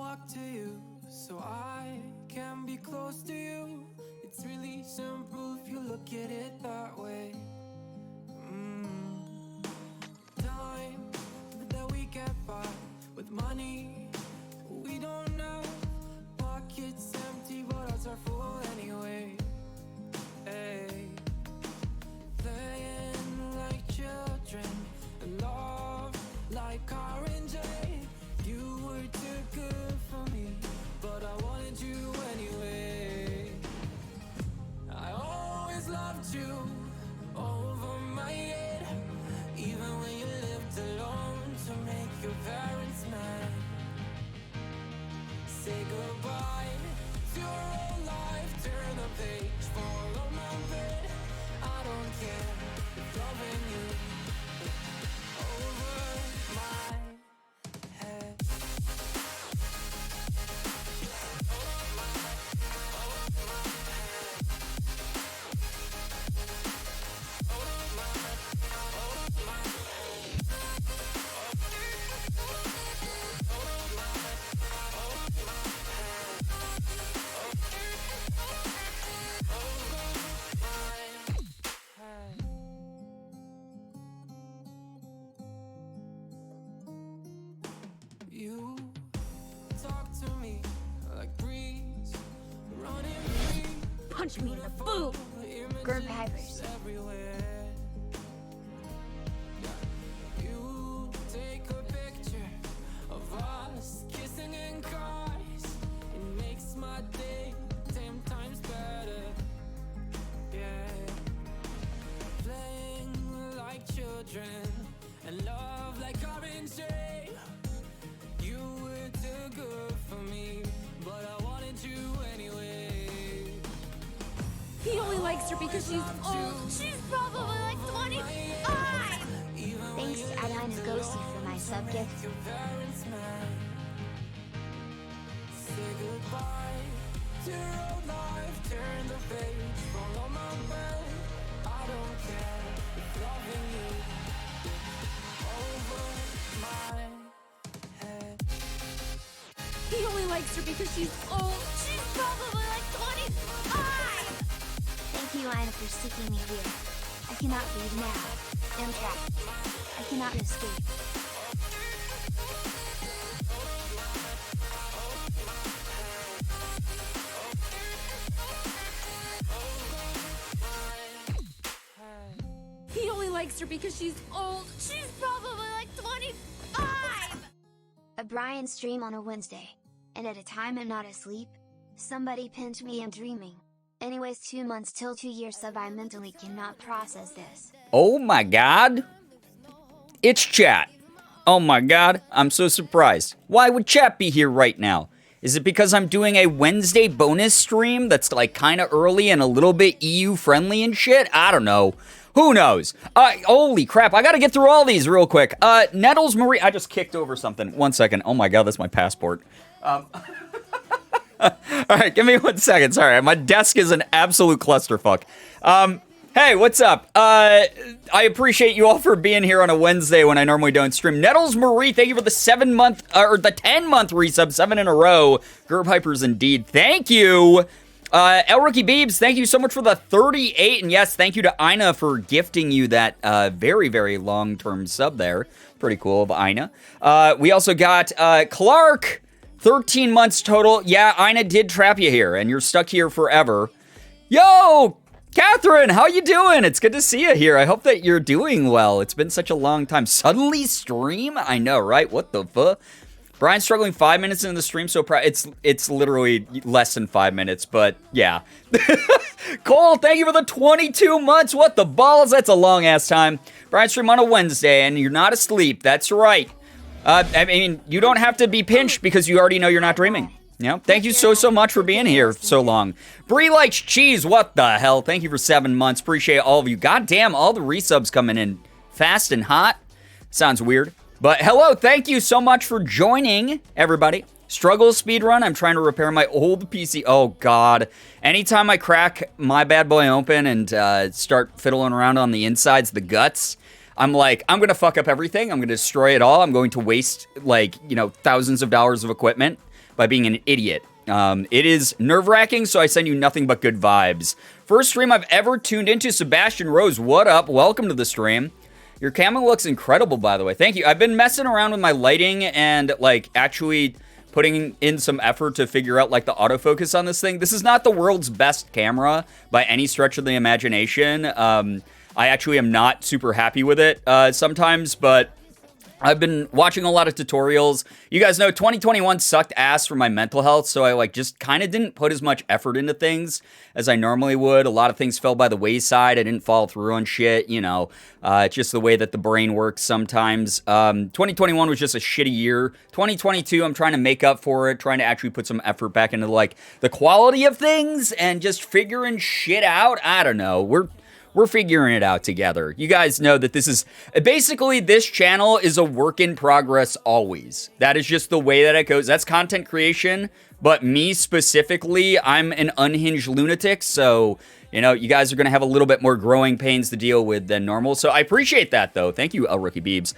walk to you so I can be close to you. It's really simple if you look at it that way. Time that we get by with money we don't know. Pockets empty but hearts are full anyway. Hey. Playing like children and love like orange. You were too good for me, but I wanted you anyway. I always loved you over my head, even when you lived alone to make your parents mad. Say goodbye to your old life, turn the page, fall on my bed. I don't care if loving you over my head. You talk to me like breeze, running free. Punch me in the boob! Girbeagly. Everywhere. You take a picture of us kissing in cars. It makes my day 10 times better. Yeah. Playing like children and love like orange. You were too good for me, but I wanted you anyway. He only likes her because she's old. She's probably like 25! Thanks to Adina Ghosty for my sub gift. Your parents mad. Say goodbye to your old life, turn the page, fall on my bed. I don't care if loving you over my head. He only likes her because she's old. She's probably like 25! Thank you, Ina, for seeking me here. I cannot leave now. I'm trapped. I cannot escape. He only likes her because she's old. She's probably like 25! A Brian stream on a Wednesday. And at a time I'm not asleep. Somebody pinched me and dreaming. Anyways, 2 months till 2 years sub. I mentally cannot process this. Oh my god. It's chat. Oh my god, I'm so surprised. Why would chat be here right now? Is it because I'm doing a Wednesday bonus stream that's like kind of early and a little bit EU friendly and shit? I don't know. Who knows? Holy crap, I gotta get through all these real quick. Nettles Marie, I just kicked over something. 1 second. Oh my god, that's my passport. All right, give me 1 second. Sorry, my desk is an absolute clusterfuck. Hey, what's up? I appreciate you all for being here on a Wednesday when I normally don't stream. Nettles Marie, thank you for the 7-month, or the 10-month resub, 7 in a row. Gerb Hypers indeed. Thank you. El Rookie Beebs, thank you so much for the 38. And yes, thank you to Ina for gifting you that very, very long-term sub there. Pretty cool of Ina. We also got Clark, 13 months total. Yeah, Ina did trap you here, and you're stuck here forever. Yo, Catherine, how you doing? It's good to see you here. I hope that you're doing well. It's been such a long time. Suddenly stream? I know, right? What the fuck? Brian's struggling 5 minutes into the stream, so it's literally less than 5 minutes, but yeah. Cole, thank you for the 22 months. What the balls? That's a long-ass time. Brian stream on a Wednesday, and you're not asleep. That's right. I mean, you don't have to be pinched because you already know you're not dreaming. You know? Thank you so much for being here so long. Bree likes cheese. What the hell? Thank you for 7 months. Appreciate all of you. Goddamn, all the resubs coming in fast and hot. Sounds weird. But hello, thank you so much for joining, everybody. Struggle speedrun. I'm trying to repair my old PC. Oh, God. Anytime I crack my bad boy open and start fiddling around on the insides, the guts, I'm like, I'm going to fuck up everything. I'm going to destroy it all. I'm going to waste, like, you know, thousands of dollars of equipment. by being an idiot. It is nerve-wracking, so I send you nothing but good vibes. First stream I've ever tuned into. Sebastian Rose, what up? Welcome to the stream. Your camera looks incredible, by the way. Thank you. I've been messing around with my lighting and, like, actually putting in some effort to figure out, like, the autofocus on this thing. This is not the world's best camera by any stretch of the imagination. I actually am not super happy with it sometimes, but I've been watching a lot of tutorials. You guys know 2021 sucked ass for my mental health, so I like just kind of didn't put as much effort into things as I normally would. A lot of things fell by the wayside. I didn't follow through on shit, you know. It's just the way that the brain works sometimes. 2021 was just a shitty year. 2022, I'm trying to make up for it, trying to actually put some effort back into like the quality of things and just figuring shit out. I don't know. We're figuring it out together. You guys know that this is, basically this channel is a work in progress always. That is just the way that it goes. That's content creation, but me specifically, I'm an unhinged lunatic, so, you know, you guys are gonna have a little bit more growing pains to deal with than normal, so I appreciate that, though. Thank you, Rookie Beebs.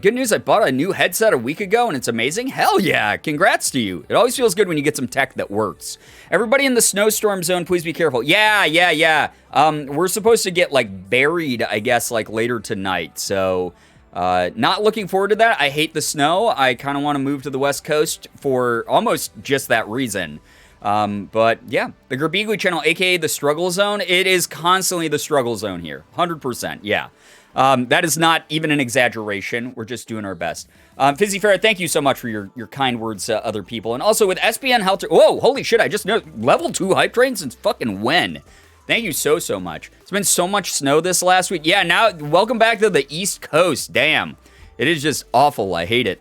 Good news, I bought a new headset a week ago, and it's amazing. Hell yeah, congrats to you. It always feels good when you get some tech that works. Everybody in the snowstorm zone, please be careful. Yeah. We're supposed to get, like, buried, I guess, like, later tonight, so not looking forward to that. I hate the snow. I kind of want to move to the West Coast for almost just that reason. But, yeah, the Girbeagly channel, a.k.a. the Struggle Zone, it is constantly the Struggle Zone here. 100%, yeah. That is not even an exaggeration. We're just doing our best. Fizzy Ferret, thank you so much for your kind words to other people. And also with SBN Helter... Whoa, holy shit, I just know... Level 2 hype train since fucking when? Thank you so much. It's been so much snow this last week. Yeah, now, welcome back to the East Coast. Damn. It is just awful. I hate it.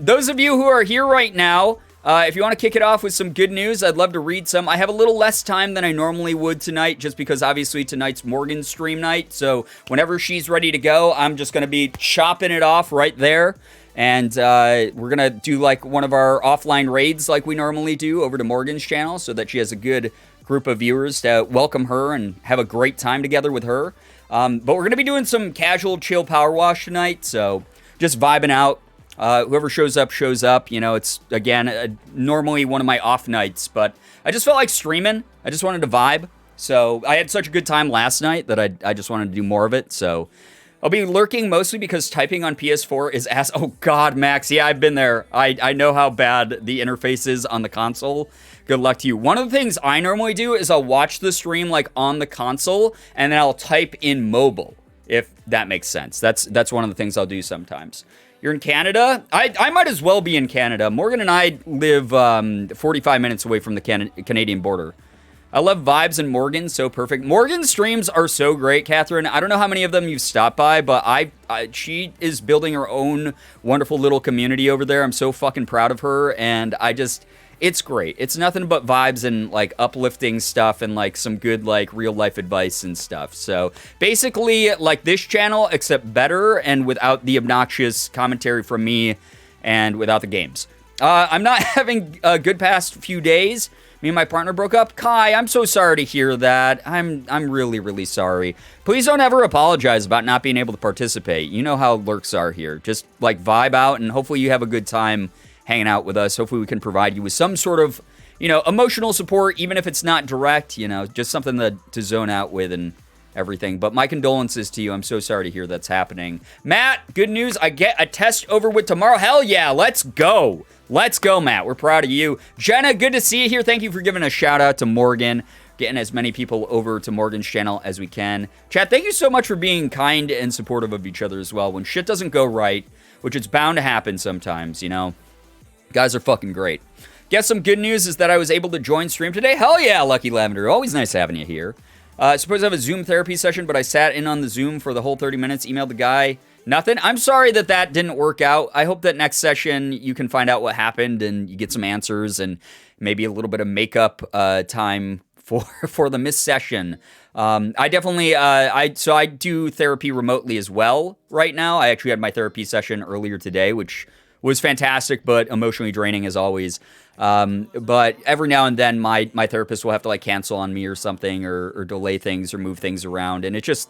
Those of you who are here right now... if you want to kick it off with some good news, I'd love to read some. I have a little less time than I normally would tonight, just because obviously tonight's Morgan's stream night. So whenever she's ready to go, I'm just going to be chopping it off right there. And we're going to do like one of our offline raids like we normally do over to Morgan's channel so that she has a good group of viewers to welcome her and have a great time together with her. But we're going to be doing some casual chill power wash tonight. So just vibing out. Whoever shows up, you know, it's, again, normally one of my off nights, but I just felt like streaming. I just wanted to vibe, so I had such a good time last night that I just wanted to do more of it, so I'll be lurking mostly because typing on PS4 is ass. Oh, God, Max, yeah, I've been there. I know how bad the interface is on the console. Good luck to you. One of the things I normally do is I'll watch the stream, like, on the console, and then I'll type in mobile, if that makes sense. That's one of the things I'll do sometimes. You're in Canada? I might as well be in Canada. Morgan and I live 45 minutes away from the Canadian border. I love vibes in Morgan, so perfect. Morgan's streams are so great, Catherine. I don't know how many of them you've stopped by, but she is building her own wonderful little community over there. I'm so fucking proud of her, and it's great. It's nothing but vibes and, like, uplifting stuff and, like, some good, like, real-life advice and stuff. So, basically, like this channel, except better and without the obnoxious commentary from me and without the games. I'm not having a good past few days. Me and my partner broke up. Kai, I'm so sorry to hear that. I'm really, really sorry. Please don't ever apologize about not being able to participate. You know how lurks are here. Just, like, vibe out, and hopefully you have a good time hanging out with us. Hopefully we can provide you with some sort of, you know, emotional support, even if it's not direct, you know, just something to zone out with and everything. But my condolences to you. I'm so sorry to hear that's happening. Matt, good news. I get a test over with tomorrow. Hell yeah, let's go. Let's go, Matt. We're proud of you. Jenna, good to see you here. Thank you for giving a shout out to Morgan. Getting as many people over to Morgan's channel as we can. Chat, thank you so much for being kind and supportive of each other as well. When shit doesn't go right, which it's bound to happen sometimes, you know. Guys are fucking great. Guess some good news is that I was able to join stream today. Hell yeah, Lucky Lavender. Always nice having you here. Supposed to have a Zoom therapy session, but I sat in on the Zoom for the whole 30 minutes, emailed the guy. Nothing. I'm sorry that didn't work out. I hope that next session you can find out what happened and you get some answers and maybe a little bit of makeup time for the missed session. I definitely, so I do therapy remotely as well right now. I actually had my therapy session earlier today, which was fantastic, but emotionally draining as always. But every now and then my therapist will have to like cancel on me or something or delay things or move things around. And it just,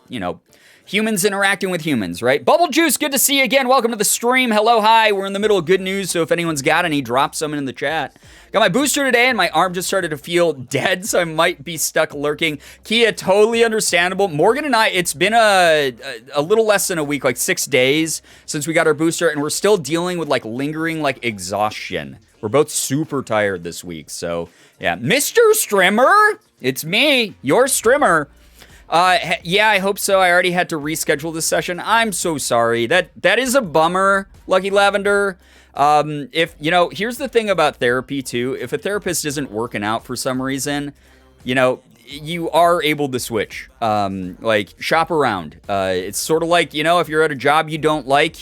humans interacting with humans, right? Bubble Juice, good to see you again. Welcome to the stream. Hello, hi. We're in the middle of good news, so if anyone's got any, drop some in the chat. Got my booster today, and my arm just started to feel dead, so I might be stuck lurking. Kia, totally understandable. Morgan and I, it's been a little less than a week, like 6 days since we got our booster, and we're still dealing with like lingering like exhaustion. We're both super tired this week, so yeah. Mr. Strimmer, it's me, your Strimmer. Yeah, I hope so. I already had to reschedule this session. I'm so sorry. That is a bummer, Lucky Lavender. Here's the thing about therapy too. If a therapist isn't working out for some reason, you are able to switch. Like shop around. It's sort of like, if you're at a job you don't like,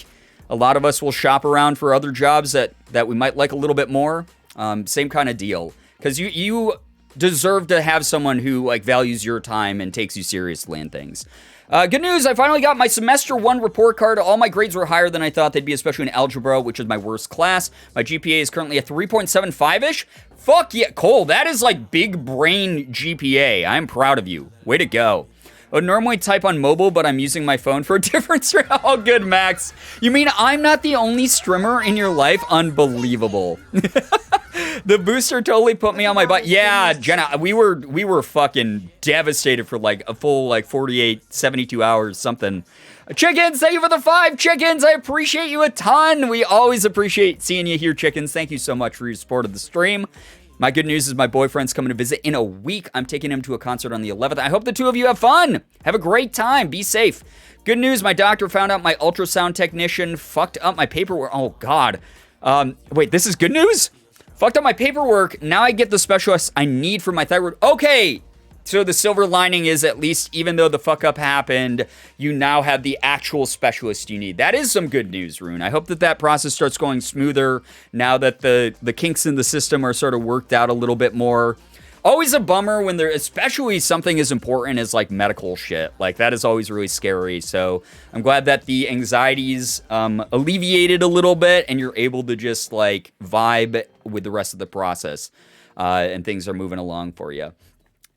a lot of us will shop around for other jobs that we might like a little bit more. Same kind of deal. Because you deserve to have someone who like values your time and takes you seriously in things. Good news, I finally got my semester 1 report card. All my grades were higher than I thought they'd be, especially in algebra, which is my worst class. My GPA is currently at 3.75-ish. Fuck yeah, Cole, that is like big brain GPA. I'm proud of you. Way to go. I would normally type on mobile, but I'm using my phone for a different stream. Oh, good, Max. You mean I'm not the only streamer in your life? Unbelievable. The booster totally put me on my butt. Yeah, Jenna, we were fucking devastated for like a full like 48, 72 hours, something. Chickens, thank you for the 5 chickens. I appreciate you a ton. We always appreciate seeing you here, chickens. Thank you so much for your support of the stream. My good news is my boyfriend's coming to visit in a week. I'm taking him to a concert on the 11th. I hope the two of you have fun. Have a great time. Be safe. Good news, my doctor found out my ultrasound technician fucked up my paperwork. Oh, God. Wait, this is good news? Fucked up my paperwork. Now I get the specialist I need for my thyroid. Okay. So the silver lining is, at least even though the fuck up happened, you now have the actual specialist you need. That is some good news, Rune. I hope that process starts going smoother now that the kinks in the system are sort of worked out a little bit more. Always a bummer when there, especially something as important as like medical shit. Like that is always really scary. So I'm glad that the anxiety's alleviated a little bit and you're able to just like vibe with the rest of the process and things are moving along for you.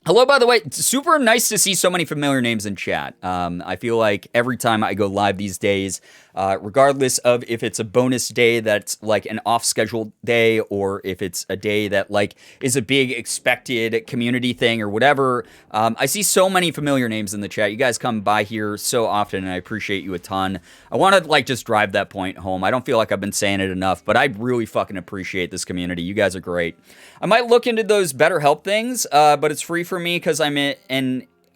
Hello, by the way. It's super nice to see so many familiar names in chat. I feel like every time I go live these days, regardless of if it's a bonus day that's like an off-scheduled day or if it's a day that like is a big expected community thing or whatever, I see so many familiar names in the chat. You guys come by here so often and I appreciate you a ton. I want to like just drive that point home. I don't feel like I've been saying it enough, but I really fucking appreciate this community. You guys are great. I might look into those BetterHelp things, but it's free for me because I'm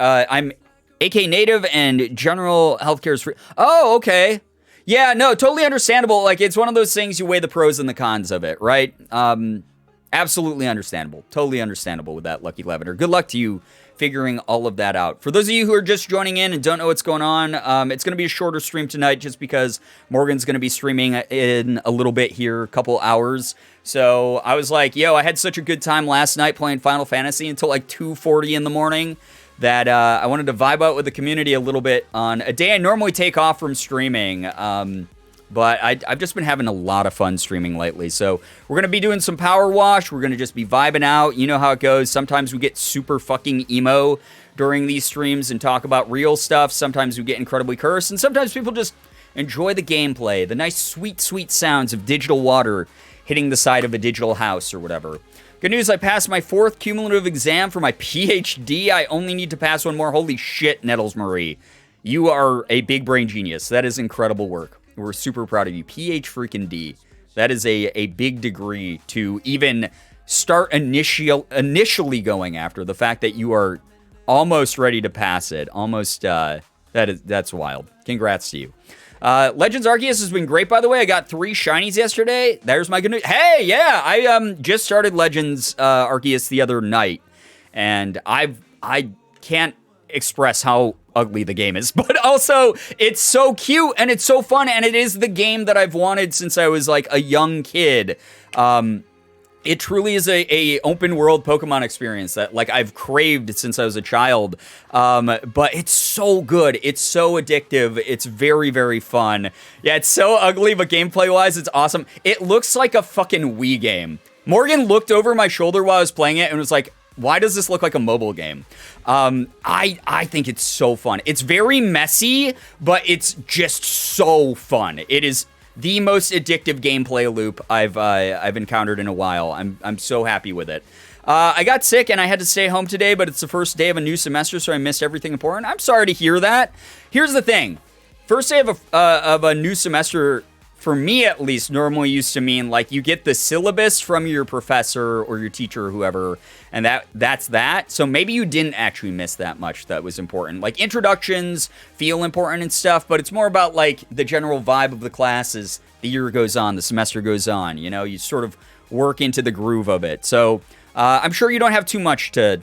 AK native and general healthcare is free. Oh, okay. Yeah, no, totally understandable. Like, it's one of those things you weigh the pros and the cons of it, right? Absolutely understandable. Totally understandable with that, Lucky Lavender. Good luck to you figuring all of that out. For those of you who are just joining in and don't know what's going on, it's going to be a shorter stream tonight just because Morgan's going to be streaming in a little bit here, a couple hours. So I was like, yo, I had such a good time last night playing Final Fantasy until like 2:40 in the morning that I wanted to vibe out with the community a little bit on a day I normally take off from streaming. But I've just been having a lot of fun streaming lately. So we're going to be doing some power wash. We're going to just be vibing out. You know how it goes. Sometimes we get super fucking emo during these streams and talk about real stuff. Sometimes we get incredibly cursed. And sometimes people just enjoy the gameplay. The nice, sweet, sweet sounds of digital water hitting the side of a digital house or whatever. Good news, I passed my 4th cumulative exam for my PhD. I only need to pass one more. Holy shit, Nettles Marie. You are a big brain genius. That is incredible work. We're super proud of you. PhD. That is a big degree to even start initially going after. The fact that you are almost ready to pass it. Almost, that's wild. Congrats to you. Legends Arceus has been great, by the way. I got 3 shinies yesterday. There's my good news. Hey, yeah, I just started Legends Arceus the other night. And I can't express how ugly the game is, but also it's so cute and it's so fun, and it is the game that I've wanted since I was like a young kid. It truly is a open world Pokemon experience that like I've craved since I was a child. But it's so good. It's so addictive. It's very, very fun. Yeah, it's so ugly, but gameplay wise, it's awesome. It looks like a fucking Wii game. Morgan looked over my shoulder while I was playing it and was like, why does this look like a mobile game? I think it's so fun. It's very messy, but it's just so fun. It is the most addictive gameplay loop I've encountered in a while. I'm so happy with it. I got sick and I had to stay home today, but it's the first day of a new semester, so I missed everything important. I'm sorry to hear that. Here's the thing. First day of a new semester, for me at least, normally used to mean like you get the syllabus from your professor or your teacher or whoever, and that's that. So maybe you didn't actually miss that much that was important. Like introductions feel important and stuff, but it's more about like the general vibe of the class as the year goes on, the semester goes on. You know, you sort of work into the groove of it. So I'm sure you don't have too much to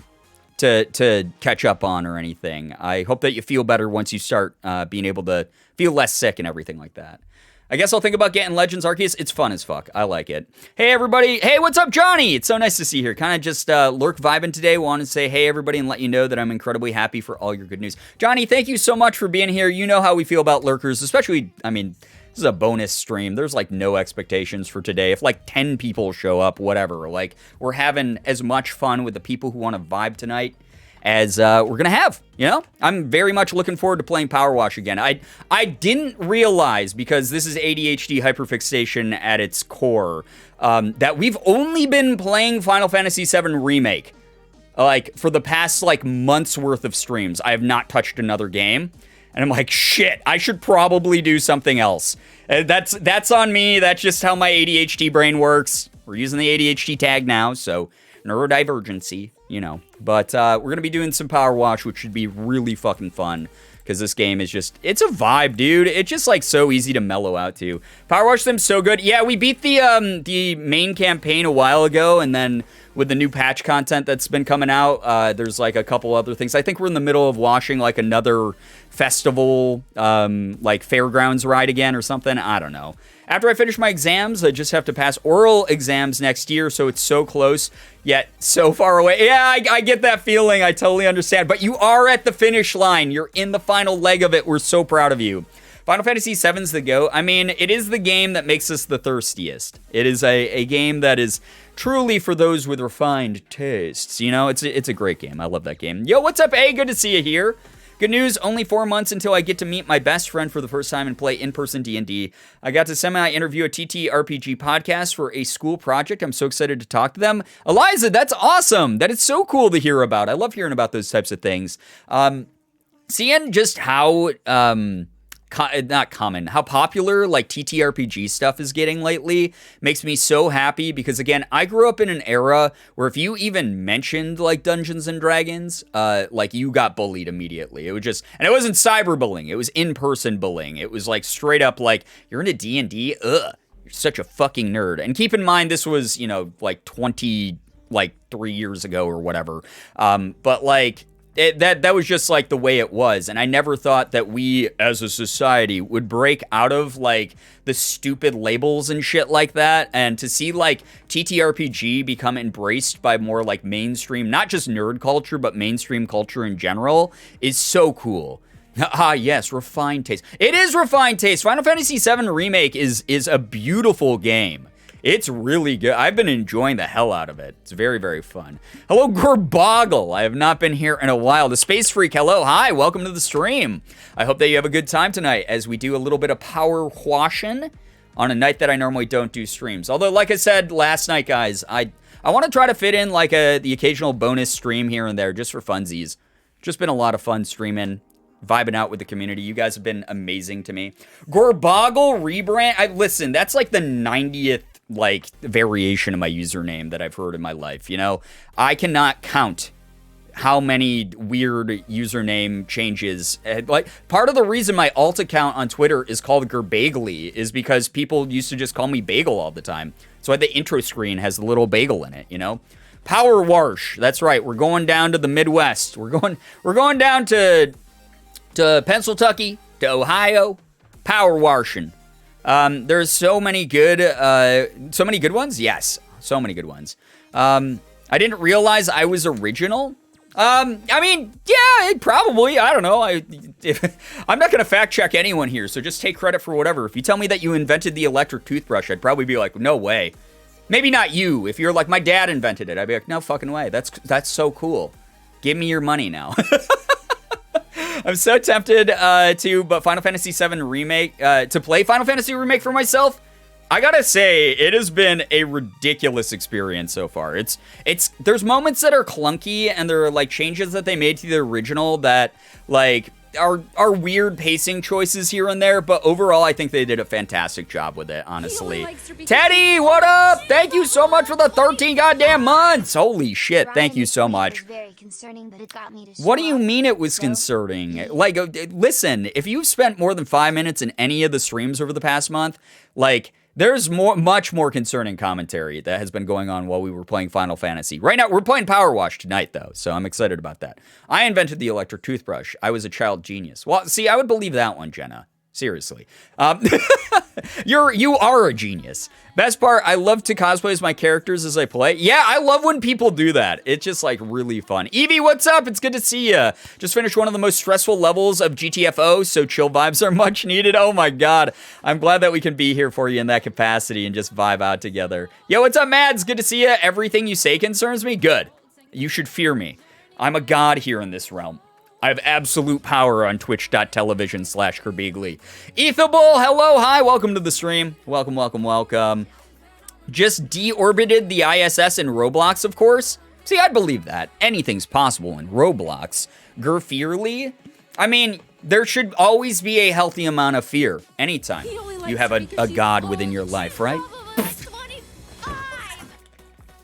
catch up on or anything. I hope that you feel better once you start being able to feel less sick and everything like that. I guess I'll think about getting Legends Arceus. It's fun as fuck. I like it. Hey, everybody. Hey, what's up, Johnny? It's so nice to see you here. Kind of just lurk vibing today. Wanted to say hey, everybody, and let you know that I'm incredibly happy for all your good news. Johnny, thank you so much for being here. You know how we feel about lurkers, especially, I mean, this is a bonus stream. There's like no expectations for today. If like 10 people show up, whatever. Like, we're having as much fun with the people who want to vibe tonight as we're going to have, you know? I'm very much looking forward to playing Power Wash again. I didn't realize, because this is ADHD hyperfixation at its core, that we've only been playing Final Fantasy VII Remake. Like, for the past, like, month's worth of streams. I have not touched another game. And I'm like, shit, I should probably do something else. That's on me. That's just how my ADHD brain works. We're using the ADHD tag now, so neurodivergency, you know. But we're going to be doing some Power Wash, which should be really fucking fun. Because this game is just, it's a vibe, dude. It's just, like, so easy to mellow out to. Power Wash them's so good. Yeah, we beat the main campaign a while ago, and then with the new patch content that's been coming out, there's, like, a couple other things. I think we're in the middle of washing, like, another festival, like, fairgrounds ride again or something. I don't know. After I finish my exams, I just have to pass oral exams next year, so it's so close, yet so far away. Yeah, I get that feeling. I totally understand. But you are at the finish line. You're in the final leg of it. We're so proud of you. Final Fantasy VII's the GOAT. I mean, it is the game that makes us the thirstiest. It is a game that is truly for those with refined tastes. You know, it's a great game. I love that game. Yo, what's up, A? Good to see you here. Good news, only 4 months until I get to meet my best friend for the first time and play in-person D&D. I got to semi-interview a TTRPG podcast for a school project. I'm so excited to talk to them. Eliza, that's awesome. That is so cool to hear about. I love hearing about those types of things. Seeing just how... how popular like TTRPG stuff is getting lately makes me so happy, because again, I grew up in an era where if you even mentioned like Dungeons and Dragons, like you got bullied immediately. It was just, and it wasn't cyberbullying, it was in-person bullying. It was like straight up like, you're into D&D? Ugh, you're such a fucking nerd. And keep in mind, this was, you know, like 3 years ago or whatever. But like, that was just like the way it was, and I never thought that we as a society would break out of like the stupid labels and shit like that, and to see like TTRPG become embraced by more like mainstream, not just nerd culture, but mainstream culture in general is so cool. Ah, yes, refined taste. It is refined taste. Final Fantasy VII Remake is a beautiful game. It's really good. I've been enjoying the hell out of it. It's very, very fun. Hello, Girbeagly. I have not been here in a while. The Space Freak, hello. Hi, welcome to the stream. I hope that you have a good time tonight as we do a little bit of power washing on a night that I normally don't do streams. Although, like I said last night, guys, I want to try to fit in like the occasional bonus stream here and there just for funsies. Just been a lot of fun streaming, vibing out with the community. You guys have been amazing to me. Girbeagly rebrand. Listen, that's like the 90th like variation of my username that I've heard in my life. You know, I cannot count how many weird username changes. Like, part of the reason my alt account on Twitter is called Girbeagly is because people used to just call me Bagel all the time. So the intro screen has a little bagel in it, you know. Power Wash. That's right. We're going down to the Midwest. We're going down to Pennsylvania, to Ohio. Power washing. There's so many good ones. Yes, so many good ones. I didn't realize I was original. I mean, yeah, probably. I don't know. I'm not going to fact check anyone here, so just take credit for whatever. If you tell me that you invented the electric toothbrush, I'd probably be like, no way. Maybe not you. If you're like, my dad invented it, I'd be like, no fucking way. That's so cool. Give me your money now. I'm so tempted but Final Fantasy VII Remake, to play Final Fantasy Remake for myself. I gotta say, it has been a ridiculous experience so far. There's moments that are clunky, and there are like changes that they made to the original that like are weird pacing choices here and there, but overall I think they did a fantastic job with it, honestly. Teddy, what up? Thank you so much for the 13 goddamn months. Holy shit, thank you so much. What do you mean it was concerning? Like, listen, if you've spent more than 5 minutes in any of the streams over the past month, like, there's much more concerning commentary that has been going on while we were playing Final Fantasy. Right now, we're playing Power Wash tonight, though, so I'm excited about that. I invented the electric toothbrush. I was a child genius. Well, see, I would believe that one, Jenna. Seriously. You are a genius. Best part, I love to cosplay as my characters as I play. Yeah, I love when people do that. It's just like really fun. Evie, what's up? It's good to see you. Just finished one of the most stressful levels of GTFO, so chill vibes are much needed. Oh my god. I'm glad that we can be here for you in that capacity and just vibe out together. Yo, what's up, Mads? Good to see you. Everything you say concerns me? Good. You should fear me. I'm a god here in this realm. I have absolute power on twitch.tv/Girbeagly. Ethable, hello, hi, welcome to the stream. Welcome, welcome, welcome. Just deorbited the ISS in Roblox, of course. See, I'd believe that. Anything's possible in Roblox. Girbeagly? I mean, there should always be a healthy amount of fear. Anytime you have a god within your life, right?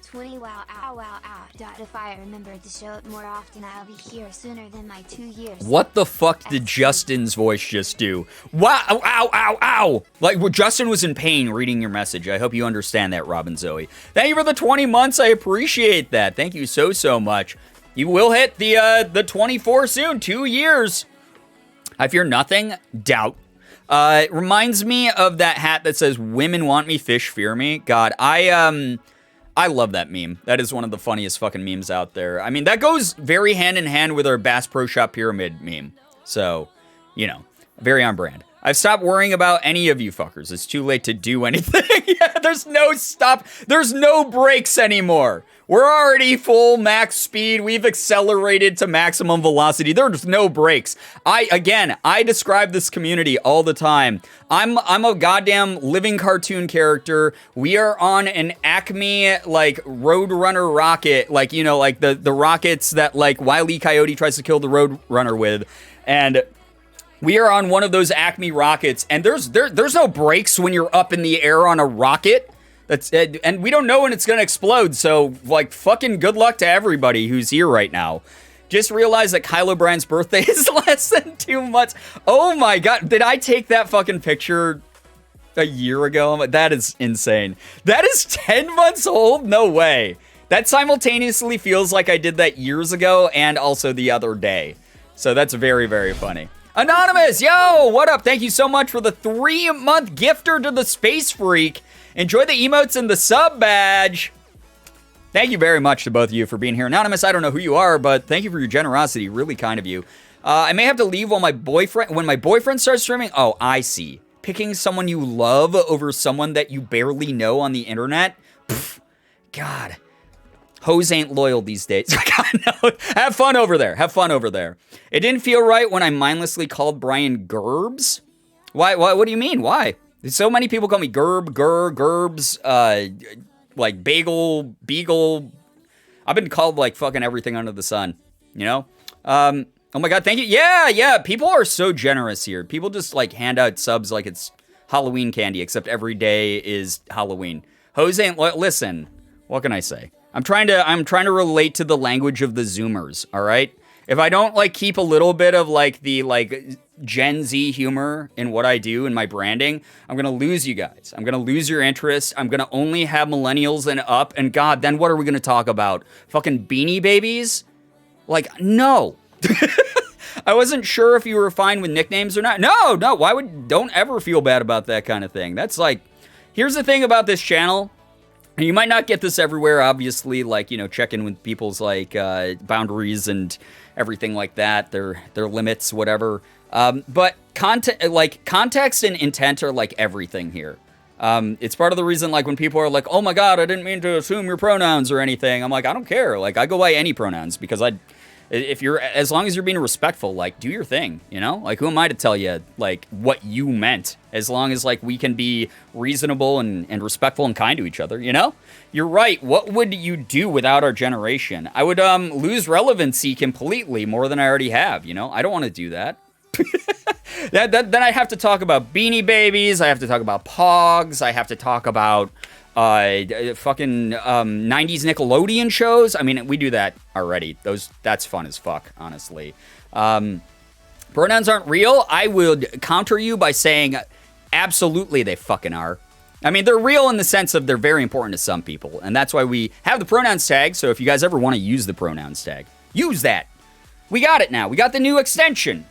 20 wow, ow, wow, ow. If I remember to show it more often, I'll be here sooner than my 2 years. What the fuck did Justin's voice just do? Wow, ow, ow, ow, ow. Like, Justin was in pain reading your message. I hope you understand that, Robin Zoe. Thank you for the 20 months. I appreciate that. Thank you so much. You will hit the 24 soon. 2 years. I fear nothing. Doubt. It reminds me of that hat that says, "Women want me, fish fear me." God, I love that meme. That is one of the funniest fucking memes out there. I mean, that goes very hand in hand with our Bass Pro Shop Pyramid meme. So, you know, very on brand. I've stopped worrying about any of you fuckers. It's too late to do anything. Yeah, there's no stop. There's no brakes anymore. We're already full max speed. We've accelerated to maximum velocity. There's no brakes. I describe this community all the time. I'm a goddamn living cartoon character. We are on an Acme, like, Roadrunner rocket. Like, you know, like the rockets that, like, Wile E. Coyote tries to kill the Roadrunner with. And we are on one of those Acme rockets, and there's no brakes when you're up in the air on a rocket. And we don't know when it's gonna explode, so, like, fucking good luck to everybody who's here right now. Just realized that Kyle O'Brien's birthday is less than 2 months. Oh my god, did I take that fucking picture a year ago? That is insane. That is 10 months old? No way. That simultaneously feels like I did that years ago and also the other day. So that's very, very funny. Anonymous, yo, what up? Thank you so much for the 3-month gifter to the Space Freak. Enjoy the emotes and the sub badge. Thank you very much to both of you for being here. Anonymous, I don't know who you are, but thank you for your generosity. Really kind of you. I may have to leave when my boyfriend starts streaming. Oh, I see. Picking someone you love over someone that you barely know on the internet? Pfft, God. Hoes ain't loyal these days. No, have fun over there. Have fun over there. It didn't feel right when I mindlessly called Brian Gerbs. Why? What do you mean? Why? So many people call me Gerbs, like Bagel, Beagle. I've been called like fucking everything under the sun, you know? Oh my god, thank you. Yeah, people are so generous here. People just like hand out subs like it's Halloween candy, except every day is Halloween. Jose, listen, what can I say? I'm trying to relate to the language of the Zoomers, all right? If I don't like keep a little bit of like the like Gen Z humor in what I do in my branding, I'm gonna lose you guys. I'm gonna lose your interest. I'm gonna only have millennials and up. And God, then what are we gonna talk about? Fucking Beanie Babies? Like, no. I wasn't sure if you were fine with nicknames or not. No. Don't ever feel bad about that kind of thing. That's like, here's the thing about this channel. And you might not get this everywhere, obviously, like, you know, check in with people's like boundaries and everything like that, their limits, whatever. But context and intent are like everything here. It's part of the reason, like, when people are like, oh my God, I didn't mean to assume your pronouns or anything. I'm like, I don't care. Like, I go by any pronouns because as long as you're being respectful, like, do your thing, you know? Like, who am I to tell you, like, what you meant? As long as, like, we can be reasonable and respectful and kind to each other, you know? You're right. What would you do without our generation? I would lose relevancy completely more than I already have, you know? I don't want to do that. Then I have to talk about Beanie Babies. I have to talk about Pogs. I have to talk about fucking 90s Nickelodeon shows. I mean, we do that already. That's fun as fuck, honestly. Pronouns aren't real. I would counter you by saying absolutely they fucking are. I mean, they're real in the sense of they're very important to some people, and that's why we have the pronouns tag. So if you guys ever want to use the pronouns tag, use that. We got it now. We got the new extension.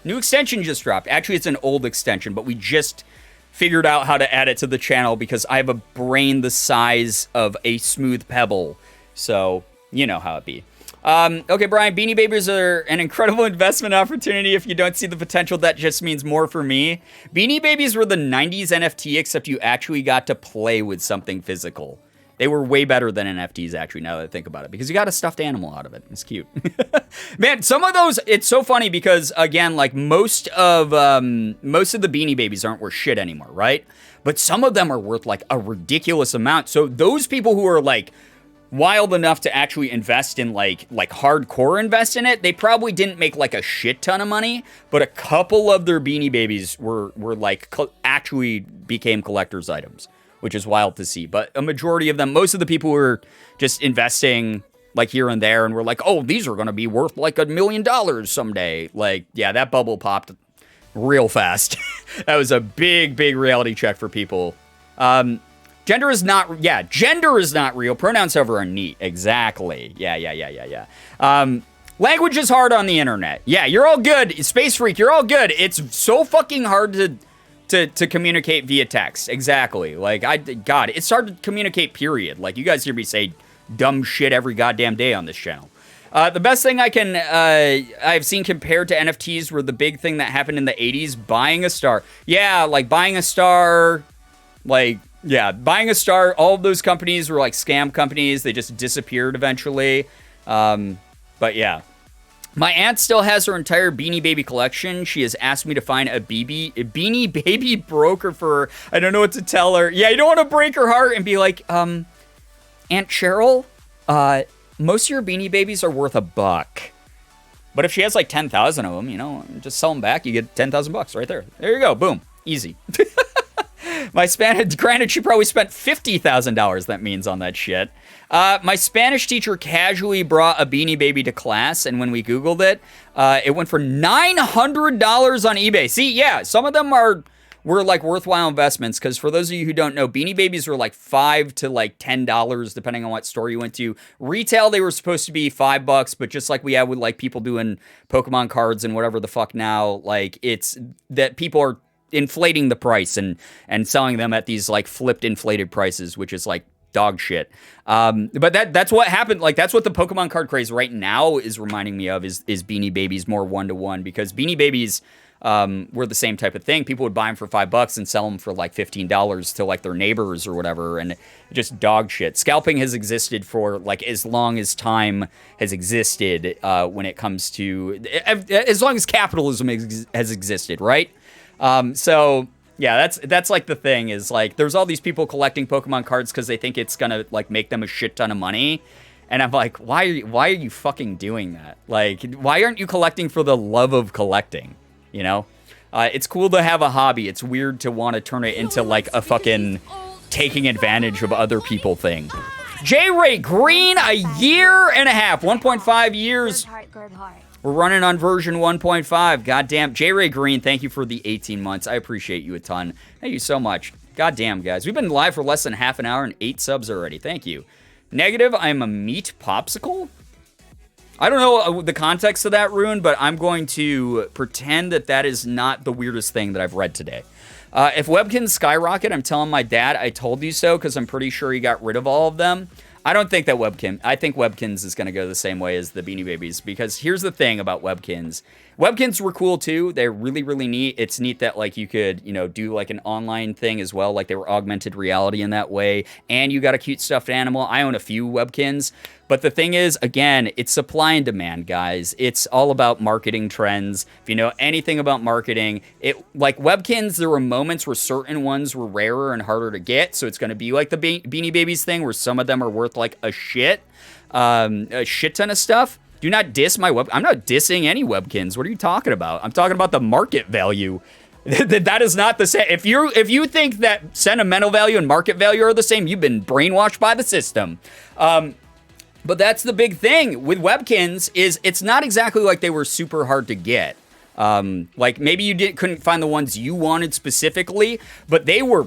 New extension just dropped. Actually, it's an old extension, but we just figured out how to add it to the channel because I have a brain the size of a smooth pebble. So, you know how it be. Okay, Brian, Beanie Babies are an incredible investment opportunity. If you don't see the potential, that just means more for me. Beanie Babies were the 90s NFT, except you actually got to play with something physical. They were way better than NFTs, actually, now that I think about it, because you got a stuffed animal out of it. It's cute. Man, some of those, it's so funny because, again, like, most of the Beanie Babies aren't worth shit anymore, right? But some of them are worth, like, a ridiculous amount. So those people who are, like, wild enough to actually invest in, like hardcore invest in it, they probably didn't make, like, a shit ton of money, but a couple of their Beanie Babies were like, actually became collector's items, which is wild to see. But a majority of them, most of the people were just investing, like, here and there, and were like, oh, these are going to be worth, like, $1 million someday. Like, yeah, that bubble popped real fast. That was a big, big reality check for people. Gender is not real. Pronouns, however, are neat. Exactly. Yeah. Language is hard on the internet. Yeah, you're all good. Space Freak, you're all good. It's so fucking hard to communicate via text. Exactly. Like, God, it's hard to communicate, period. Like, you guys hear me say dumb shit every goddamn day on this channel. The best thing I've seen compared to NFTs were the big thing that happened in the 80s, buying a star. Yeah, like, buying a star, like, yeah, buying a star, all of those companies were, like, scam companies. They just disappeared eventually. But, yeah. My aunt still has her entire Beanie Baby collection. She has asked me to find a Beanie Baby broker for her. I don't know what to tell her. Yeah, you don't want to break her heart and be like, Aunt Cheryl, most of your Beanie Babies are worth $1. But if she has, like, 10,000 of them, you know, just sell them back. You get $10,000 right there. There you go. Boom. Easy. My Spanish, granted, she probably spent $50,000, that means, on that shit. My Spanish teacher casually brought a Beanie Baby to class, and when we Googled it, it went for $900 on eBay. See, yeah, some of them were like worthwhile investments, because for those of you who don't know, Beanie Babies were like $5 to like $10, depending on what store you went to. Retail, they were supposed to be $5, but just like we have with like people doing Pokemon cards and whatever the fuck now, like, it's that people are inflating the price and selling them at these like flipped inflated prices, which is like dog shit. But that's what happened. Like, that's what the Pokemon card craze right now is reminding me of, is Beanie Babies more one-to-one, because Beanie Babies were the same type of thing. People would buy them for $5 and sell them for like $15 to like their neighbors or whatever, and just dog shit. Scalping has existed for like as long as time has existed, when it comes to, as long as capitalism has existed, right? So yeah, that's like the thing, is like, there's all these people collecting Pokemon cards because they think it's gonna like make them a shit ton of money. And I'm like, why are you fucking doing that? Like, why aren't you collecting for the love of collecting? You know, it's cool to have a hobby. It's weird to want to turn it into like a fucking taking advantage of other people thing. J. Ray Green, a year and a half, 1.5 years. We're running on version 1.5. Goddamn. J. Ray Green, thank you for the 18 months. I appreciate you a ton. Thank you so much. Goddamn, guys. We've been live for less than half an hour and 8 subs already. Thank you. Negative, I'm a meat popsicle? I don't know the context of that rune, but I'm going to pretend that is not the weirdest thing that I've read today. If webkins skyrocket, I'm telling my dad I told you so, because I'm pretty sure he got rid of all of them. I don't think that I think Webkins is going to go the same way as the Beanie Babies, because here's the thing about Webkins. Webkins were cool too. They're really, really neat. It's neat that like you could, do like an online thing as well. Like they were augmented reality in that way. And you got a cute stuffed animal. I own a few Webkins. But the thing is, again, it's supply and demand, guys. It's all about marketing trends. If you know anything about marketing, like Webkins, there were moments where certain ones were rarer and harder to get. So it's going to be like the Beanie Babies thing, where some of them are worth like a shit ton of stuff. Do not diss my I'm not dissing any Webkins. What are you talking about? I'm talking about the market value. That is not the same. If you think that sentimental value and market value are the same, you've been brainwashed by the system. But that's the big thing with Webkins, is it's not exactly like they were super hard to get. Like maybe you couldn't find the ones you wanted specifically, but they were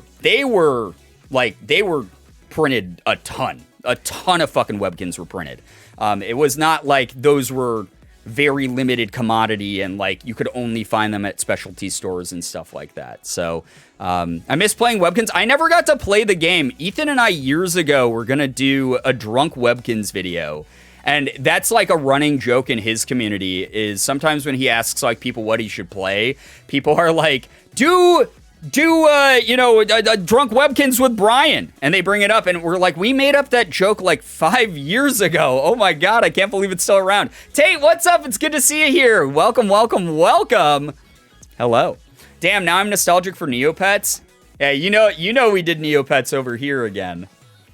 printed a ton of fucking Webkins were printed. It was not like those were very limited commodity and like you could only find them at specialty stores and stuff like that. So I miss playing Webkins. I never got to play the game. Ethan and I years ago were gonna do a drunk Webkins video. And that's like a running joke in his community, is sometimes when he asks like people what he should play, people are like, do drunk Webkins with Brian, and they bring it up, and we're like, we made up that joke like 5 years ago. Oh my god, I can't believe it's still around. Tate, what's up? It's good to see you here. Welcome. Hello. Damn, now I'm nostalgic for Neopets. Yeah, you know we did Neopets over here again.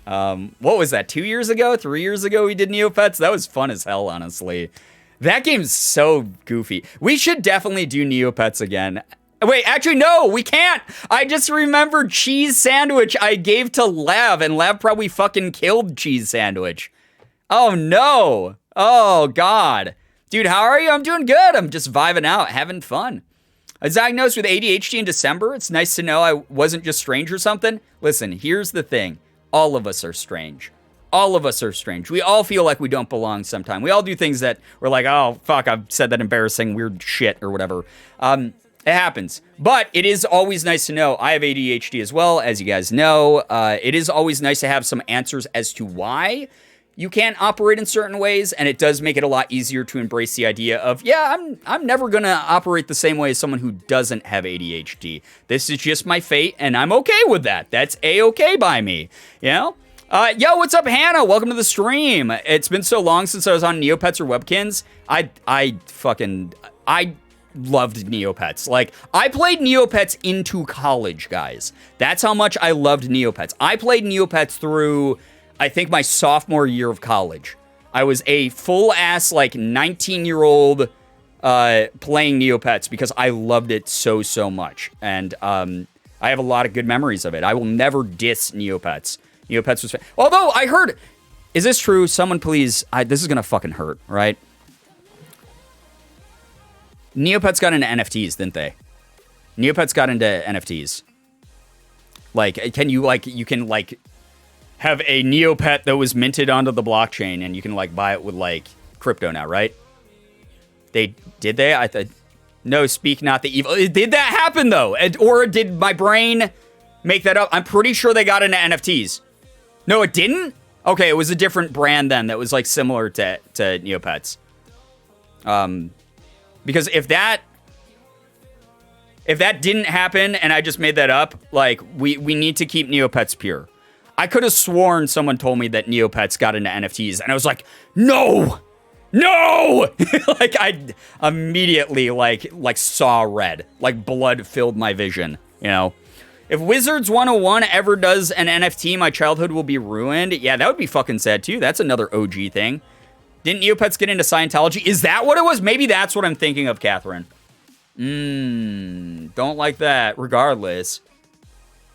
What was that, 2 years ago, 3 years ago we did Neopets? That was fun as hell, honestly. That game's so goofy. We should definitely do Neopets again. Wait, actually, no, we can't. I just remembered Cheese Sandwich I gave to Lav, and Lav probably fucking killed Cheese Sandwich. Oh, no. Oh, God. Dude, how are you? I'm doing good. I'm just vibing out, having fun. I was diagnosed with ADHD in December. It's nice to know I wasn't just strange or something. Listen, here's the thing. All of us are strange. All of us are strange. We all feel like we don't belong sometime. We all do things that we're like, oh, fuck, I've said that embarrassing, weird shit or whatever. It happens. But it is always nice to know. I have ADHD as well, as you guys know. It is always nice to have some answers as to why you can't operate in certain ways, and it does make it a lot easier to embrace the idea of, yeah, I'm never going to operate the same way as someone who doesn't have ADHD. This is just my fate, and I'm okay with that. That's A-okay by me, you know? Yo, what's up, Hannah? Welcome to the stream. It's been so long since I was on Neopets or Webkins. I loved Neopets. Like, I played Neopets into college, guys. That's how much I loved Neopets. I played Neopets through, I think, my sophomore year of college. I was a full-ass, like, 19-year-old playing Neopets because I loved it so, so much. And I have a lot of good memories of it. I will never diss Neopets. Neopets was... Although, I heard... Is this true? Someone please... this is gonna fucking hurt, right? Neopets got into NFTs, didn't they? Neopets got into NFTs. Like, you can have a Neopet that was minted onto the blockchain, and you can, like, buy it with, like, crypto now, right? Did they? I thought... No, speak not the evil... Did that happen, though? Or did my brain make that up? I'm pretty sure they got into NFTs. No, it didn't? Okay, it was a different brand then that was, like, similar to Neopets. Because if that didn't happen and I just made that up, like, we need to keep Neopets pure. I could have sworn someone told me that Neopets got into NFTs, and I was like, no! Like, I immediately, like saw red. Like, blood filled my vision, you know? If Wizards 101 ever does an NFT, my childhood will be ruined. Yeah, that would be fucking sad, too. That's another OG thing. Didn't Neopets get into Scientology? Is that what it was? Maybe that's what I'm thinking of, Catherine. Don't like that. Regardless.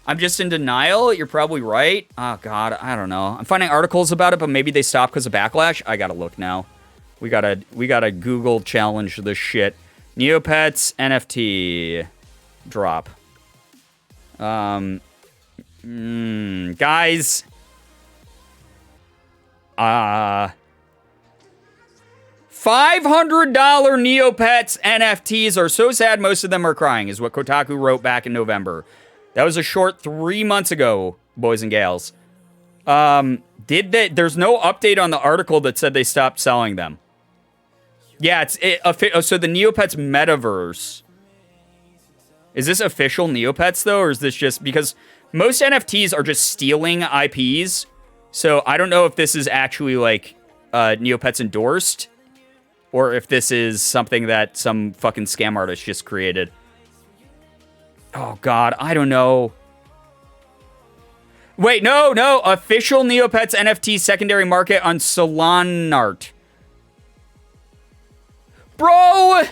I'm just in denial. You're probably right. Oh, God. I don't know. I'm finding articles about it, but maybe they stopped because of backlash. I gotta look now. We gotta Google challenge this shit. Neopets NFT drop. Guys. $500 Neopets NFTs are so sad most of them are crying, is what Kotaku wrote back in November. That was a short 3 months ago, boys and gals. Did they? There's no update on the article that said they stopped selling them. Yeah, so the Neopets metaverse. Is this official Neopets though, or is this just because most NFTs are just stealing IPs? So I don't know if this is actually like Neopets endorsed, or if this is something that some fucking scam artist just created. Oh God, I don't know. Wait, no. Official Neopets NFT secondary market on Solanart. Bro!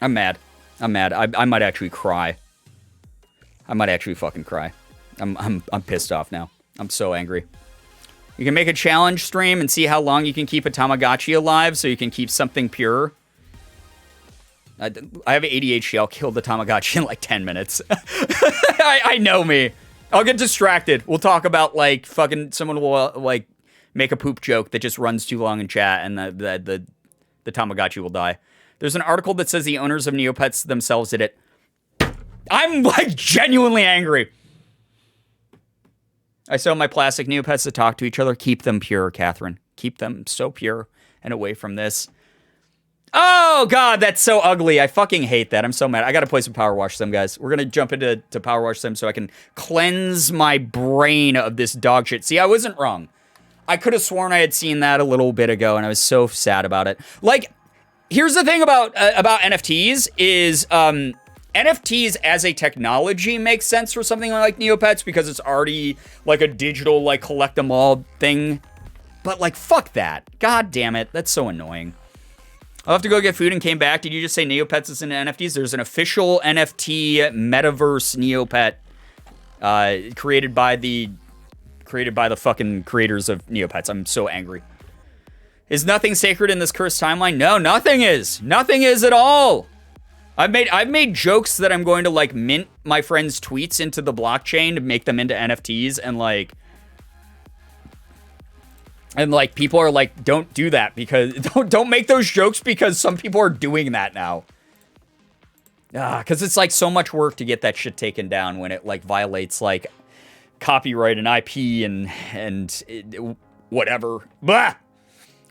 I'm mad. I might actually cry. I might actually fucking cry. I'm pissed off now. I'm so angry. You can make a challenge stream and see how long you can keep a Tamagotchi alive so you can keep something pure. I have ADHD. I'll kill the Tamagotchi in like 10 minutes. I know me. I'll get distracted. We'll talk about like fucking someone will like make a poop joke that just runs too long in chat and the Tamagotchi will die. There's an article that says the owners of Neopets themselves did it. I'm like genuinely angry. I sell my plastic Neopets to talk to each other. Keep them pure, Catherine. Keep them so pure and away from this. Oh, God, that's so ugly. I fucking hate that. I'm so mad. I got to play some Power Wash Sim, guys. We're going to jump into Power Wash Sim so I can cleanse my brain of this dog shit. See, I wasn't wrong. I could have sworn I had seen that a little bit ago, and I was so sad about it. Like, here's the thing about NFTs is NFTs as a technology makes sense for something like Neopets because it's already like a digital, like, collect them all thing. But, like, fuck that. God damn it. That's so annoying. I'll have to go get food and came back. Did you just say Neopets is into NFTs? There's an official NFT metaverse Neopet created by the fucking creators of Neopets. I'm so angry. Is nothing sacred in this cursed timeline? No, nothing is. Nothing is at all. I've made jokes that I'm going to like mint my friends' tweets into the blockchain to make them into NFTs and like people are like, don't do that because don't make those jokes because some people are doing that now. Because it's like so much work to get that shit taken down when it like violates like copyright and IP and whatever. Blah!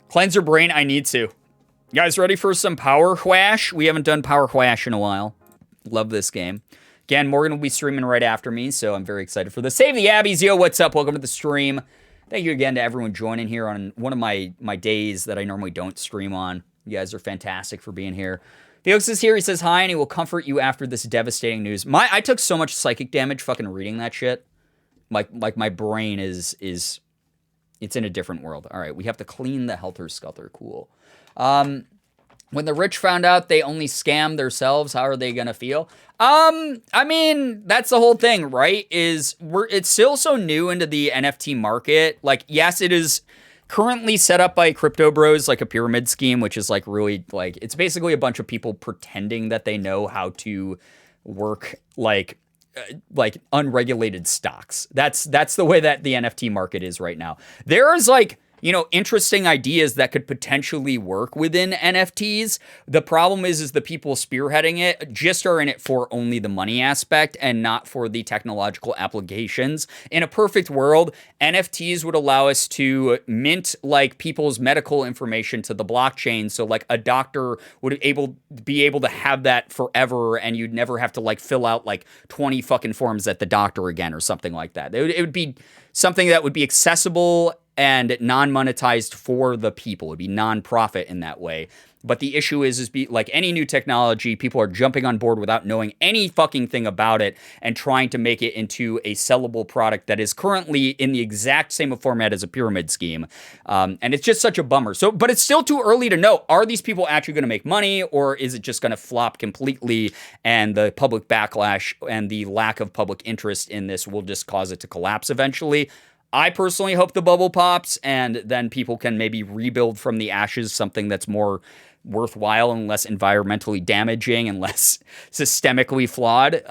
Cleanse your brain. I need to. You guys ready for some Power Whash? We haven't done Power Whash in a while. Love this game. Again, Morgan will be streaming right after me, so I'm very excited for this. Save the Abbeys. Yo, what's up? Welcome to the stream. Thank you again to everyone joining here on one of my days that I normally don't stream on. You guys are fantastic for being here. Felix is here. He says hi, and he will comfort you after this devastating news. I took so much psychic damage fucking reading that shit. Like my brain is it's in a different world. All right, we have to clean the helter skelter. Cool. When the rich found out they only scammed themselves, how are they gonna feel? I mean, that's the whole thing, right? It's still so new into the NFT market. Like, yes, it is currently set up by crypto bros, like a pyramid scheme, which is like really like, it's basically a bunch of people pretending that they know how to work like unregulated stocks. That's the way that the NFT market is right now. There is like, you know, interesting ideas that could potentially work within NFTs. The problem is the people spearheading it just are in it for only the money aspect and not for the technological applications. In a perfect world, NFTs would allow us to mint like people's medical information to the blockchain. So like a doctor would be able to have that forever and you'd never have to like fill out like 20 fucking forms at the doctor again or something like that. It would be something that would be accessible and non-monetized for the people. It'd be non-profit in that way. But the issue is like any new technology, people are jumping on board without knowing any fucking thing about it and trying to make it into a sellable product that is currently in the exact same format as a pyramid scheme. And it's just such a bummer. But it's still too early to know. Are these people actually going to make money, or is it just going to flop completely and the public backlash and the lack of public interest in this will just cause it to collapse eventually? I personally hope the bubble pops and then people can maybe rebuild from the ashes something that's more worthwhile and less environmentally damaging and less systemically flawed.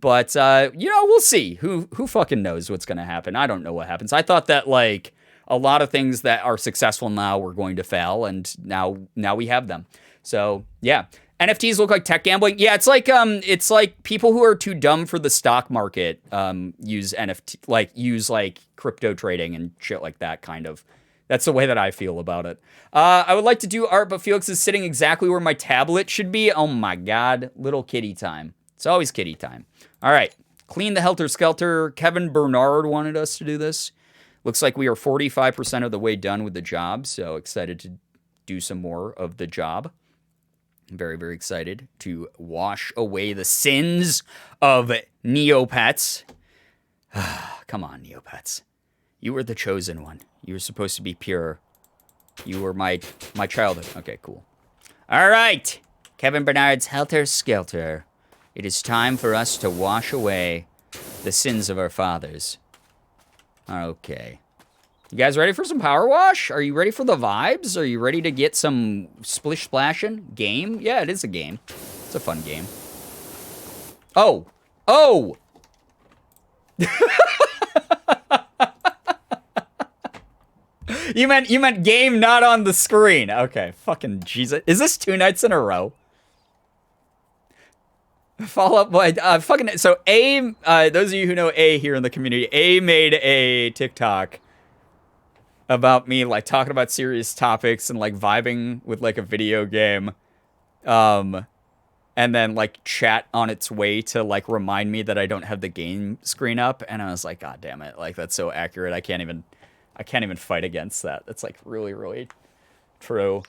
But you know, we'll see. Who fucking knows what's going to happen? I don't know what happens. I thought that like a lot of things that are successful now were going to fail, and now we have them. So yeah. NFTs look like tech gambling. Yeah, it's like people who are too dumb for the stock market use NFT, use crypto trading and shit like that kind of. That's the way that I feel about it. I would like to do art, but Felix is sitting exactly where my tablet should be. Oh my God, little kitty time. It's always kitty time. All right, clean the helter skelter. Kevin Bernard wanted us to do this. Looks like we are 45% of the way done with the job, so excited to do some more of the job. Very, very excited to wash away the sins of Neopets. Come on, Neopets. You were the chosen one. You were supposed to be pure. You were my childhood. Okay, cool. All right. Kevin Bernard's Helter Skelter. It is time for us to wash away the sins of our fathers. Okay. You guys ready for some power wash? Are you ready for the vibes? Are you ready to get some splish splashing? Game? Yeah, it is a game. It's a fun game. Oh. Oh! You meant game, not on the screen. Okay, fucking Jesus. Is this 2 nights in a row? Follow up, boy. So A, those of you who know A here in the community, A made a TikTok about me, like, talking about serious topics and, like, vibing with, like, a video game. And then, like, chat on its way to, like, remind me that I don't have the game screen up. And I was like, God damn it. Like, that's so accurate. I can't even fight against that. That's, like, really, really true.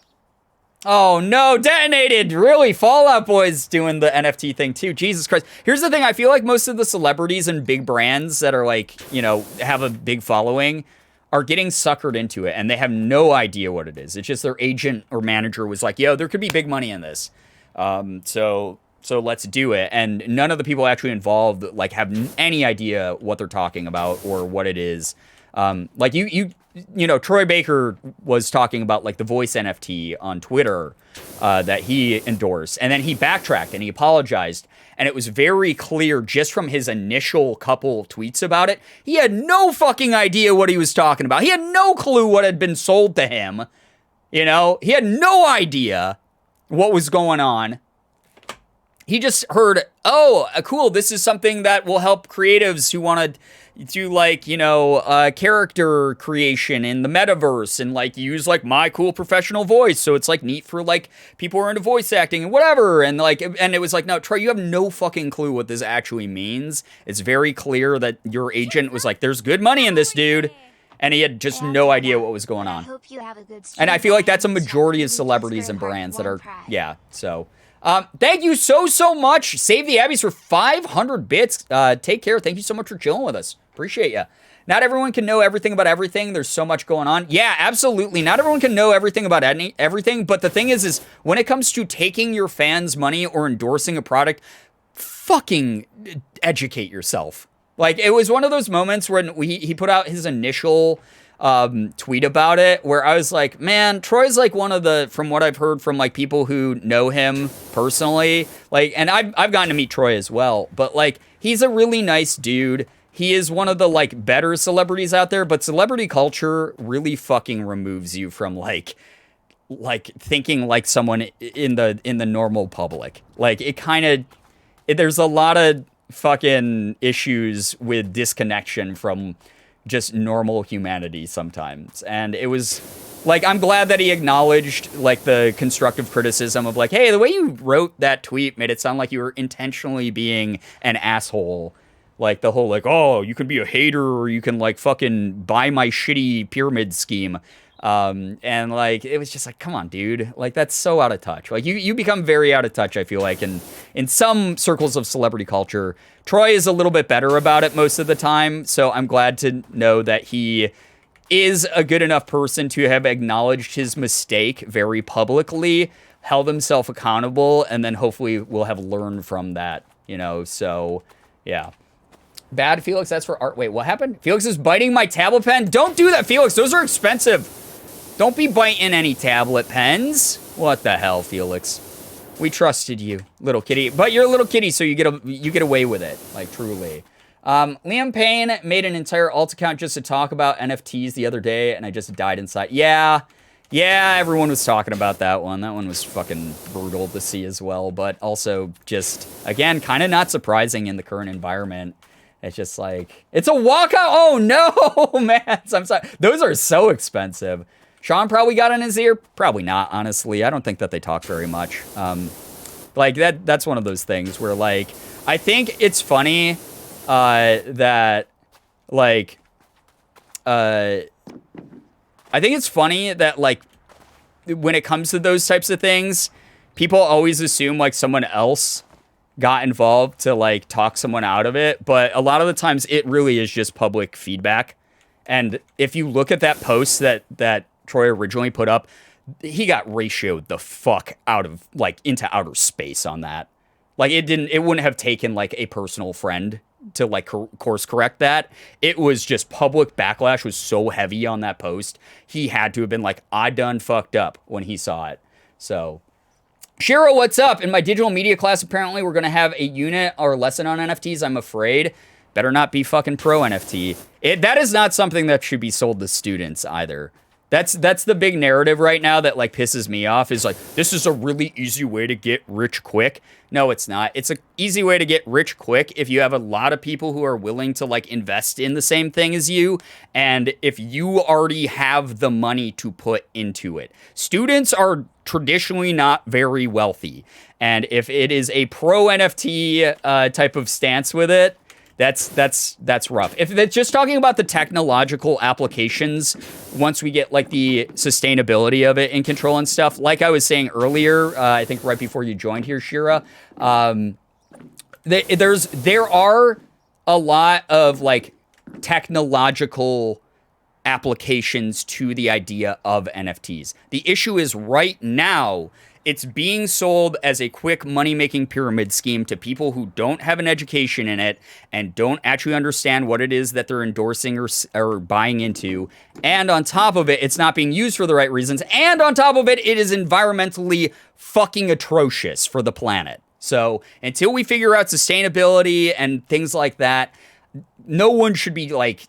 Oh, no, detonated! Really, Fallout Boy's doing the NFT thing, too. Jesus Christ. Here's the thing. I feel like most of the celebrities and big brands that are, like, you know, have a big following are getting suckered into it, and they have no idea what it is. It's just their agent or manager was like, yo, there could be big money in this. So let's do it. And none of the people actually involved, like, have any idea what they're talking about or what it is. Like, you know, Troy Baker was talking about, like, the voice NFT on Twitter that he endorsed. And then he backtracked and he apologized. And it was very clear just from his initial couple tweets about it. He had no fucking idea what he was talking about. He had no clue what had been sold to him. You know, he had no idea what was going on. He just heard, oh, cool, this is something that will help creatives who want to do, like, you know, character creation in the metaverse and, like, use, like, my cool professional voice. So it's, like, neat for, like, people who are into voice acting and whatever. And, like, and it was like, no, Troy, you have no fucking clue what this actually means. It's very clear that your agent was like, there's good money in this, dude. And he had just no idea what was going on. And I feel like that's a majority of celebrities and brands that are, yeah, so. Thank you so much. Save the Abbeys for 500 bits. Take care. Thank you so much for chilling with us. Appreciate you. Not everyone can know everything about everything. There's so much going on. Yeah, absolutely. Not everyone can know everything about everything. But the thing is when it comes to taking your fans' money or endorsing a product, fucking educate yourself. Like, it was one of those moments when he put out his initial tweet about it, where I was like, man, Troy's like one of the, from what I've heard from, like, people who know him personally, like, and I've gotten to meet Troy as well, but, like, he's a really nice dude. He is one of the, like, better celebrities out there, but celebrity culture really fucking removes you from, like thinking like someone in the normal public. Like, it kind of, there's a lot of fucking issues with disconnection from just normal humanity sometimes. And it was like, I'm glad that he acknowledged, like, the constructive criticism of, like, hey, the way you wrote that tweet made it sound like you were intentionally being an asshole. Like, the whole, like, oh, you can be a hater or you can, like, fucking buy my shitty pyramid scheme. And, like, it was just like, come on, dude. Like, that's so out of touch. Like, you become very out of touch, I feel like, in some circles of celebrity culture. Troy is a little bit better about it most of the time, so I'm glad to know that he is a good enough person to have acknowledged his mistake very publicly, held himself accountable, and then hopefully will have learned from that, you know, so, yeah. Bad, Felix, that's for art. Wait, what happened? Felix is biting my tablet pen? Don't do that, Felix. Those are expensive. Don't be biting any tablet pens. What the hell, Felix? We trusted you, little kitty. But you're a little kitty, so you get away with it. Like, truly. Liam Payne made an entire alt account just to talk about NFTs the other day, and I just died inside. Yeah, Yeah, everyone was talking about that one. That one was fucking brutal to see as well, but also just, again, kind of not surprising in the current environment. It's just like, it's a walkout. Oh no, man. I'm sorry. Those are so expensive. Sean probably got in his ear. Probably not, honestly. I don't think that they talk very much. Like that's one of those things where like, I think it's funny that like, I think it's funny that, like, when it comes to those types of things, people always assume, like, someone else got involved to, like, talk someone out of it. But a lot of the times, it really is just public feedback. And if you look at that post that Troy originally put up, he got ratioed the fuck out of, like, into outer space on that. Like, it wouldn't have taken, like, a personal friend to like course correct that. It was just public backlash was so heavy on that post. He had to have been like, I done fucked up when he saw it. So Shiro, what's up? In my digital media class, apparently we're going to have a unit or lesson on NFTs. I'm afraid. Better not be fucking pro NFT. That is not something that should be sold to students either. That's the big narrative right now that like pisses me off is like, this is a really easy way to get rich quick. No, it's not. It's an easy way to get rich quick if you have a lot of people who are willing to like invest in the same thing as you. And if you already have the money to put into it. Students are traditionally not very wealthy. And if it is a pro NFT type of stance with it, that's rough. If it's just talking about the technological applications, once we get like the sustainability of it in control and stuff, like I was saying earlier, I think right before you joined here, Shira, there are a lot of like technological applications to the idea of NFTs. The issue is right now, it's being sold as a quick money-making pyramid scheme to people who don't have an education in it and don't actually understand what it is that they're endorsing or buying into. And on top of it, it's not being used for the right reasons. And on top of it, it is environmentally fucking atrocious for the planet. So until we figure out sustainability and things like that, no one should be like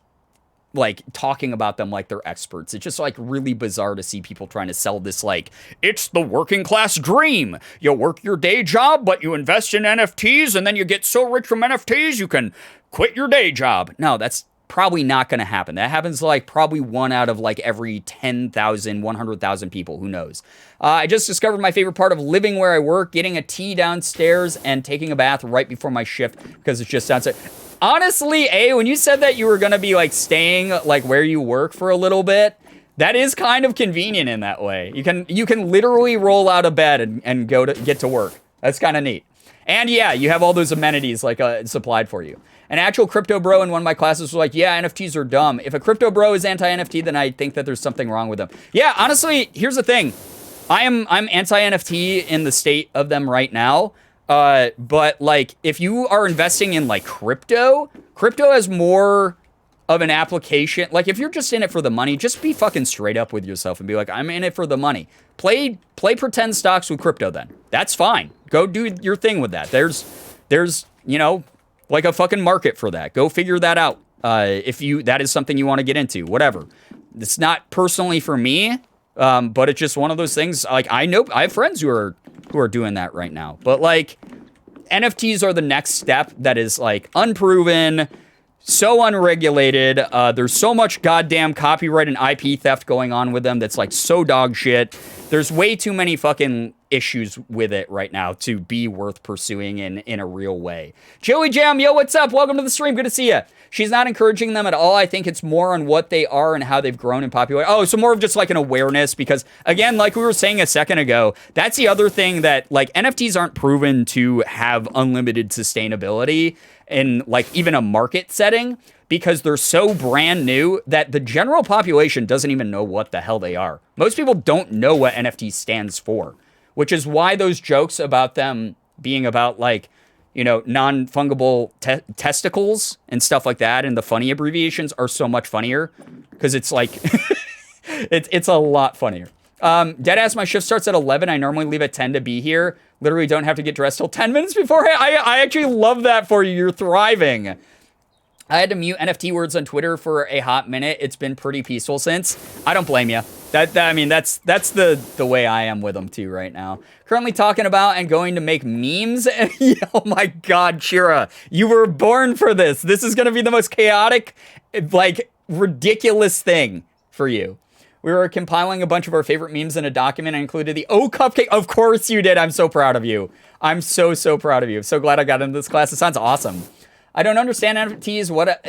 talking about them like they're experts. It's just like really bizarre to see people trying to sell this like, it's the working class dream. You work your day job, but you invest in NFTs and then you get so rich from NFTs you can quit your day job. No, that's probably not going to happen. That happens like probably one out of like every 10,000, 100,000 people. Who knows? I just discovered my favorite part of living where I work, getting a tea downstairs and taking a bath right before my shift because it's just downstairs. Honestly, when you said that you were going to be like staying like where you work for a little bit, that is kind of convenient in that way. You can literally roll out of bed and get to work. That's kind of neat. And yeah, you have all those amenities like supplied for you. An actual crypto bro in one of my classes was like, yeah, NFTs are dumb. If a crypto bro is anti-NFT, then I think that there's something wrong with them. Yeah, honestly, here's the thing. I'm anti-NFT in the state of them right now. But like, if you are investing in like crypto has more of an application. Like, if you're just in it for the money, just be fucking straight up with yourself and be like, I'm in it for the money. Play pretend stocks with crypto then. That's fine. Go do your thing with that. There's, you know, like a fucking market for that. Go figure that out. If that is something you want to get into, whatever. It's not personally for me. But it's just one of those things. Like, I have friends who are doing that right now. But like, NFTs are the next step that is like unproven, so unregulated. There's so much goddamn copyright and IP theft going on with them that's like so dog shit. There's way too many fucking issues with it right now to be worth pursuing in a real way. Joey Jam, yo, what's up? Welcome to the stream. Good to see you. She's not encouraging them at all. I think it's more on what they are and how they've grown in popularity. Oh, so more of just like an awareness because, again, like we were saying a second ago, that's the other thing that like NFTs aren't proven to have unlimited sustainability in like even a market setting because they're so brand new that the general population doesn't even know what the hell they are. Most people don't know what NFT stands for, which is why those jokes about them being about like, you know, non-fungible testicles and stuff like that, and the funny abbreviations are so much funnier because it's like it's a lot funnier. Deadass, my shift starts at 11. I normally leave at 10 to be here. Literally don't have to get dressed till 10 minutes before. I actually love that for you. You're thriving. I had to mute NFT words on Twitter for a hot minute. It's been pretty peaceful since. I don't blame you. I mean, that's the way I am with them too right now. Currently talking about and going to make memes. Oh my God, Shira, you were born for this. This is gonna be the most chaotic, like ridiculous thing for you. We were compiling a bunch of our favorite memes in a document. I included the cupcake. Of course you did. I'm so proud of you. I'm so proud of you. I'm so glad I got into this class. It sounds awesome. I don't understand NFTs. What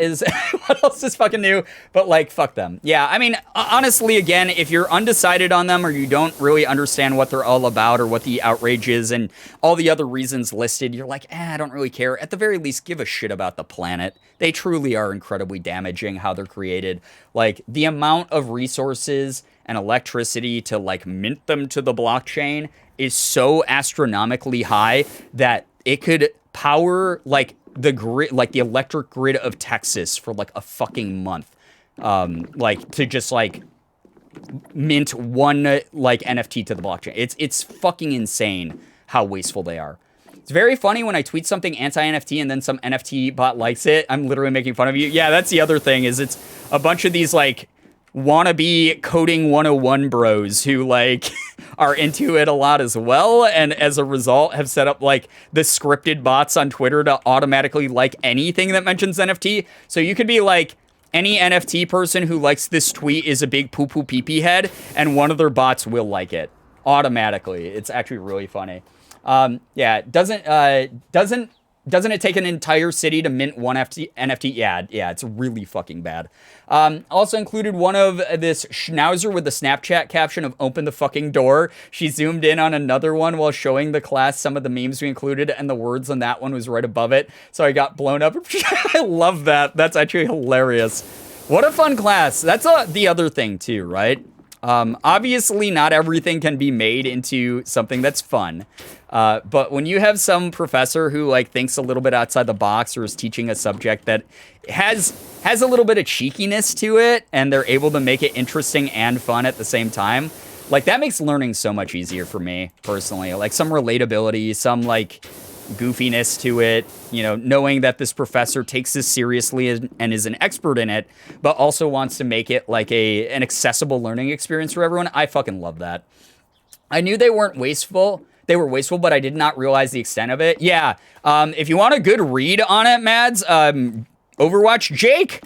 else is fucking new? But like, fuck them. Yeah, I mean, honestly, again, if you're undecided on them or you don't really understand what they're all about or what the outrage is and all the other reasons listed, you're like, I don't really care. At the very least, give a shit about the planet. They truly are incredibly damaging how they're created. Like, the amount of resources and electricity to like mint them to the blockchain is so astronomically high that it could power like the grid, like the electric grid of Texas for like a fucking month. Like to just like mint one like NFT to the blockchain. It's fucking insane how wasteful they are. It's very funny when I tweet something anti-NFT and then some NFT bot likes it. I'm literally making fun of you. Yeah, that's the other thing is it's a bunch of these like wannabe coding 101 bros who like are into it a lot as well, and as a result have set up like the scripted bots on Twitter to automatically like anything that mentions NFT. So you could be like, any NFT person who likes this tweet is a big poo-poo pee-pee head, and one of their bots will like it automatically. It's actually really funny. Yeah, doesn't it take an entire city to mint one NFT? Yeah, it's really fucking bad. Also included one of this schnauzer with the Snapchat caption of "open the fucking door." She zoomed in on another one while showing the class some of the memes we included, and the words on that one was right above it. So I got blown up. I love that. That's actually hilarious. What a fun class. That's the other thing too, right? Obviously not everything can be made into something that's fun. But when you have some professor who like thinks a little bit outside the box or is teaching a subject that has a little bit of cheekiness to it and they're able to make it interesting and fun at the same time, like that makes learning so much easier for me personally. Like some relatability, some like goofiness to it, you know, knowing that this professor takes this seriously and is an expert in it, but also wants to make it like an accessible learning experience for everyone. I fucking love that. I knew they weren't wasteful. They were wasteful, but I did not realize the extent of it. Yeah. If you want a good read on it, Mads, Overwatch Jake,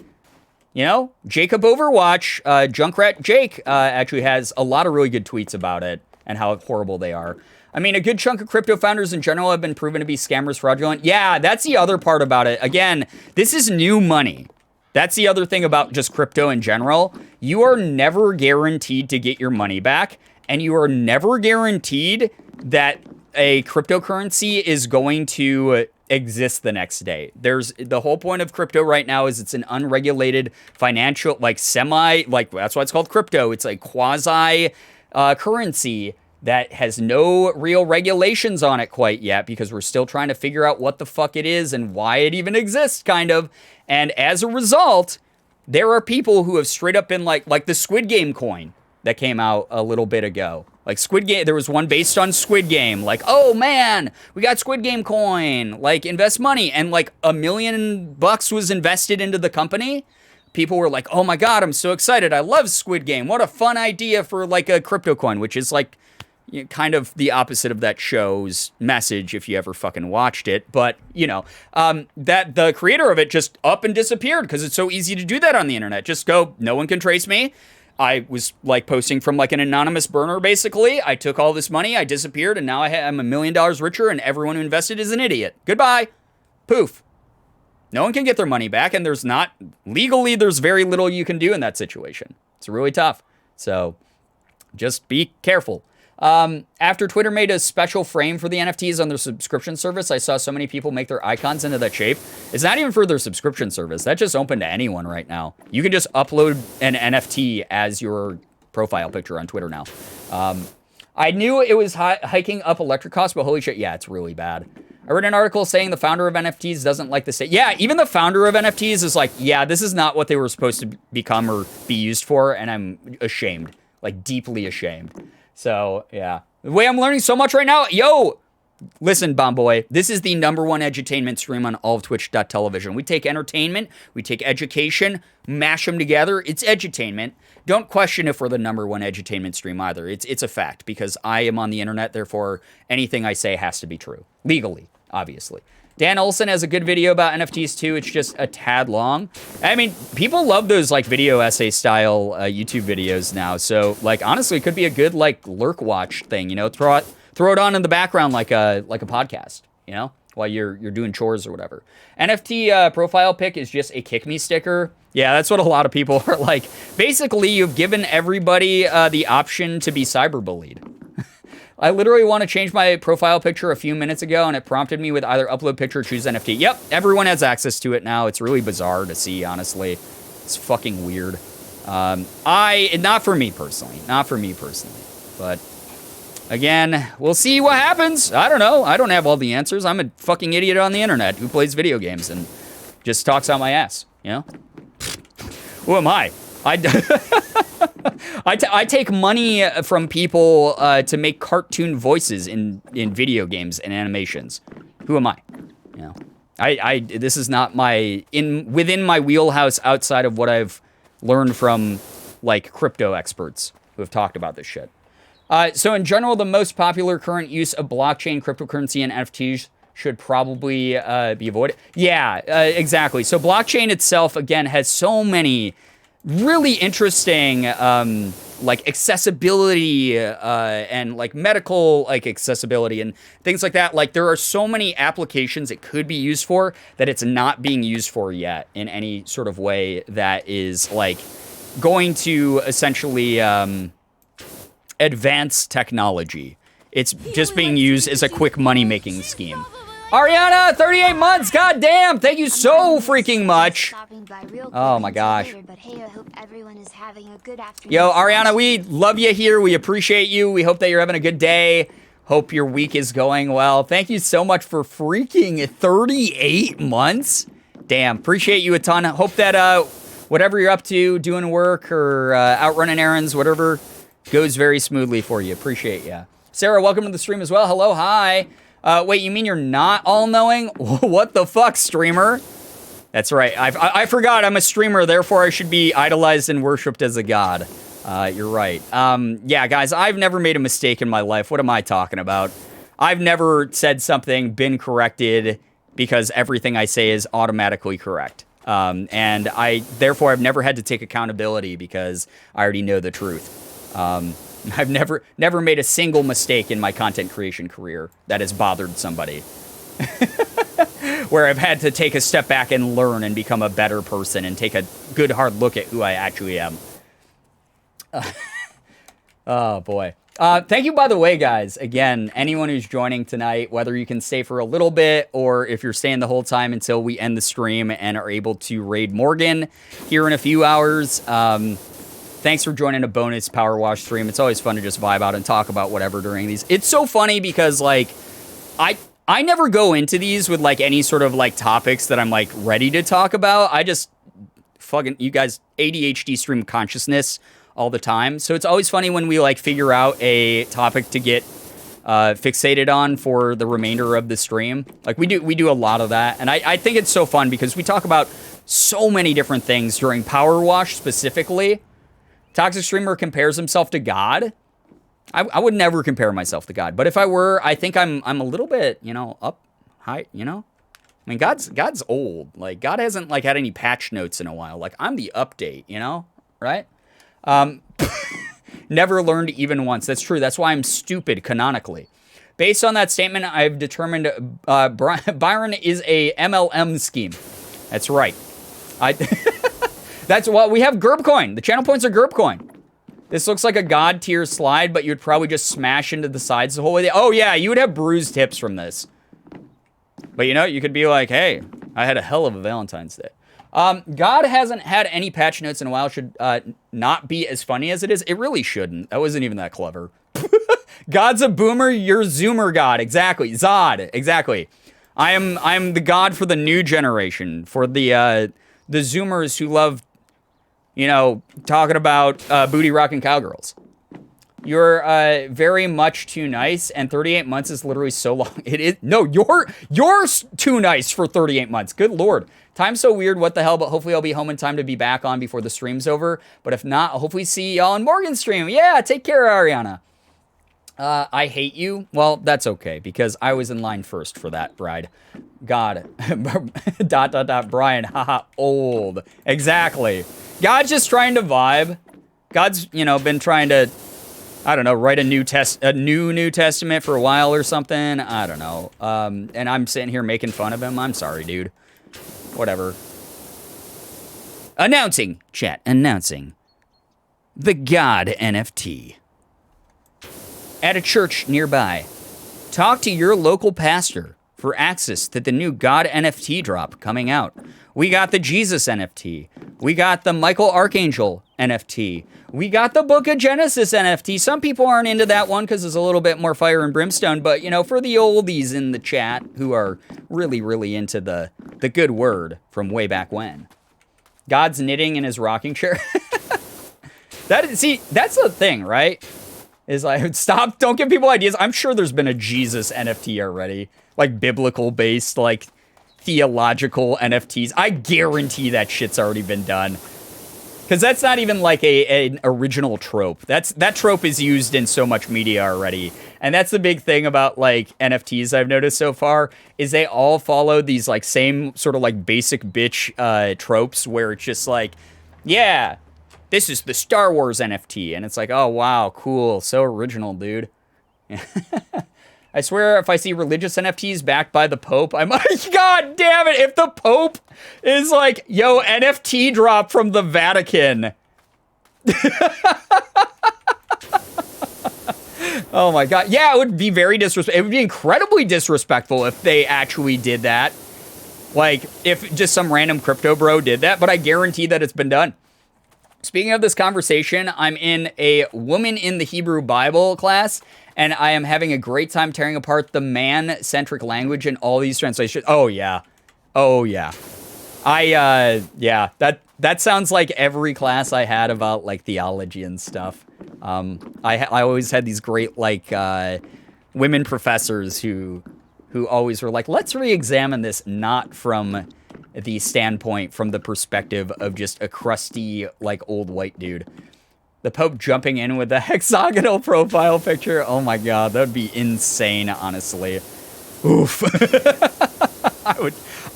you know, Jacob Overwatch, Junkrat Jake, actually has a lot of really good tweets about it and how horrible they are. I mean, a good chunk of crypto founders in general have been proven to be scammers, fraudulent. Yeah, that's the other part about it. Again, this is new money. That's the other thing about just crypto in general. You are never guaranteed to get your money back, and you are never guaranteed that a cryptocurrency is going to exist the next day. There's the whole point of crypto right now is it's an unregulated financial, like that's why it's called crypto. It's a quasi currency that has no real regulations on it quite yet because we're still trying to figure out what the fuck it is and why it even exists, kind of. And as a result, there are people who have straight up been like the Squid Game coin that came out a little bit ago. Like Squid Game, there was one based on Squid Game. Like, oh man, we got Squid Game coin. Like, invest money. And like $1 million was invested into the company. People were like, oh my God, I'm so excited. I love Squid Game. What a fun idea for like a crypto coin, which is like, kind of the opposite of that show's message if you ever fucking watched it. But, you know, that the creator of it just up and disappeared because it's so easy to do that on the internet. Just go, no one can trace me. I was like posting from like an anonymous burner, basically. I took all this money, I disappeared, and now I'm $1 million richer, and everyone who invested is an idiot. Goodbye. Poof. No one can get their money back, and there's very little you can do in that situation. It's really tough. So just be careful. After Twitter made a special frame for the NFTs on their subscription service, I saw so many people make their icons into that shape. It's not even for their subscription service. That's just open to anyone right now. You can just upload an NFT as your profile picture on Twitter now. I knew it was hiking up electric costs, but holy shit, yeah, it's really bad. I read an article saying the founder of NFTs doesn't like the state. Yeah, even the founder of NFTs is like, yeah, this is not what they were supposed to become or be used for, and I'm ashamed. Like, deeply ashamed. So, yeah. The way I'm learning so much right now, yo, Listen, Bomboy, this is the #1 edutainment stream on all of Twitch.television. We take entertainment, we take education, mash them together. It's edutainment. Don't question if we're the #1 edutainment stream either. It's a fact because I am on the internet, therefore anything I say has to be true. Legally, obviously. Dan Olson has a good video about NFTs too. It's just a tad long. I mean, people love those like video essay style YouTube videos now. So like honestly, it could be a good like lurk watch thing, you know, throw it on in the background like a podcast, you know, while you're doing chores or whatever. NFT profile pic is just a kick me sticker. Yeah, that's what a lot of people are like. Basically, you've given everybody the option to be cyberbullied. I literally want to change my profile picture a few minutes ago, and it prompted me with either upload picture or choose NFT. Yep, everyone has access to it now. It's really bizarre to see, honestly. It's fucking weird. Not for me personally. But again, we'll see what happens. I don't know. I don't have all the answers. I'm a fucking idiot on the internet who plays video games and just talks out my ass, you know? Who am I? I take money from people to make cartoon voices in video games and animations. Who am I? You know, this is not within my wheelhouse outside of what I've learned from like crypto experts who have talked about this shit. So in general, the most popular current use of blockchain, cryptocurrency, and NFTs should probably be avoided. Yeah, exactly. So blockchain itself, again, has so many really interesting like accessibility and like medical like accessibility and things like that. Like there are so many applications it could be used for that it's not being used for yet in any sort of way that is like going to essentially advance technology. It's just being used as a quick money-making scheme. Ariana, 38 months, goddamn! Thank you so freaking much. Oh my gosh. Yo, Ariana, we love you here. We appreciate you. We hope that you're having a good day. Hope your week is going well. Thank you so much for freaking 38 months. Damn, appreciate you a ton. Hope that whatever you're up to, doing work or out running errands, whatever, goes very smoothly for you. Appreciate ya. Sarah, welcome to the stream as well. Hello, hi. Wait, you mean you're not all-knowing? What the fuck, streamer? That's right. I forgot I'm a streamer, therefore I should be idolized and worshipped as a god. You're right. Yeah, guys, I've never made a mistake in my life. What am I talking about? I've never said something, been corrected, because everything I say is automatically correct. And therefore, I've never had to take accountability because I already know the truth. I've never made a single mistake in my content creation career that has bothered somebody. Where I've had to take a step back and learn and become a better person and take a good hard look at who I actually am. Oh boy. Thank you, by the way, guys. Again, anyone who's joining tonight, whether you can stay for a little bit or if you're staying the whole time until we end the stream and are able to raid Morgan here in a few hours. Thanks for joining a bonus Power Wash stream. It's always fun to just vibe out and talk about whatever during these. It's so funny because, like, I never go into these with, like, any sort of, like, topics that I'm, like, ready to talk about. I just fucking, you guys, ADHD stream consciousness all the time. So it's always funny when we, like, figure out a topic to get fixated on for the remainder of the stream. Like, we do a lot of that. And I think it's so fun because we talk about so many different things during Power Wash specifically. Toxic Streamer compares himself to God. I would never compare myself to God, but if I were, I think I'm a little bit, you know, up high, you know? I mean, God's old. Like, God hasn't, like, had any patch notes in a while. Like, I'm the update, you know? Right? Never learned even once. That's true. That's why I'm stupid canonically. Based on that statement, I've determined Byron is a MLM scheme. That's right. That's what we have. Gerbcoin. The channel points are Gerbcoin. This looks like a god tier slide, but you'd probably just smash into the sides the whole way. Oh yeah, you would have bruised hips from this. But you know, you could be like, hey, I had a hell of a Valentine's Day. God hasn't had any patch notes in a while. Should not be as funny as it is. It really shouldn't. That wasn't even that clever. God's a boomer. You're Zoomer God. Exactly. Zod. Exactly. I am the god for the new generation. For the Zoomers who love, you know, talking about booty rocking cowgirls. You're very much too nice, and 38 months is literally so long. It is. No, you're too nice for 38 months. Good Lord. Time's so weird, what the hell, but hopefully I'll be home in time to be back on before the stream's over. But if not, I'll hopefully see y'all in Morgan's stream. Yeah, take care, Ariana. I hate you. Well, that's okay, because I was in line first for that, bride. God. ... Brian, haha, old. Exactly. God's just trying to vibe. God's, been trying to, I don't know, write a New Testament for a while or something. I don't know. And I'm sitting here making fun of him. I'm sorry, dude. Whatever. Announcing, chat, announcing. The God NFT. At a church nearby, talk to your local pastor for access to the new God NFT drop coming out. We got the Jesus NFT. We got the Michael Archangel NFT. We got the Book of Genesis NFT. Some people aren't into that one because it's a little bit more fire and brimstone. But, for the oldies in the chat who are really, really into the good word from way back when. God's knitting in his rocking chair. That's the thing, right? Is like, stop, don't give people ideas. I'm sure there's been a Jesus NFT already. Like biblical based, like theological NFTs. I guarantee that shit's already been done. Because that's not even like an original trope. That trope is used in so much media already. And that's the big thing about like NFTs I've noticed so far, is they all follow these like same sort of like basic bitch tropes where it's just like, yeah, this is the Star Wars NFT. And it's like, oh, wow, cool. So original, dude. I swear if I see religious NFTs backed by the Pope, I'm like, God damn it. If the Pope is like, yo, NFT drop from the Vatican. Oh my God. Yeah, it would be very disrespectful. It would be incredibly disrespectful if they actually did that. Like, if just some random crypto bro did that, but I guarantee that it's been done. Speaking of this conversation, I'm in a Woman in the Hebrew Bible class, and I am having a great time tearing apart the man-centric language in all these translations. Oh, yeah. Oh, yeah. Yeah, that sounds like every class I had about, like, theology and stuff. I always had these great, like, women professors who always were like, let's re-examine this not from the standpoint, from the perspective of just a crusty, like, old white dude. The Pope jumping in with the hexagonal profile picture. Oh my God, that would be insane, honestly. Oof.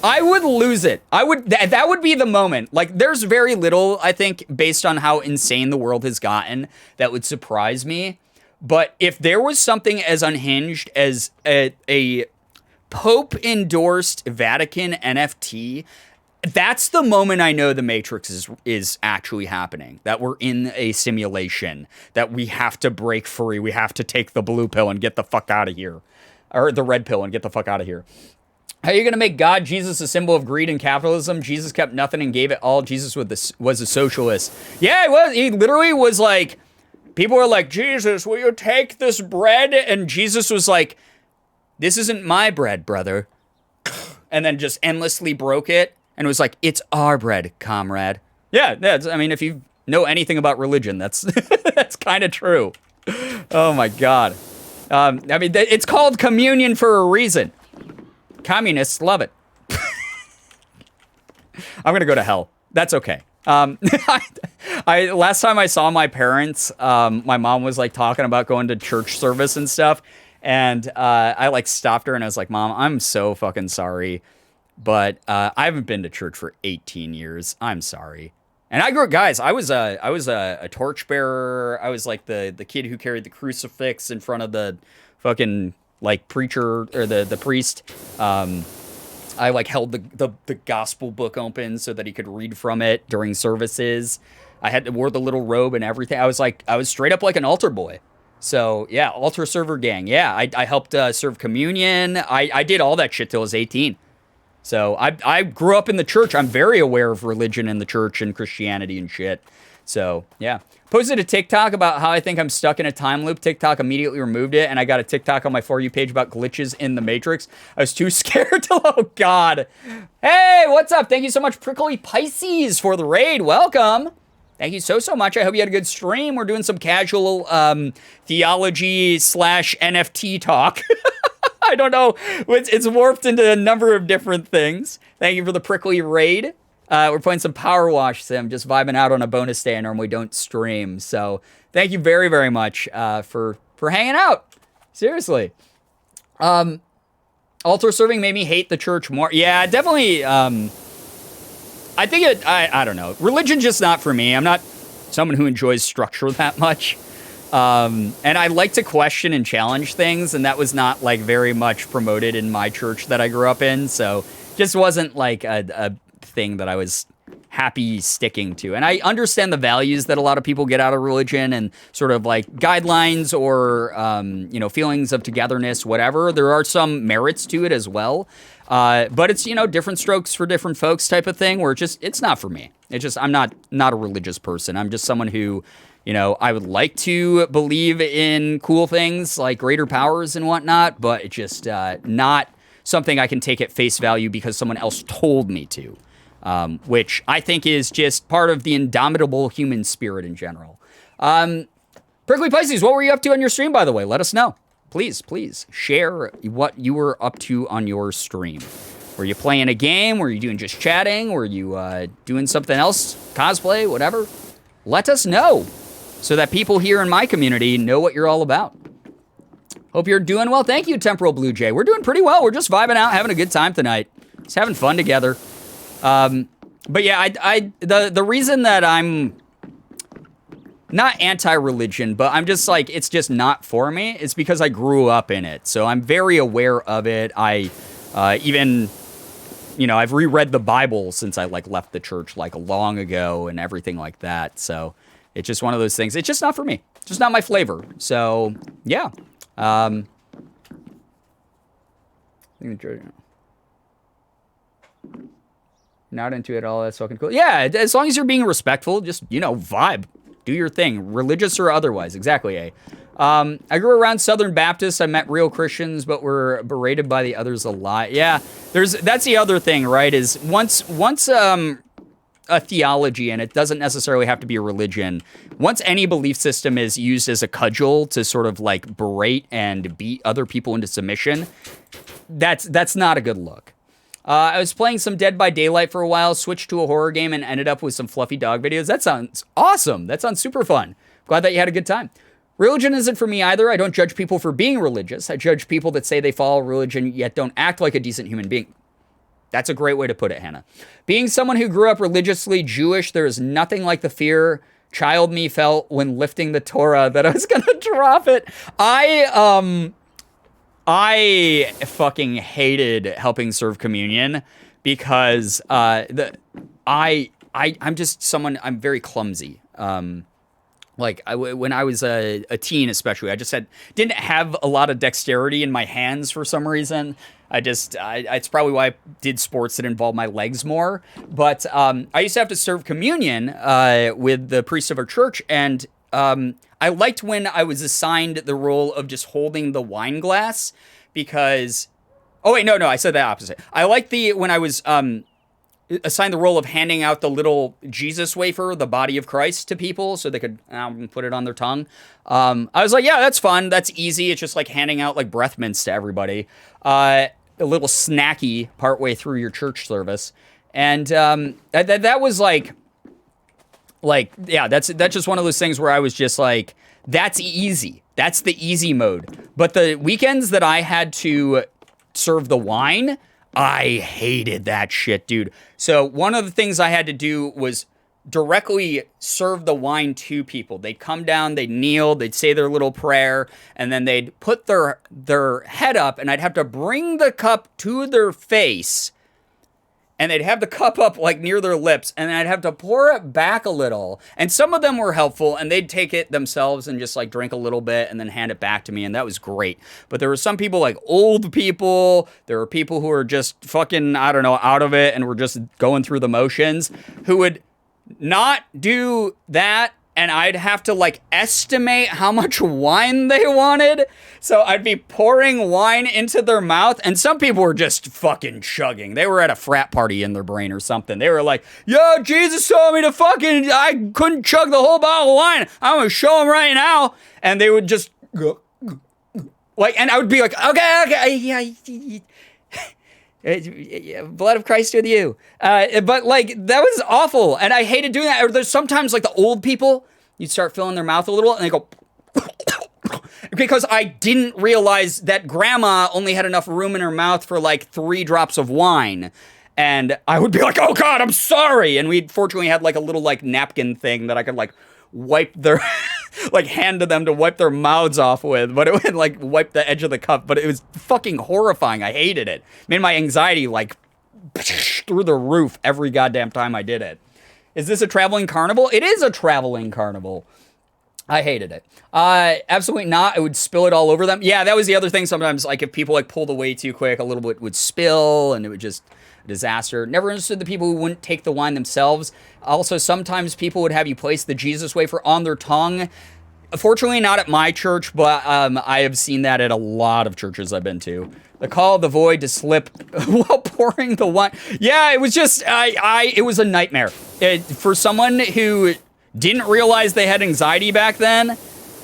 I would lose it. That would be the moment. Like, there's very little, I think, based on how insane the world has gotten, that would surprise me. But if there was something as unhinged as a Pope-endorsed Vatican NFT, that's the moment I know the Matrix is actually happening. That we're in a simulation. That we have to break free. We have to take the blue pill and get the fuck out of here. Or the red pill and get the fuck out of here. How are you going to make God, Jesus, a symbol of greed and capitalism? Jesus kept nothing and gave it all. Jesus was a socialist. Yeah, he was. He literally was like, people were like, Jesus, will you take this bread? And Jesus was like, this isn't my bread, brother. And then just endlessly broke it. And it was like, it's our bread, comrade. Yeah, I mean, if you know anything about religion, that's that's kind of true. Oh, my God. I mean, it's called communion for a reason. Communists love it. I'm going to go to hell. That's okay. Last time I saw my parents, my mom was like talking about going to church service and stuff. And I like stopped her and I was like, Mom, I'm so fucking sorry. But I haven't been to church for 18 years. I'm sorry. And I grew up, guys, I was a torchbearer. I was like the kid who carried the crucifix in front of the fucking like preacher or the priest. I like held the gospel book open so that he could read from it during services. Wore the little robe and everything. I was straight up like an altar boy. So yeah, altar server gang. Yeah, I helped serve communion. I did all that shit till I was 18. So I grew up in the church. I'm very aware of religion and the church and Christianity and shit. So yeah. Posted a TikTok about how I think I'm stuck in a time loop. TikTok immediately removed it, and I got a TikTok on my For You page about glitches in the Matrix. I was too scared to, oh God. Hey, what's up? Thank you so much, Prickly Pisces, for the raid. Welcome. Thank you so much. I hope you had a good stream. We're doing some casual theology / NFT talk. I don't know. It's morphed into a number of different things. Thank you for the prickly raid. We're playing some Power Wash Sim, just vibing out on a bonus day I normally don't stream. So thank you very, very much for hanging out. Seriously. Altar serving made me hate the church more. Yeah, definitely. I think I don't know. Religion's just not for me. I'm not someone who enjoys structure that much. And I like to question and challenge things, and that was not like very much promoted in my church that I grew up in. So just wasn't like a thing that I was happy sticking to. And I understand the values that a lot of people get out of religion and sort of like guidelines or, feelings of togetherness, whatever. There are some merits to it as well. But it's, different strokes for different folks type of thing where it's not for me. It's just, I'm not a religious person. I'm just someone who, I would like to believe in cool things like greater powers and whatnot, but it's just not something I can take at face value because someone else told me to. Which I think is just part of the indomitable human spirit in general. Prickly Pisces, what were you up to on your stream, by the way? Let us know. Please share what you were up to on your stream. Were you playing a game? Were you doing just chatting? Were you doing something else? Cosplay? Whatever? Let us know so that people here in my community know what you're all about. Hope you're doing well. Thank you, Temporal Blue Jay. We're doing pretty well. We're just vibing out, having a good time tonight. Just having fun together. But yeah, the reason that I'm not anti-religion, but I'm just like, it's just not for me, it's because I grew up in it. So I'm very aware of it. I even, I've reread the Bible since I like left the church like long ago and everything like that. So it's just one of those things. It's just not for me. It's just not my flavor. So yeah. Not into it at all. That's fucking cool. Yeah, as long as you're being respectful, just, vibe. Do your thing, religious or otherwise. Exactly, eh? I grew around Southern Baptists. I met real Christians, but were berated by the others a lot. Yeah, that's the other thing, right? Is once a theology, and it doesn't necessarily have to be a religion, once any belief system is used as a cudgel to sort of like berate and beat other people into submission, that's not a good look. I was playing some Dead by Daylight for a while, switched to a horror game, and ended up with some fluffy dog videos. That sounds awesome. That sounds super fun. Glad that you had a good time. Religion isn't for me either. I don't judge people for being religious. I judge people that say they follow religion yet don't act like a decent human being. That's a great way to put it, Hannah. Being someone who grew up religiously Jewish, there is nothing like the fear child me felt when lifting the Torah that I was going to drop it. I fucking hated helping serve communion because I'm just someone, I'm very clumsy. When I was a teen especially, I just didn't have a lot of dexterity in my hands for some reason. It's probably why I did sports that involved my legs more. But I used to have to serve communion with the priest of our church, and I liked when I was assigned the role of just holding the wine glass because... Oh, wait, no, I said the opposite. I liked when I was assigned the role of handing out the little Jesus wafer, the body of Christ, to people so they could put it on their tongue. I was like, yeah, that's fun. That's easy. It's just like handing out like breath mints to everybody. A little snacky partway through your church service. And that was that's just one of those things where I was just like, that's easy. That's the easy mode. But the weekends that I had to serve the wine, I hated that shit, dude. So one of the things I had to do was directly serve the wine to people. They'd come down, they'd kneel, they'd say their little prayer, and then they'd put their head up, and I'd have to bring the cup to their face, and they'd have the cup up like near their lips, and I'd have to pour it back a little. And some of them were helpful, and they'd take it themselves and just like drink a little bit and then hand it back to me, and that was great. But there were some people, like old people, there were people who were just fucking, I don't know, out of it and were just going through the motions, who would not do that and I'd have to like estimate how much wine they wanted. So I'd be pouring wine into their mouth, and some people were just fucking chugging. They were at a frat party in their brain or something. They were like, yo, Jesus told me to fucking, I couldn't chug the whole bottle of wine. I'm gonna show him right now. And they would just go, like, and I would be like, okay, yeah. Blood of Christ with you. But like, that was awful. And I hated doing that. Or there's sometimes like the old people, you'd start filling their mouth a little and they go, because I didn't realize that grandma only had enough room in her mouth for like 3 drops of wine. And I would be like, oh God, I'm sorry. And we fortunately had like a little like napkin thing that I could like wipe their, like hand to them to wipe their mouths off with, but it would like wipe the edge of the cup, but it was fucking horrifying. I hated it. Made my anxiety like through the roof every goddamn time I did it. Is this a traveling carnival? It is a traveling carnival. I hated it. Absolutely not. I would spill it all over them. Yeah, that was the other thing. Sometimes like if people like pulled away too quick, a little bit would spill and it would just disaster. Never understood the people who wouldn't take the wine themselves. Also, sometimes people would have you place the Jesus wafer on their tongue. Fortunately, not at my church, but I have seen that at a lot of churches I've been to. The call of the void to slip while pouring the wine. Yeah, it was just, it was a nightmare. For someone who didn't realize they had anxiety back then,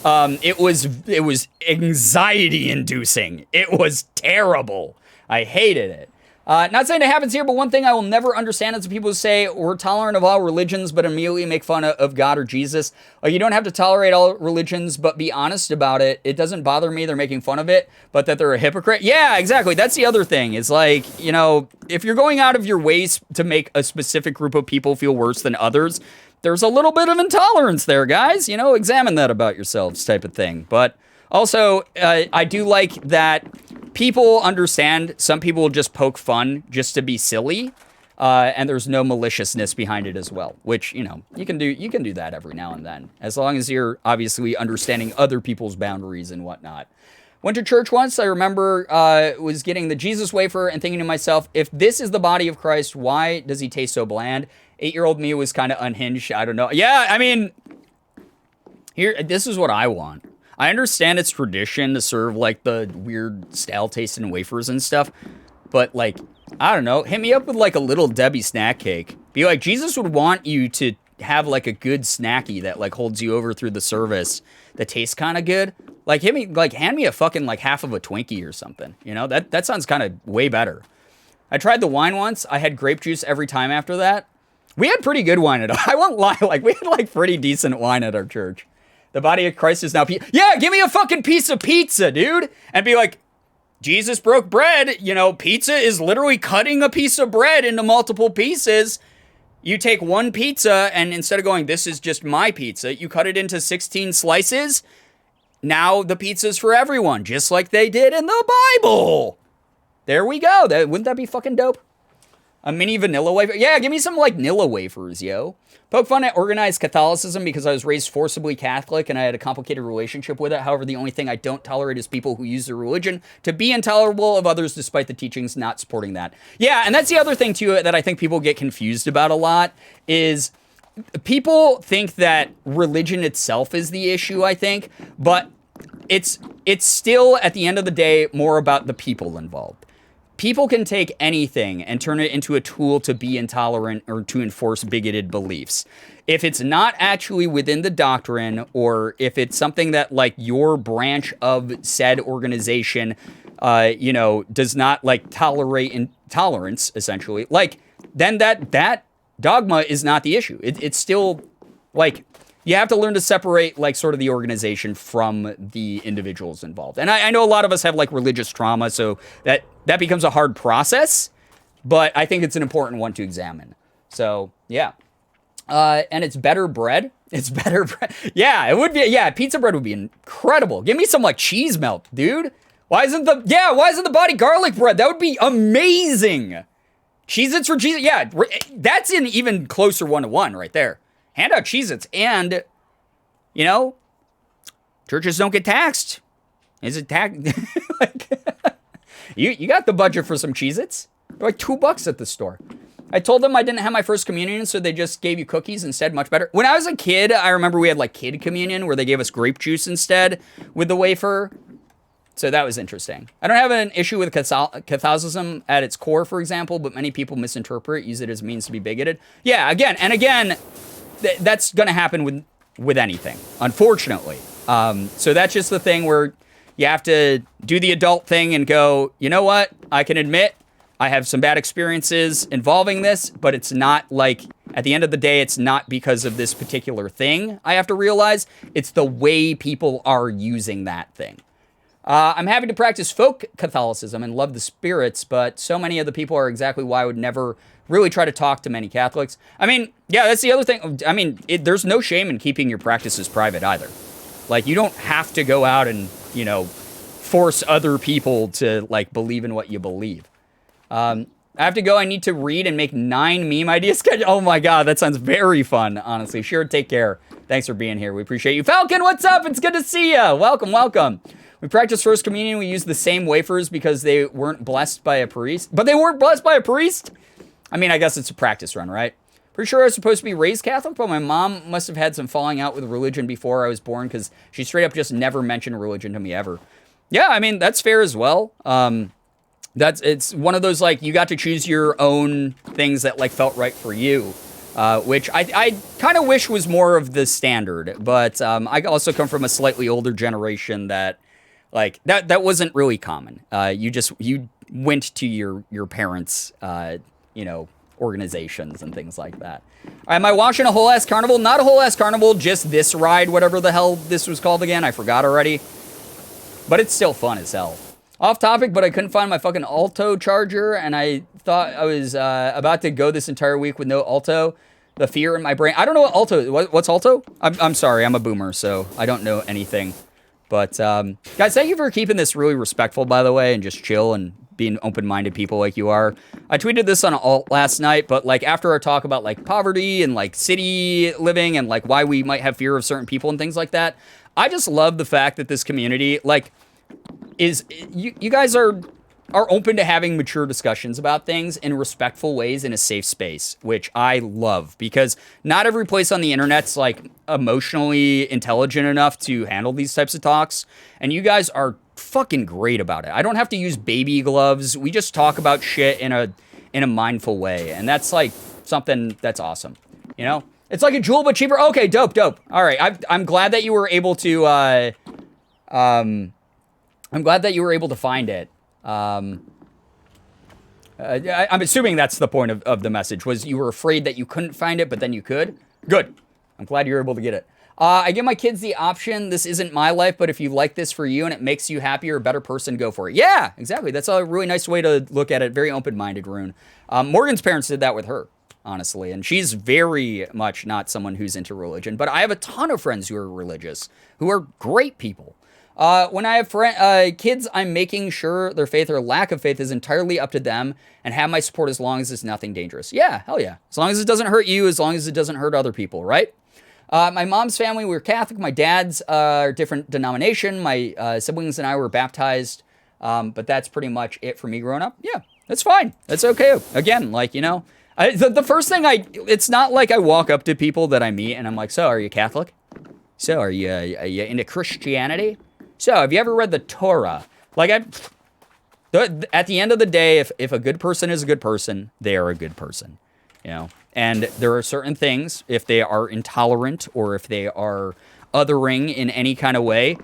it was anxiety inducing. It was terrible. I hated it. Not saying it happens here, but one thing I will never understand is when people say we're tolerant of all religions, but immediately make fun of God or Jesus. Like, you don't have to tolerate all religions, but be honest about it. It doesn't bother me they're making fun of it, but that they're a hypocrite. Yeah, exactly. That's the other thing. It's like, you know, if you're going out of your ways to make a specific group of people feel worse than others, there's a little bit of intolerance there, guys. You know, examine that about yourselves type of thing. But also, I do like that people understand some people will just poke fun just to be silly, and there's no maliciousness behind it as well, which, you know, you can do that every now and then, as long as you're obviously understanding other people's boundaries and whatnot. Went to church once. I remember was getting the Jesus wafer and thinking to myself, if this is the body of Christ, why does he taste so bland? 8-year-old me was kind of unhinged. I don't know. Yeah, I mean, this is what I want. I understand it's tradition to serve like the weird stale tasting wafers and stuff, but like, I don't know, hit me up with like a little Debbie snack cake. Be like, Jesus would want you to have like a good snacky that like holds you over through the service that tastes kind of good. Like, hand me a fucking like half of a Twinkie or something. You know, that sounds kind of way better. I tried the wine once. I had grape juice every time after that. We had pretty good wine I won't lie, like we had like pretty decent wine at our church. The body of Christ is now yeah, give me a fucking piece of pizza, dude. And be like, Jesus broke bread. You know, pizza is literally cutting a piece of bread into multiple pieces. You take one pizza and instead of going, this is just my pizza, you cut it into 16 slices. Now the pizza's for everyone, just like they did in the Bible. There we go. Wouldn't that be fucking dope? A mini vanilla wafer. Yeah, give me some like Nilla wafers, yo. Poke fun at organized Catholicism because I was raised forcibly Catholic and I had a complicated relationship with it. However, the only thing I don't tolerate is people who use their religion to be intolerable of others despite the teachings not supporting that. Yeah, and that's the other thing too that I think people get confused about a lot is people think that religion itself is the issue, I think, but it's still at the end of the day more about the people involved. People can take anything and turn it into a tool to be intolerant or to enforce bigoted beliefs. If it's not actually within the doctrine, or if it's something that like your branch of said organization, does not like tolerate intolerance, essentially, like then that dogma is not the issue. It's still like, you have to learn to separate like sort of the organization from the individuals involved. And I know a lot of us have like religious trauma, so that becomes a hard process, but I think it's an important one to examine. So yeah. And it's better bread. It's better bread. Yeah, it would be. Yeah, pizza bread would be incredible. Give me some like cheese melt, dude. Why isn't the body garlic bread? That would be amazing. Cheez-Its for Jesus. Yeah, that's an even closer 1-to-1 right there. Hand out Cheez-Its, and, you know, churches don't get taxed. Is it taxed? Like, you got the budget for some Cheez-Its? They're like $2 at the store. I told them I didn't have my first communion, so they just gave you cookies instead. Much better. When I was a kid, I remember we had like kid communion where they gave us grape juice instead with the wafer. So that was interesting. I don't have an issue with Catholicism at its core, for example, but many people misinterpret, use it as a means to be bigoted. Yeah, again, that's going to happen with anything, unfortunately. So that's just the thing where you have to do the adult thing and go, you know what? I can admit I have some bad experiences involving this, but it's not like, at the end of the day, it's not because of this particular thing. I have to realize it's the way people are using that thing. I'm happy to practice folk Catholicism and love the spirits, but so many of the people are exactly why I would never really try to talk to many Catholics. I mean, yeah, that's the other thing. I mean, there's no shame in keeping your practices private either. Like, you don't have to go out and, you know, force other people to, like, believe in what you believe. I have to go. I need to read and make 9 meme idea sketches. Oh my God, that sounds very fun, honestly. Sure, take care. Thanks for being here. We appreciate you. Falcon, what's up? It's good to see you. Welcome, welcome. We practiced First Communion. We used the same wafers because they weren't blessed by a priest. But they weren't blessed by a priest? I mean, I guess it's a practice run, right? Pretty sure I was supposed to be raised Catholic, but my mom must have had some falling out with religion before I was born because she straight up just never mentioned religion to me ever. Yeah, I mean, that's fair as well. It's one of those, like, you got to choose your own things that, like, felt right for you, which I kind of wish was more of the standard. But I also come from a slightly older generation that, like, that wasn't really common. You went to your parents', organizations and things like that. Am I watching a whole ass carnival? Not a whole ass carnival, just this ride, whatever the hell this was called again. I forgot already. But it's still fun as hell. Off topic, but I couldn't find my fucking Alto charger, and I thought I was about to go this entire week with no Alto. The fear in my brain. I don't know what Alto is. What's Alto? I'm sorry, I'm a boomer, so I don't know anything. But, guys, thank you for keeping this really respectful, by the way, and just chill and being open-minded people like you are. I tweeted this on Alt last night, but, like, after our talk about, like, poverty and, like, city living and, like, why we might have fear of certain people and things like that, I just love the fact that this community, like, you guys are open to having mature discussions about things in respectful ways in a safe space, which I love, because not every place on the internet's, like, emotionally intelligent enough to handle these types of talks, and you guys are fucking great about it. I don't have to use baby gloves. We just talk about shit in a mindful way, and that's, like, something that's awesome, you know? It's like a jewel but cheaper. Okay, dope. All right, I'm glad that you were able to I'm glad that you were able to find it. I'm assuming that's the point of the message, was you were afraid that you couldn't find it, but then you could. Good. I'm glad you were able to get it. I give my kids the option. This isn't my life, but if you like this for you and it makes you happier, a better person, go for it. Yeah, exactly. That's a really nice way to look at it. Very open-minded, Rune. Morgan's parents did that with her, honestly, and she's very much not someone who's into religion, but I have a ton of friends who are religious, who are great people. When I have kids, I'm making sure their faith or lack of faith is entirely up to them and have my support as long as it's nothing dangerous. Yeah, hell yeah. As long as it doesn't hurt you, as long as it doesn't hurt other people, right? My mom's family, we were Catholic. My dad's a different denomination. My siblings and I were baptized. But that's pretty much it for me growing up. Yeah, that's fine. That's okay. Again, like, you know, the first thing it's not like I walk up to people that I meet and I'm like, so are you Catholic? So are you into Christianity? So have you ever read the Torah? Like, at the end of the day, if a good person is a good person, they are a good person, you know? And there are certain things, if they are intolerant or if they are othering in any kind of way,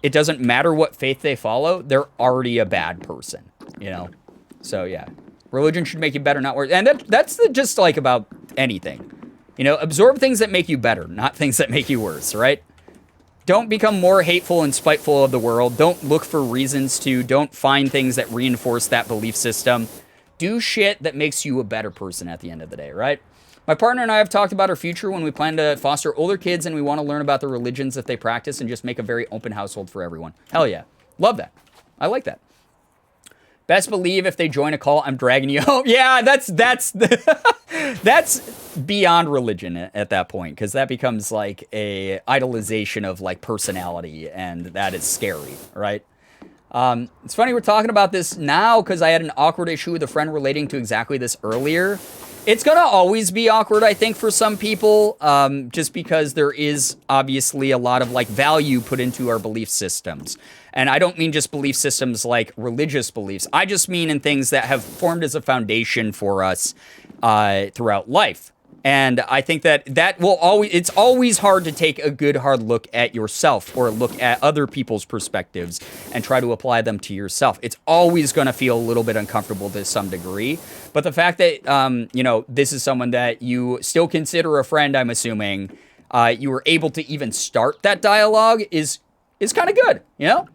it doesn't matter what faith they follow, they're already a bad person, you know? So, yeah. Religion should make you better, not worse. And that's just, like, about anything. You know, absorb things that make you better, not things that make you worse, right? Don't become more hateful and spiteful of the world. Don't look for reasons to. Don't find things that reinforce that belief system. Do shit that makes you a better person at the end of the day, right? My partner and I have talked about our future when we plan to foster older kids and we want to learn about the religions that they practice and just make a very open household for everyone. Hell yeah. Love that. I like that. Best believe if they join a cult, I'm dragging you home. Yeah, that's beyond religion at that point, because that becomes like a idolization of like personality, and that is scary, right? It's funny we're talking about this now because I had an awkward issue with a friend relating to exactly this earlier. It's going to always be awkward, I think, for some people, just because there is obviously a lot of like value put into our belief systems. And I don't mean just belief systems like religious beliefs. I just mean in things that have formed as a foundation for us throughout life. And I think that will always, it's always hard to take a good hard look at yourself or look at other people's perspectives and try to apply them to yourself. It's always going to feel a little bit uncomfortable to some degree. But the fact that, you know, this is someone that you still consider a friend, I'm assuming, you were able to even start that dialogue is kind of good, you know?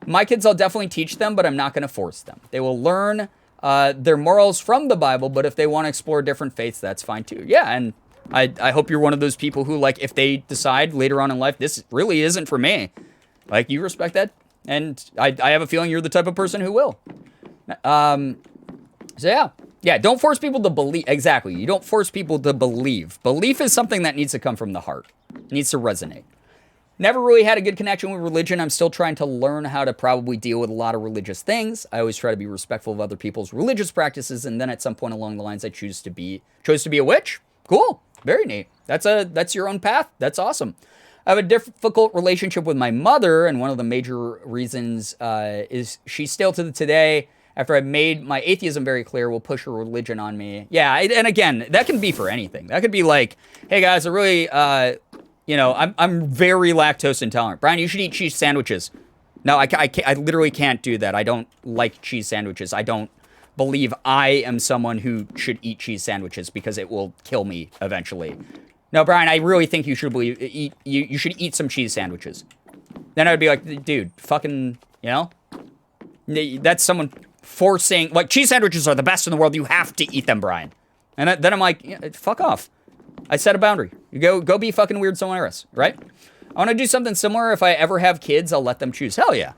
My kids, I'll definitely teach them, but I'm not going to force them. They will learn their morals from the Bible, but if they want to explore different faiths, that's fine too. Yeah, and I hope you're one of those people who, like, if they decide later on in life, this really isn't for me, like, you respect that, and I have a feeling you're the type of person who will. So yeah. Yeah, don't force people to believe. Exactly, you don't force people to believe. Belief is something that needs to come from the heart. It needs to resonate. Never really had a good connection with religion. I'm still trying to learn how to probably deal with a lot of religious things. I always try to be respectful of other people's religious practices, and then at some point along the lines, I chose to be a witch. Cool, very neat. That's your own path. That's awesome. I have a difficult relationship with my mother, and one of the major reasons is she still to today, after I've made my atheism very clear, will push her religion on me. Yeah, and again, that can be for anything. That could be like, hey guys, I really. You know, I'm very lactose intolerant. Brian, you should eat cheese sandwiches. No, I literally can't do that. I don't like cheese sandwiches. I don't believe I am someone who should eat cheese sandwiches because it will kill me eventually. No, Brian, I really think you should you should eat some cheese sandwiches. Then I would be like, dude, fucking, you know? That's someone forcing, like, cheese sandwiches are the best in the world. You have to eat them, Brian. And then I'm like, yeah, fuck off. I set a boundary. You go be fucking weird somewhere else, right? I want to do something similar. If I ever have kids, I'll let them choose. Hell yeah.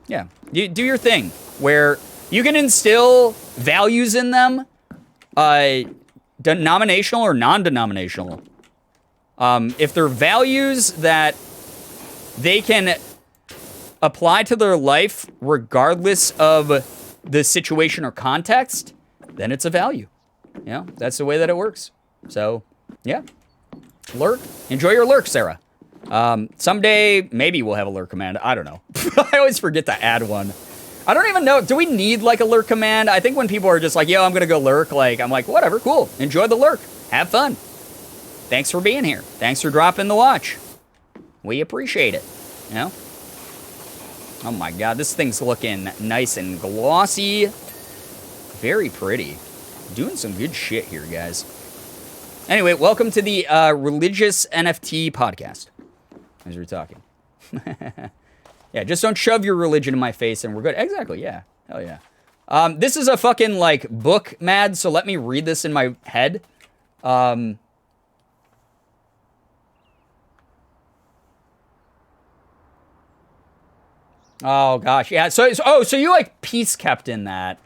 Yeah. You do your thing where you can instill values in them, denominational or non-denominational. If they're values that they can apply to their life regardless of the situation or context, then it's a value. You know, that's the way that it works. So, yeah. Lurk. Enjoy your lurk, Sarah. Someday, maybe we'll have a lurk command. I don't know. I always forget to add one. I don't even know. Do we need, like, a lurk command? I think when people are just like, yo, I'm going to go lurk, like, I'm like, whatever, cool. Enjoy the lurk. Have fun. Thanks for being here. Thanks for dropping the watch. We appreciate it. You know? Oh, my God. This thing's looking nice and glossy. Very pretty. Doing some good shit here, guys. Anyway, welcome to the religious NFT podcast, as we're talking. Yeah, just don't shove your religion in my face and we're good. Exactly, yeah. Hell yeah. This is a fucking, like, book, Mad, so let me read this in my head. Oh, gosh, yeah. So you, like, peace kept in that.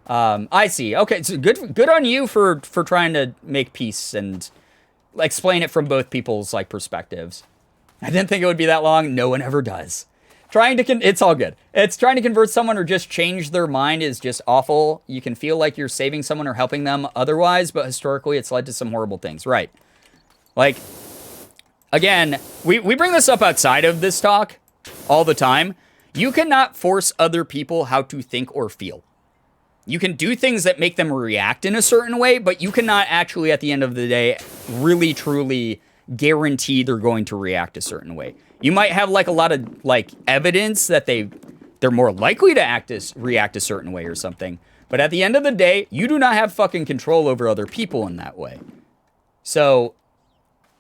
I see. Okay, so good on you for trying to make peace and explain it from both people's, like, perspectives. I didn't think it would be that long. No one ever does. It's all good. It's trying to convert someone or just change their mind is just awful. You can feel like you're saving someone or helping them otherwise, but historically it's led to some horrible things. Right. Like, again, we bring this up outside of this talk all the time. You cannot force other people how to think or feel. You can do things that make them react in a certain way, but you cannot actually, at the end of the day, really, truly guarantee they're going to react a certain way. You might have, like, a lot of, like, evidence that they're more likely to react a certain way or something. But at the end of the day, you do not have fucking control over other people in that way. So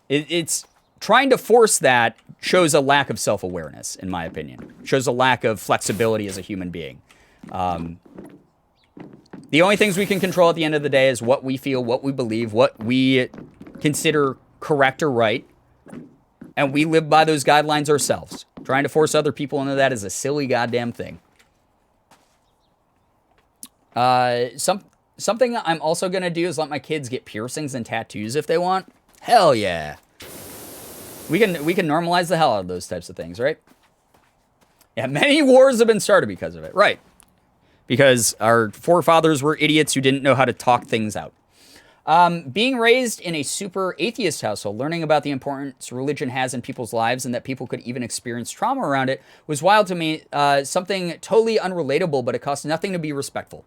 it's trying to force that shows a lack of self-awareness, in my opinion. Shows a lack of flexibility as a human being. The only things we can control at the end of the day is what we feel, what we believe, what we consider correct or right. And we live by those guidelines ourselves. Trying to force other people into that is a silly goddamn thing. Something I'm also going to do is let my kids get piercings and tattoos if they want. Hell yeah. We can normalize the hell out of those types of things, right? Yeah, many wars have been started because of it. Right. Because our forefathers were idiots who didn't know how to talk things out. Being raised in a super atheist household, learning about the importance religion has in people's lives and that people could even experience trauma around it was wild to me. Something totally unrelatable, but it costs nothing to be respectful.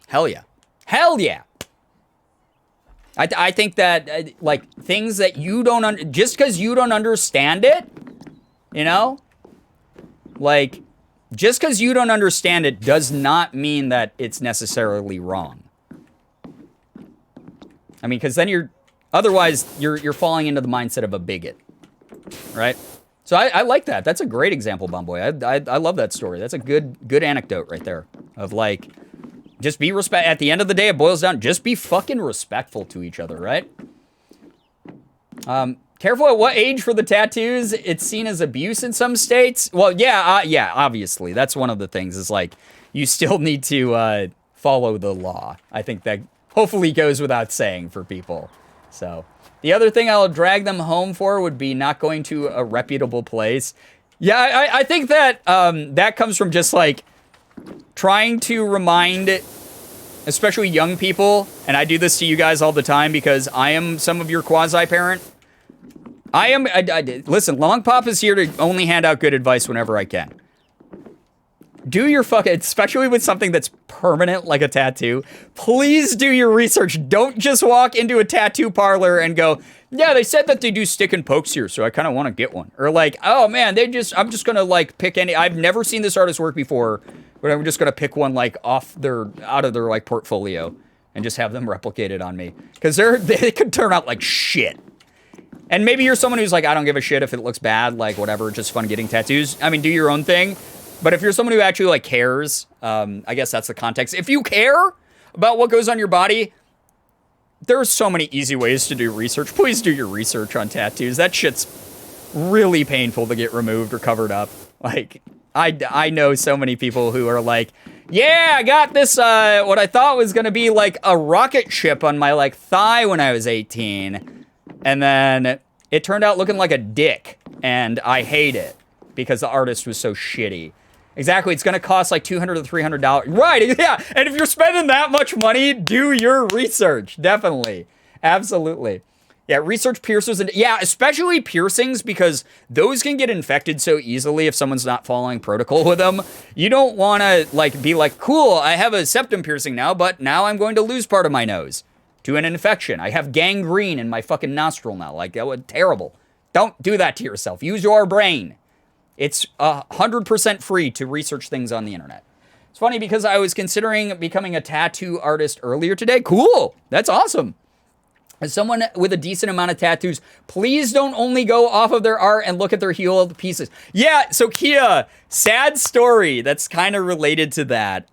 Hell yeah. Hell yeah. I think that, like, things that you don't, just because you don't understand it, you know? Like, just because you don't understand it does not mean that it's necessarily wrong. I mean, because then otherwise you're falling into the mindset of a bigot, right? So I like that. That's a great example, Bomboy. I love that story. That's a good anecdote right there of, like, just be respect. At the end of the day, it boils down, just be fucking respectful to each other, right? Careful at what age for the tattoos. It's seen as abuse in some states. Well, yeah, obviously. That's one of the things is, like, you still need to follow the law. I think that hopefully goes without saying for people. So the other thing I'll drag them home for would be not going to a reputable place. Yeah, I think that that comes from just, like, trying to remind, especially young people, and I do this to you guys all the time because I am some of your quasi-parent. Listen, Long Pop is here to only hand out good advice whenever I can. Do your fucking, especially with something that's permanent like a tattoo, please do your research. Don't just walk into a tattoo parlor and go, yeah, they said that they do stick and pokes here, so I kind of want to get one. Or like, oh man, I'm just going to like pick any, I've never seen this artist work before, but I'm just going to pick one like out of their like portfolio and just have them replicated on me. Because they could turn out like shit. And maybe you're someone who's like, I don't give a shit if it looks bad, like whatever, just fun getting tattoos. I mean, do your own thing. But if you're someone who actually like cares, I guess that's the context. If you care about what goes on your body, there's so many easy ways to do research. Please do your research on tattoos. That shit's really painful to get removed or covered up. Like, I know so many people who are like, yeah, I got this, what I thought was going to be like a rocket ship on my like thigh when I was 18. And then it turned out looking like a dick. And I hate it because the artist was so shitty. Exactly. It's going to cost like $200 to $300. Right. Yeah. And if you're spending that much money, do your research. Definitely. Absolutely. Yeah. Research piercers. And yeah, especially piercings, because those can get infected so easily if someone's not following protocol with them. You don't want to like be like, cool, I have a septum piercing now, but now I'm going to lose part of my nose to an infection. I have gangrene in my fucking nostril now. Like, that would terrible. Don't do that to yourself. Use your brain. It's 100% free to research things on the internet. It's funny because I was considering becoming a tattoo artist earlier today. Cool. That's awesome. As someone with a decent amount of tattoos, please don't only go off of their art and look at their healed pieces. Yeah, so Kia, sad story that's kind of related to that.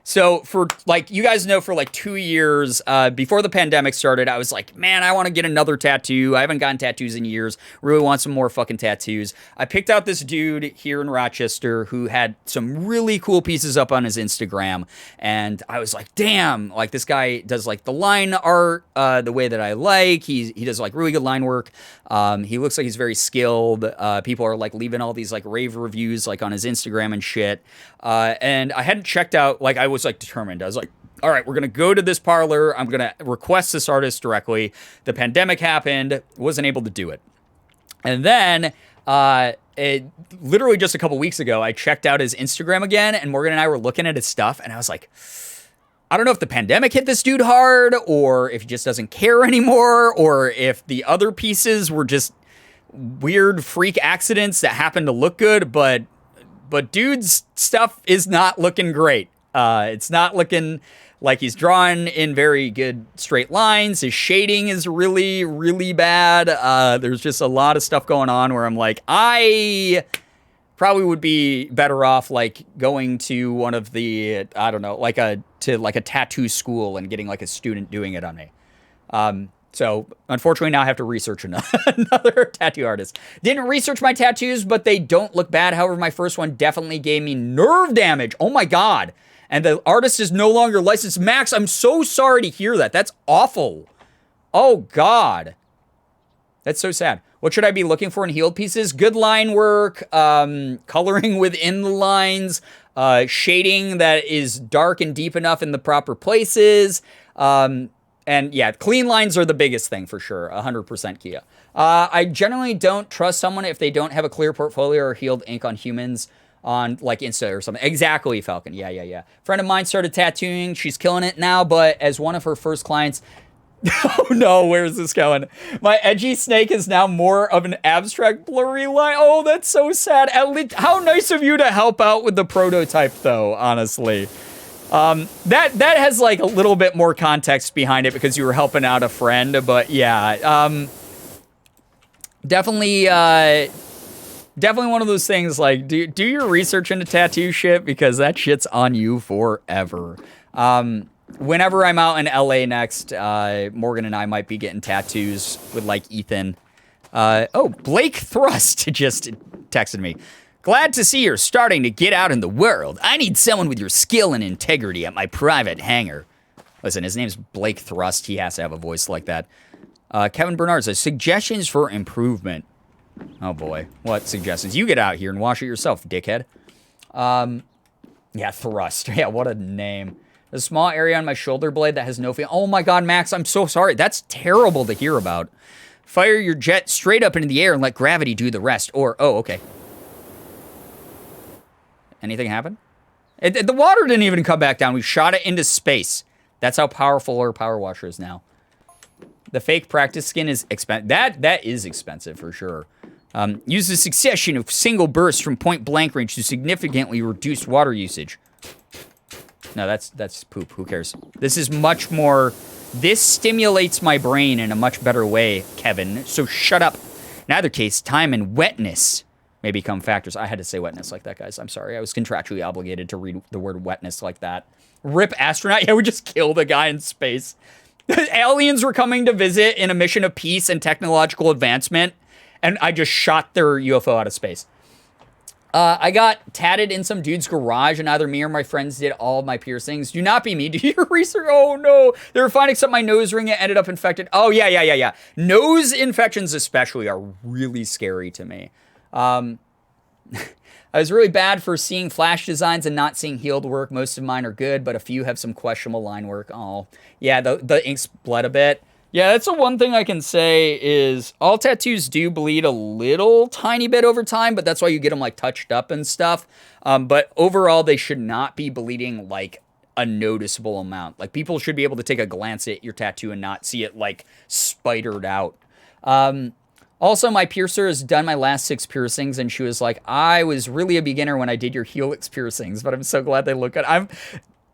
So for like, you guys know, for like 2 years before the pandemic started, I was like, man, I want to get another tattoo. I haven't gotten tattoos in years. Really want some more fucking tattoos. I picked out this dude here in Rochester who had some really cool pieces up on his Instagram. And I was like, damn, like this guy does like the line art the way that I like. He does like really good line work. He looks like he's very skilled. People are like leaving all these like rave reviews like on his Instagram and shit. And I hadn't checked out, like I was like determined. I was like, all right, we're going to go to this parlor. I'm going to request this artist directly. The pandemic happened. Wasn't able to do it. And then literally just a couple weeks ago, I checked out his Instagram again, and Morgan and I were looking at his stuff, and I was like, I don't know if the pandemic hit this dude hard, or if he just doesn't care anymore, or if the other pieces were just weird freak accidents that happened to look good, but dude's stuff is not looking great. It's not looking like he's drawn in very good straight lines. His shading is really, really bad. There's just a lot of stuff going on where I'm like, I probably would be better off like going to one of the, I don't know, like a tattoo school and getting like a student doing it on me. So unfortunately now I have to research another tattoo artist. Didn't research my tattoos, but they don't look bad. However, my first one definitely gave me nerve damage. Oh my God. And the artist is no longer licensed. Max, I'm so sorry to hear that. That's awful. Oh God. That's so sad. What should I be looking for in healed pieces? Good line work, coloring within the lines, shading that is dark and deep enough in the proper places, And yeah, clean lines are the biggest thing for sure. 100% Kia. I generally don't trust someone if they don't have a clear portfolio or healed ink on humans on like Insta or something. Exactly, Falcon. Yeah. Friend of mine started tattooing. She's killing it now, but as one of her first clients, oh no, where's this going? My edgy snake is now more of an abstract blurry line. Oh, that's so sad. At least, how nice of you to help out with the prototype though, honestly. That has like a little bit more context behind it because you were helping out a friend, but yeah, definitely one of those things like do your research into tattoo shit because that shit's on you forever. Whenever I'm out in LA next, Morgan and I might be getting tattoos with like Ethan. Oh, Blake Thrust just texted me. Glad to see you're starting to get out in the world. I need someone with your skill and integrity at my private hangar. Listen, his name's Blake Thrust. He has to have a voice like that. Kevin Bernard says, suggestions for improvement. Oh boy, what suggestions? You get out here and wash it yourself, dickhead. Yeah, Thrust. Yeah, what a name. A small area on my shoulder blade that has no feel. Oh my god, Max, I'm so sorry. That's terrible to hear about. Fire your jet straight up into the air and let gravity do the rest. Or, oh, okay. Anything happen? The water didn't even come back down. We shot it into space. That's how powerful our power washer is now. The fake practice skin is expensive. That is expensive for sure. Use a succession of single bursts from point blank range to significantly reduce water usage. No, that's poop. Who cares? This is much more... This stimulates my brain in a much better way, Kevin. So shut up. In either case, time and wetness may become factors. I had to say wetness like that, guys. I'm sorry. I was contractually obligated to read the word wetness like that. Rip astronaut. Yeah, we just killed a guy in space. Aliens were coming to visit in a mission of peace and technological advancement, and I just shot their UFO out of space. I got tatted in some dude's garage, and either me or my friends did all of my piercings. Do not be me. Do your research. Oh, no. They were fine except my nose ring. It ended up infected. Oh, yeah. Nose infections especially are really scary to me. I was really bad for seeing flash designs and not seeing healed work. Most of mine are good, but a few have some questionable line work. Oh, yeah, the ink's bled a bit. Yeah, that's the one thing I can say is all tattoos do bleed a little tiny bit over time, but that's why you get them like touched up and stuff. But overall, they should not be bleeding like a noticeable amount. Like people should be able to take a glance at your tattoo and not see it like spidered out. Also, my piercer has done my last 6 piercings, and she was like, I was really a beginner when I did your helix piercings, but I'm so glad they look good. I'm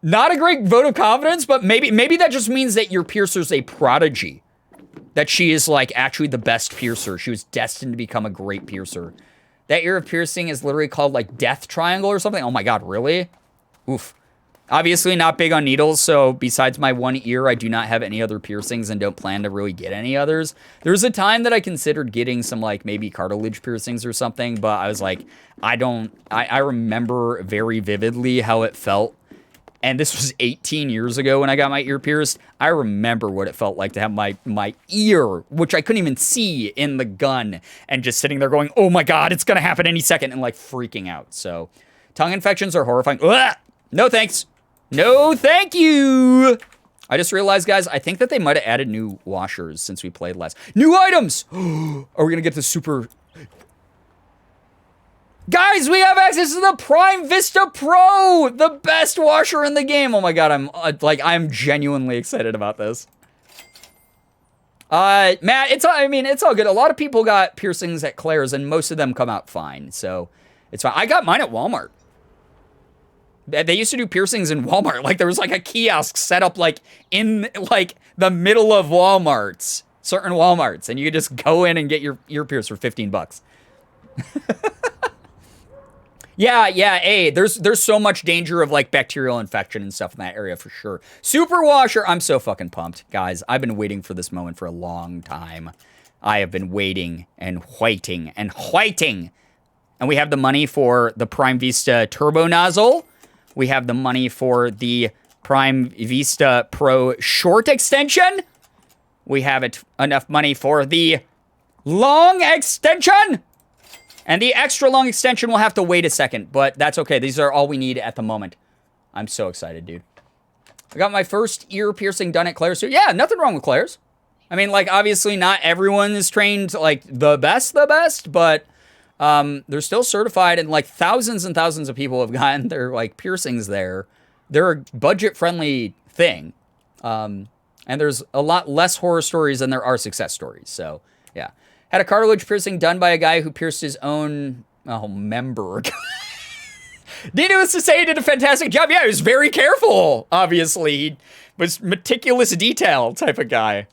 not a great vote of confidence, but maybe that just means that your piercer's a prodigy. That she is, like, actually the best piercer. She was destined to become a great piercer. That ear of piercing is literally called, like, Death Triangle or something. Oh my god, really? Oof. Obviously not big on needles, so besides my one ear, I do not have any other piercings and don't plan to really get any others. There was a time that I considered getting some, like, maybe cartilage piercings or something, but I was like, I remember very vividly how it felt. And this was 18 years ago when I got my ear pierced. I remember what it felt like to have my ear, which I couldn't even see in the gun, and just sitting there going, oh my god, it's gonna happen any second, and like freaking out. So, tongue infections are horrifying. Ugh! No thanks. No, thank you! I just realized, guys, I think that they might have added new washers since we played last. New items! Are we gonna get the super... Guys, we have access to the Prime Vista Pro! The best washer in the game! Oh my god, I'm genuinely excited about this. Matt, it's all good. A lot of people got piercings at Claire's, and most of them come out fine, so it's fine. I got mine at Walmart. They used to do piercings in Walmart. Like, there was, like, a kiosk set up, like, in, like, the middle of Walmarts. Certain Walmarts. And you could just go in and get your ear pierced for 15 bucks. Yeah, hey, there's so much danger of, like, bacterial infection and stuff in that area for sure. Super washer. I'm so fucking pumped. Guys, I've been waiting for this moment for a long time. I have been waiting and waiting and waiting. And we have the money for the Prime Vista Turbo Nozzle. We have the money for the Prime Vista Pro short extension. We have enough money for the long extension. And the extra long extension will have to wait a second, but that's okay. These are all we need at the moment. I'm so excited, dude. I got my first ear piercing done at Claire's. Yeah, nothing wrong with Claire's. I mean, like, obviously not everyone is trained, like, the best, but they're still certified, and, like, thousands and thousands of people have gotten their, like, piercings there. They're a budget-friendly thing. And there's a lot less horror stories than there are success stories. So, yeah. Had a cartilage piercing done by a guy who pierced his own, member. Needless to say, he did a fantastic job. Yeah, he was very careful, obviously. He was meticulous detail type of guy.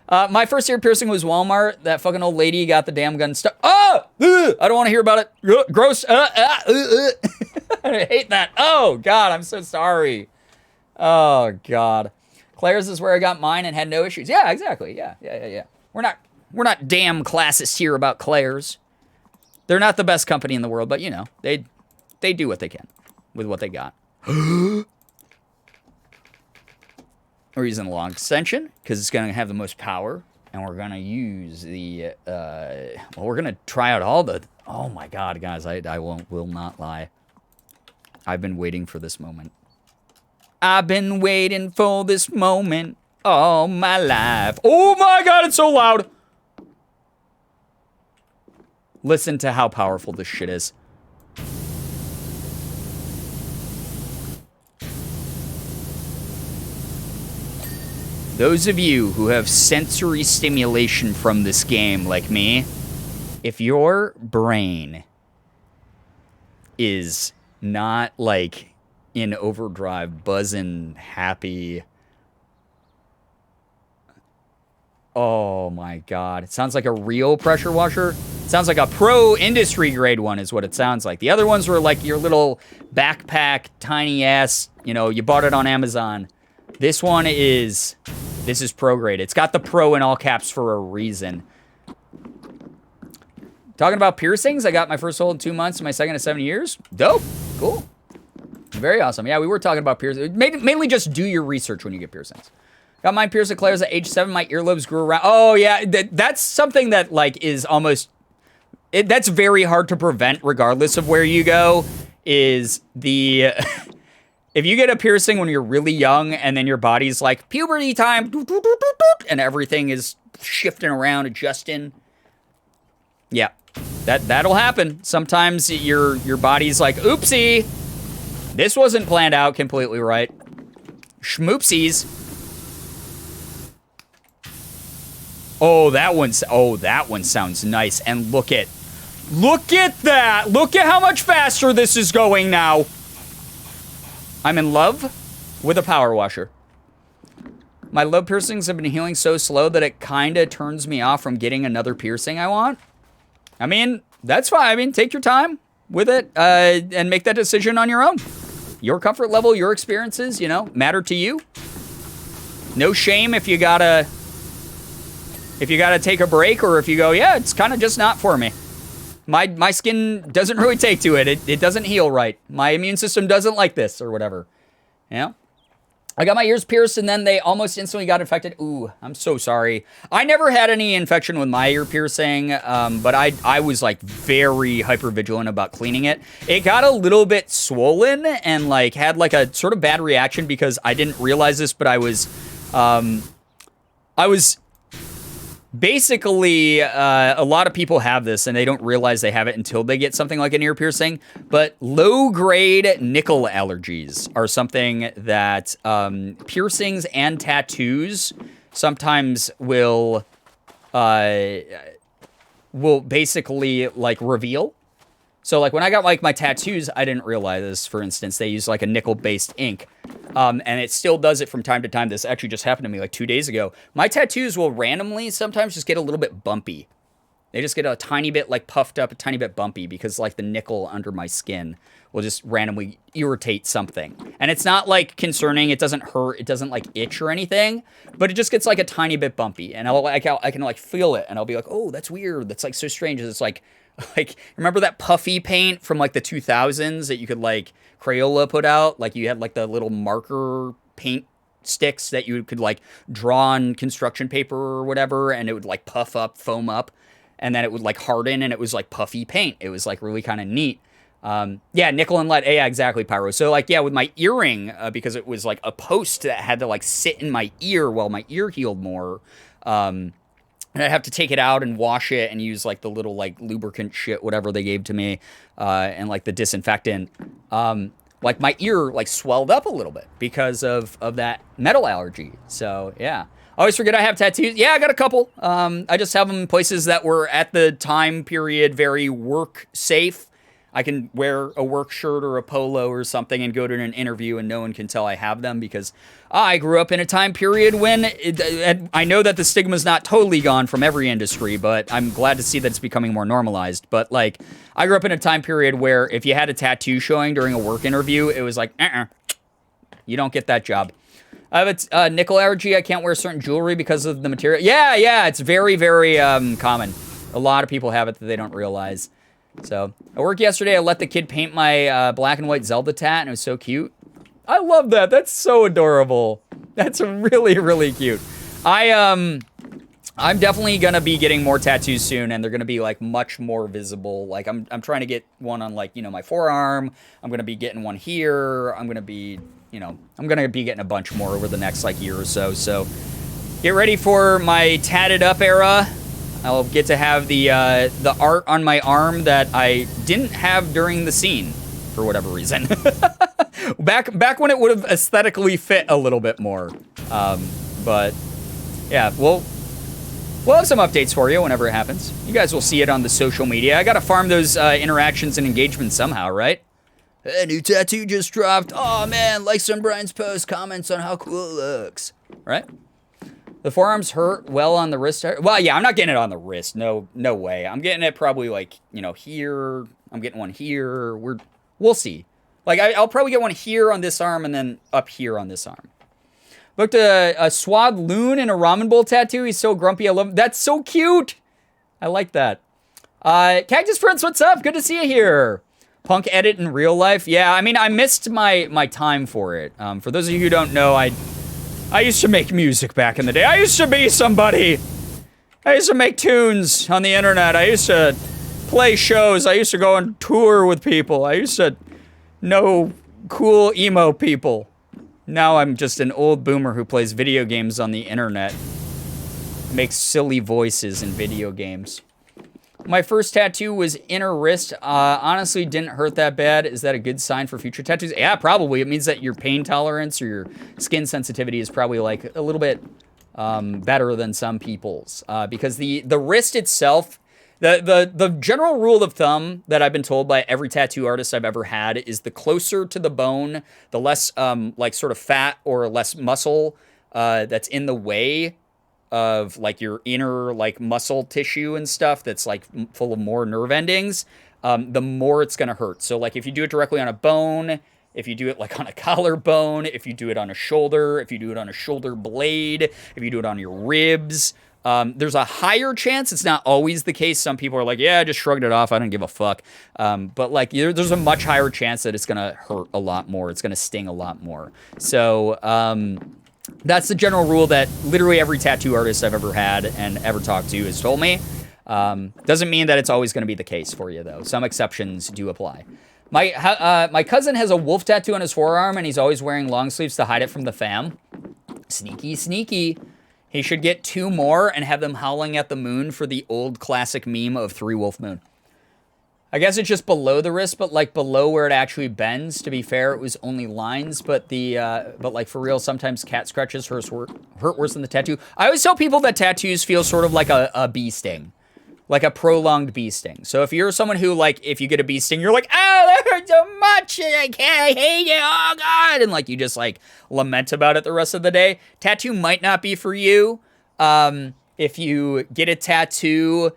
My first ear piercing was Walmart. That fucking old lady got the damn gun stuck. Oh! I don't want to hear about it. Gross. I hate that. Oh, God, I'm so sorry. Oh, God. Claire's is where I got mine and had no issues. Yeah, exactly. Yeah. We're not damn classist here about Claire's. They're not the best company in the world, but, you know, they do what they can with what they got. We're using a long extension because it's going to have the most power. And we're going to use the, we're going to try out all the, oh my God, guys, I will not lie. I've been waiting for this moment. I've been waiting for this moment all my life. Oh my God, it's so loud. Listen to how powerful this shit is. Those of you who have sensory stimulation from this game, like me, if your brain is not, like, in overdrive, buzzing, happy... Oh my God. It sounds like a real pressure washer. It sounds like a pro industry grade one is what it sounds like. The other ones were like your little backpack, tiny ass, you know, you bought it on Amazon. This is pro grade. It's got the pro in all caps for a reason. Talking about piercings, I got my first hole in 2 months, my second in 7 years. Dope. Cool. Very awesome. Yeah, we were talking about piercings. Mainly just do your research when you get piercings. Got mine pierced at Claire's at age 7. My earlobes grew around. Oh, yeah. That's something that, like, is almost... that's very hard to prevent regardless of where you go, is the... if you get a piercing when you're really young and then your body's like, puberty time, and everything is shifting around, adjusting. Yeah. That'll happen. Sometimes your body's like, oopsie. This wasn't planned out completely right. Schmoopsies. Oh, that one sounds nice. And look at that. Look at how much faster this is going now. I'm in love with a power washer. My lobe piercings have been healing so slow that it kind of turns me off from getting another piercing I want. I mean, that's fine. I mean, take your time with it and make that decision on your own. Your comfort level, your experiences, you know, matter to you. No shame if you gotta take a break, or if you go, yeah, it's kind of just not for me. My skin doesn't really take to it. It doesn't heal right. My immune system doesn't like this, or whatever. You know? I got my ears pierced, and then they almost instantly got infected. Ooh, I'm so sorry. I never had any infection with my ear piercing, but I was, like, very hyper-vigilant about cleaning it. It got a little bit swollen and, like, had, like, a sort of bad reaction because I didn't realize this, but I was basically, a lot of people have this, and they don't realize they have it until they get something like an ear piercing. But low-grade nickel allergies are something that piercings and tattoos sometimes will basically, like, reveal. So, like, when I got, like, my tattoos, I didn't realize this. For instance, they use, like, a nickel-based ink. And it still does it from time to time. This actually just happened to me, like, 2 days ago. My tattoos will randomly sometimes just get a little bit bumpy. They just get a tiny bit, like, puffed up, a tiny bit bumpy, because, like, the nickel under my skin will just randomly irritate something. And it's not, like, concerning. It doesn't hurt. It doesn't, like, itch or anything. But it just gets, like, a tiny bit bumpy. And I can, like, feel it. And I'll be like, oh, that's weird. That's, like, so strange. It's, like, remember that puffy paint from, like, the 2000s that you could, like, Crayola put out? Like, you had, like, the little marker paint sticks that you could, like, draw on construction paper or whatever, and it would, like, puff up, foam up, and then it would, like, harden, and it was, like, puffy paint. It was, like, really kind of neat. Yeah, nickel and lead. Yeah, exactly, Pyro. So, like, yeah, with my earring, because it was, like, a post that had to, like, sit in my ear while my ear healed more, and I'd have to take it out and wash it and use, like, the little, like, lubricant shit, whatever they gave to me, and, like, the disinfectant. Like, my ear, like, swelled up a little bit because of that metal allergy. So, yeah. I always forget I have tattoos. Yeah, I got a couple. I just have them in places that were, at the time period, very work safe. I can wear a work shirt or a polo or something and go to an interview and no one can tell I have them because I grew up in a time period when I know that the stigma is not totally gone from every industry, but I'm glad to see that it's becoming more normalized. But like, I grew up in a time period where if you had a tattoo showing during a work interview, it was like, you don't get that job. I have a nickel allergy. I can't wear certain jewelry because of the material. Yeah, it's very, very common. A lot of people have it that they don't realize. So, at work yesterday, I let the kid paint my black and white Zelda tat, and it was so cute. I love that. That's so adorable. That's really, really cute. I'm definitely gonna be getting more tattoos soon, and they're gonna be like much more visible. Like I'm trying to get one on like, you know, my forearm. I'm gonna be getting one here. I'm gonna be getting a bunch more over the next like year or so. So, get ready for my tatted up era. I'll get to have the art on my arm that I didn't have during the scene for whatever reason. back when it would have aesthetically fit a little bit more. But yeah, we'll have some updates for you whenever it happens. You guys will see it on the social media. I gotta farm those interactions and engagements somehow, right? A new tattoo just dropped. Oh man, likes on Brian's post, comments on how cool it looks. Right? The forearms hurt well on the wrist. Well, yeah, I'm not getting it on the wrist. No way. I'm getting it probably like, you know, here. I'm getting one here. We'll see. Like, I'll probably get one here on this arm and then up here on this arm. Looked a Swad Loon in a ramen bowl tattoo. He's so grumpy. I love him. That's so cute. I like that. Cactus Prince, what's up? Good to see you here. Punk edit in real life. Yeah, I mean, I missed my time for it. For those of you who don't know, I used to make music back in the day. I used to be somebody. I used to make tunes on the internet. I used to play shows. I used to go on tour with people. I used to know cool emo people. Now I'm just an old boomer who plays video games on the internet. Makes silly voices in video games. My first tattoo was inner wrist. Honestly, didn't hurt that bad. Is that a good sign for future tattoos? Yeah, probably. It means that your pain tolerance or your skin sensitivity is probably like a little bit better than some people's. Because the wrist itself, the general rule of thumb that I've been told by every tattoo artist I've ever had is the closer to the bone, the less like sort of fat or less muscle that's in the way of like your inner like muscle tissue and stuff that's like full of more nerve endings, the more it's gonna hurt. So like if you do it directly on a bone, if you do it like on a collarbone, if you do it on a shoulder, if you do it on a shoulder blade, if you do it on your ribs, there's a higher chance. It's not always the case. Some people are like, yeah, I just shrugged it off. I don't give a fuck. But like there's a much higher chance that it's gonna hurt a lot more. It's gonna sting a lot more. So that's the general rule that literally every tattoo artist I've ever had and ever talked to has told me. Doesn't mean that it's always going to be the case for you, though. Some exceptions do apply. My cousin has a wolf tattoo on his forearm, and he's always wearing long sleeves to hide it from the fam. Sneaky, sneaky. He should get 2 more and have them howling at the moon for the old classic meme of 3 wolf moon. I guess it's just below the wrist, but like below where it actually bends. To be fair, it was only lines, but like for real, sometimes cat scratches hurt worse than the tattoo. I always tell people that tattoos feel sort of like a bee sting, like a prolonged bee sting. So if you're someone who like, if you get a bee sting, you're like, oh, that hurts so much, I hate it, oh god, and like you just like lament about it the rest of the day. Tattoo might not be for you. If you get a tattoo,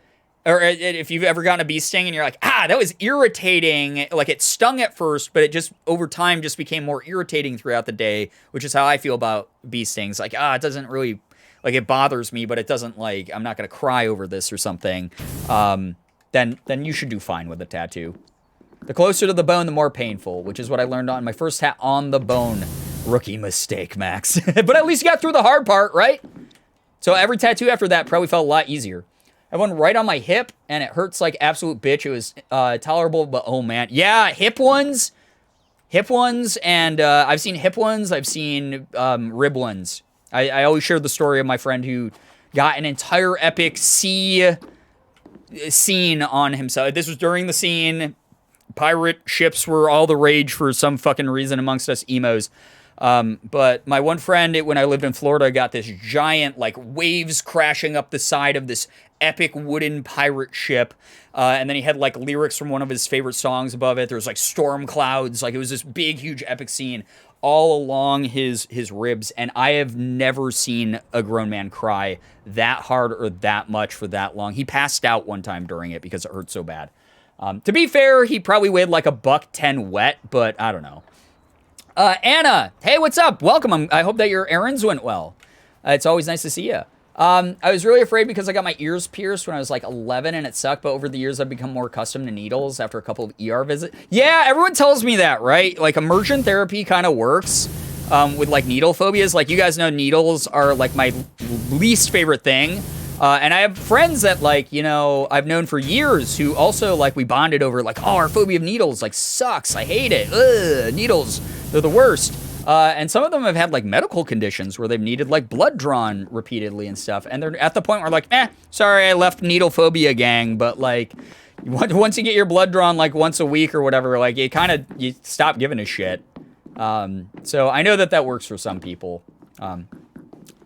or if you've ever gotten a bee sting and you're like, that was irritating. Like it stung at first, but it just over time just became more irritating throughout the day, which is how I feel about bee stings. Like, it doesn't really, like it bothers me, but it doesn't like, I'm not going to cry over this or something. Then you should do fine with a tattoo. The closer to the bone, the more painful, which is what I learned on my first hat on the bone. Rookie mistake, Max. But at least you got through the hard part, right? So every tattoo after that probably felt a lot easier. I have one right on my hip, and it hurts like absolute bitch. It was tolerable, but oh man. Yeah, hip ones, and I've seen hip ones. I've seen rib ones. I always share the story of my friend who got an entire epic sea scene on himself. This was during the scene. Pirate ships were all the rage for some fucking reason amongst us emos. But my one friend, when I lived in Florida, got this giant, like, waves crashing up the side of this epic wooden pirate ship. And then he had, like, lyrics from one of his favorite songs above it. There was, like, storm clouds. Like, it was this big, huge, epic scene all along his ribs. And I have never seen a grown man cry that hard or that much for that long. He passed out one time during it because it hurt so bad. To be fair, he probably weighed like a $110 wet, but I don't know. Anna, hey, what's up? Welcome. I hope that your errands went well. It's always nice to see you. I was really afraid because I got my ears pierced when I was like 11 and it sucked, but over the years I've become more accustomed to needles after a couple of ER visits. Yeah, everyone tells me that, right? Like immersion therapy kind of works with like needle phobias. Like you guys know needles are like my least favorite thing. And I have friends that, like, you know, I've known for years who also, like, we bonded over, like, oh, our phobia of needles, like, sucks. I hate it. Ugh, needles, they're the worst. And some of them have had, like, medical conditions where they've needed, like, blood drawn repeatedly and stuff. And they're at the point where, like, sorry, I left needle phobia gang. But, like, once you get your blood drawn, like, once a week or whatever, like, you stop giving a shit. So I know that works for some people.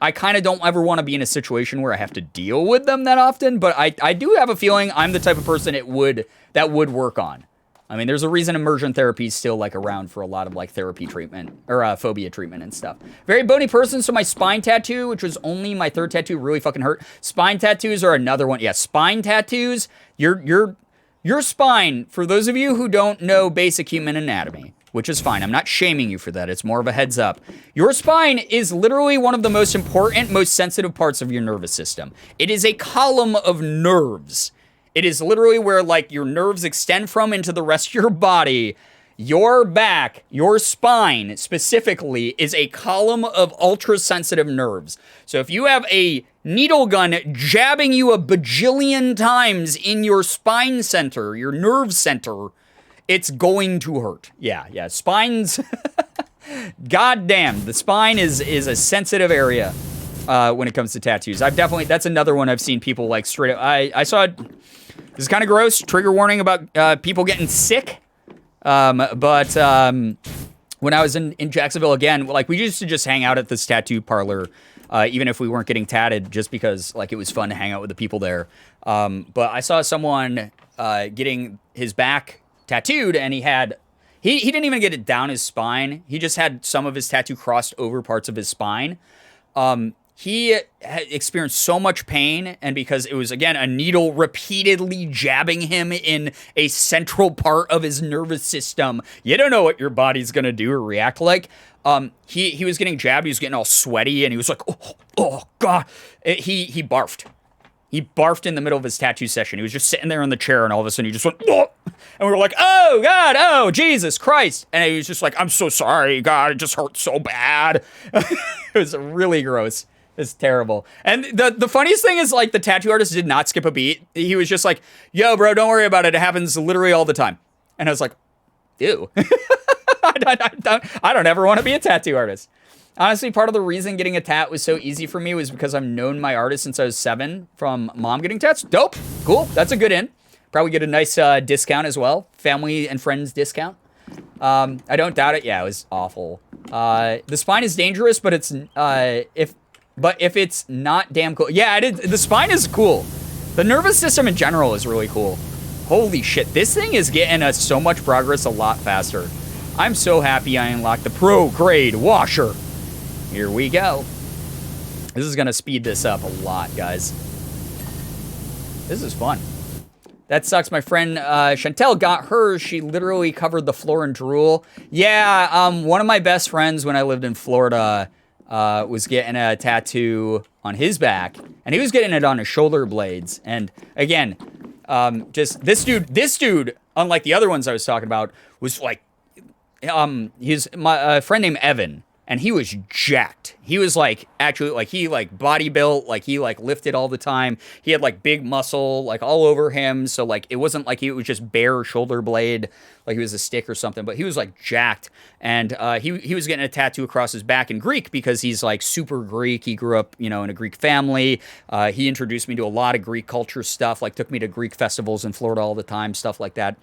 I kind of don't ever want to be in a situation where I have to deal with them that often, but I do have a feeling I'm the type of person that would work on. I mean, there's a reason immersion therapy is still like around for a lot of like therapy treatment or phobia treatment and stuff. Very bony person, so my spine tattoo, which was only my third tattoo, really fucking hurt. Spine tattoos are another one. Yeah, spine tattoos. Your spine, for those of you who don't know basic human anatomy, which is fine. I'm not shaming you for that. It's more of a heads up. Your spine is literally one of the most important, most sensitive parts of your nervous system. It is a column of nerves. It is literally where, like, your nerves extend from into the rest of your body. Your back, your spine specifically, is a column of ultra-sensitive nerves. So if you have a needle gun jabbing you a bajillion times in your spine center, your nerve center, it's going to hurt. Yeah. Spines, goddamn, the spine is a sensitive area when it comes to tattoos. That's another one I've seen people like straight up. I saw, this is kind of gross, trigger warning about people getting sick. But when I was in Jacksonville again, like we used to just hang out at this tattoo parlor, even if we weren't getting tatted, just because like it was fun to hang out with the people there. But I saw someone getting his back tattooed, and he didn't even get it down his spine. He just had some of his tattoo crossed over parts of his spine. He had experienced so much pain, and because it was, again, a needle repeatedly jabbing him in a central part of his nervous system, you don't know what your body's gonna do or react like. He was getting jabbed, he was getting all sweaty, and he was like, oh God. He barfed. He barfed in the middle of his tattoo session. He was just sitting there in the chair, and all of a sudden he just went, oh! And we were like, oh, God, oh, Jesus Christ. And he was just like, I'm so sorry, God, it just hurt so bad. It was really gross. It's terrible. And the funniest thing is, like, the tattoo artist did not skip a beat. He was just like, yo, bro, don't worry about it. It happens literally all the time. And I was like, ew. I don't ever want to be a tattoo artist. Honestly, part of the reason getting a tat was so easy for me was because I've known my artist since I was 7 from mom getting tats. Dope. Cool. That's a good in. Probably get a nice discount as well. Family and friends discount. I don't doubt it. Yeah, it was awful. The spine is dangerous, but if it's not damn cool. Yeah, the spine is cool. The nervous system in general is really cool. Holy shit. This thing is getting us so much progress a lot faster. I'm so happy I unlocked the pro grade washer. Here we go. This is going to speed this up a lot, guys. This is fun. That sucks. My friend Chantel got hers. She literally covered the floor in drool. Yeah, one of my best friends when I lived in Florida was getting a tattoo on his back, and he was getting it on his shoulder blades. And again, just this dude, unlike the other ones I was talking about, was like, he's my friend named Evan. and he was jacked. He was like actually like he like body built, like he like lifted all the time. He had like big muscle like all over him, so like it wasn't like he was just bare shoulder blade like he was a stick or something, but he was like jacked, and he was getting a tattoo across his back in Greek because he's like super Greek. He grew up, you know, in a Greek family. He introduced me to a lot of Greek culture stuff, like took me to Greek festivals in Florida all the time, stuff like that.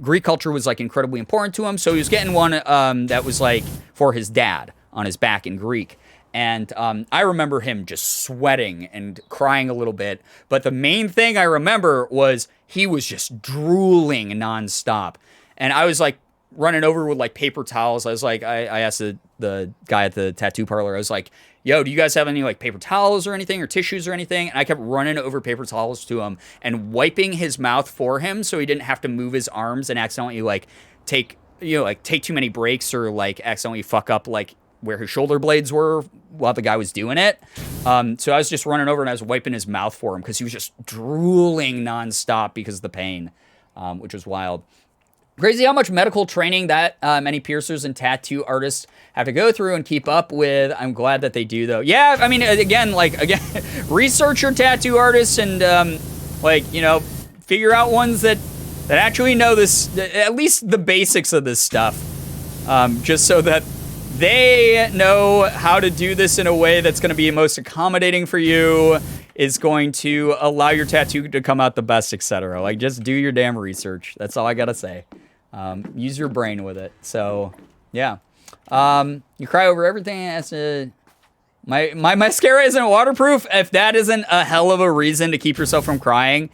Greek culture was like incredibly important to him, so he was getting one that was like for his dad on his back in Greek. And I remember him just sweating and crying a little bit. But the main thing I remember was he was just drooling nonstop. And I was like running over with like paper towels. I was like, I asked the guy at the tattoo parlor, I was like, yo, do you guys have any like paper towels or anything or tissues or anything? And I kept running over paper towels to him and wiping his mouth for him so he didn't have to move his arms and accidentally like take too many breaks or like accidentally fuck up like where his shoulder blades were while the guy was doing it. So I was just running over and I was wiping his mouth for him because he was just drooling nonstop because of the pain, which was wild. Crazy how much medical training that many piercers and tattoo artists have to go through and keep up with. I'm glad that they do, though. Yeah, I mean, again, research your tattoo artists and, figure out ones that actually know this, at least the basics of this stuff, just so that they know how to do this in a way that's going to be most accommodating for you, is going to allow your tattoo to come out the best, etc. Like, just do your damn research. That's all I got to say. Use your brain with it. So, yeah. You cry over everything. My mascara isn't waterproof. If that isn't a hell of a reason to keep yourself from crying,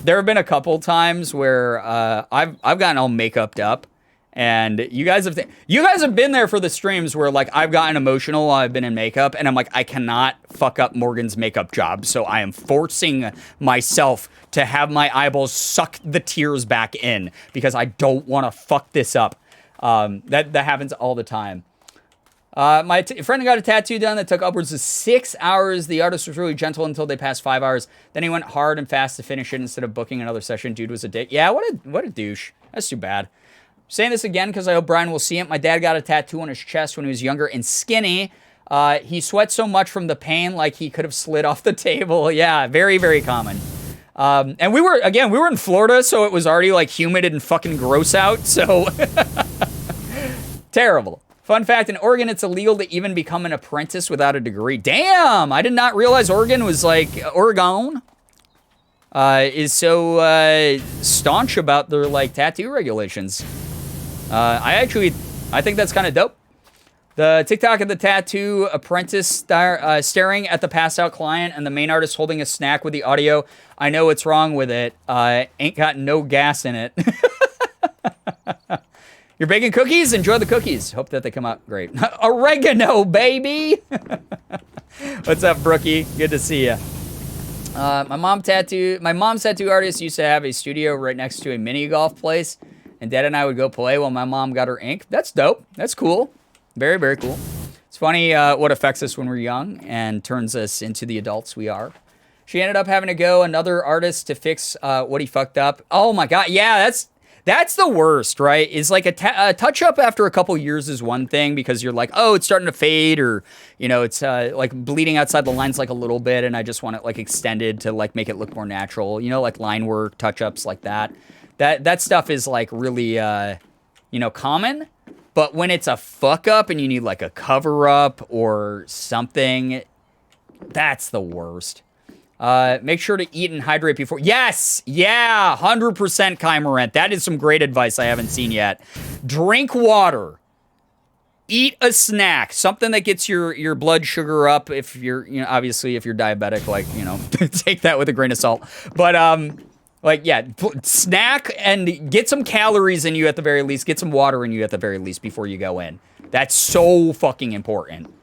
there have been a couple times where I've gotten all makeuped up, and you guys have been there for the streams where like I've gotten emotional while I've been in makeup, and I'm like, I cannot fuck up Morgan's makeup job, so I am forcing myself to have my eyeballs suck the tears back in because I don't want to fuck this up. That happens all the time. My friend got a tattoo done that took upwards of 6 hours. The artist was really gentle until they passed 5 hours. Then he went hard and fast to finish it instead of booking another session. Dude was a dick. Yeah, what a douche. That's too bad. I'm saying this again because I hope Brian will see it. My dad got a tattoo on his chest when he was younger and skinny. He sweat so much from the pain like he could have slid off the table. Yeah, very, very common. And we were in Florida, so it was already like humid and fucking gross out. So terrible. Fun fact, in Oregon, it's illegal to even become an apprentice without a degree. Damn, I did not realize Oregon was like, Oregon is so staunch about their like tattoo regulations. I think that's kind of dope. The TikTok of the tattoo apprentice staring at the passed out client and the main artist holding a snack with the audio. I know what's wrong with it. Ain't got no gas in it. You're baking cookies? Enjoy the cookies. Hope that they come out great. Oregano, baby! What's up, Brookie? Good to see you. My mom's tattoo artist used to have a studio right next to a mini golf place, and Dad and I would go play while my mom got her ink. That's dope. That's cool. Very, very cool. It's funny what affects us when we're young and turns us into the adults we are. She ended up having to go another artist to fix what he fucked up. Oh my God. Yeah, that's the worst, right? Is like a touch-up after a couple years is one thing because you're like, oh, it's starting to fade, or, you know, it's like bleeding outside the lines like a little bit, and I just want it like extended to like make it look more natural, you know, like line work, touch-ups like that. That stuff is like really, common. But when it's a fuck-up and you need like a cover-up or something, that's the worst. Make sure to eat and hydrate before. Yes! Yeah! 100% Kymorant. That is some great advice I haven't seen yet. Drink water. Eat a snack. Something that gets your blood sugar up if you're, obviously if you're diabetic, like, take that with a grain of salt. But, snack and get some calories in you at the very least. Get some water in you at the very least before you go in. That's so fucking important.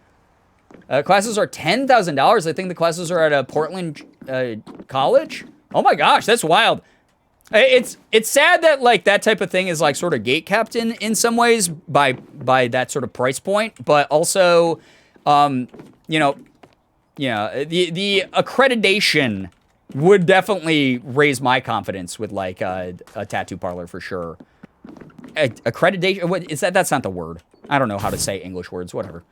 Classes are $10,000. I think the classes are at a Portland college. Oh my gosh, that's wild. It's sad that like that type of thing is like sort of gate kept in some ways by that sort of price point, but also, the accreditation would definitely raise my confidence with like a tattoo parlor for sure. Accreditation? What is that? That's not the word. I don't know how to say English words. Whatever.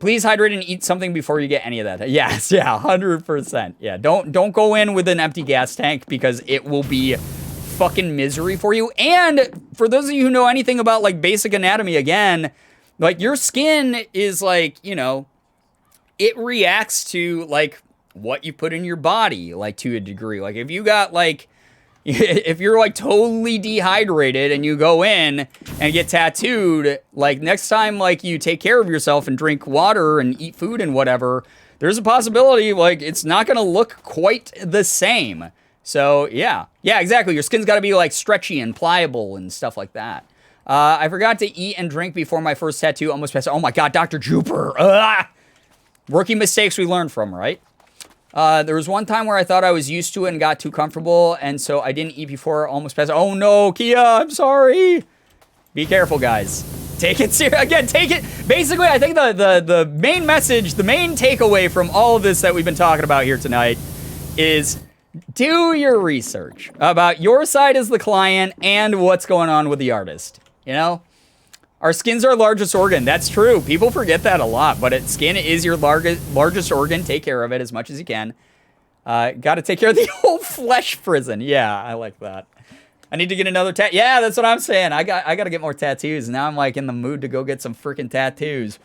Please hydrate and eat something before you get any of that. Yes, yeah, 100%. Yeah, don't go in with an empty gas tank because it will be fucking misery for you. And for those of you who know anything about like basic anatomy, again, like your skin is like, you know, it reacts to like what you put in your body, like to a degree. Like if you got like, if you're like totally dehydrated and you go in and get tattooed, like next time like you take care of yourself and drink water and eat food and whatever, there's a possibility like it's not gonna look quite the same. So yeah, exactly. Your skin's got to be like stretchy and pliable and stuff like that. I forgot to eat and drink before my first tattoo. Almost passed. Oh my god, Dr. Jupiter. Rookie mistakes we learn from, right? There was one time where I thought I was used to it and got too comfortable, and so I didn't eat before almost passed. Oh no, Kia, I'm sorry. Be careful, guys. Take it serious. Again, take it. Basically, I think the main message, the main takeaway from all of this that we've been talking about here tonight is do your research about your side as the client and what's going on with the artist. You know? Our skin's our largest organ. That's true. People forget that a lot, but skin is your largest organ. Take care of it as much as you can. Got to take care of the old flesh prison. Yeah, I like that. I need to get another tattoo. Yeah, that's what I'm saying. I got to get more tattoos. Now I'm like in the mood to go get some freaking tattoos.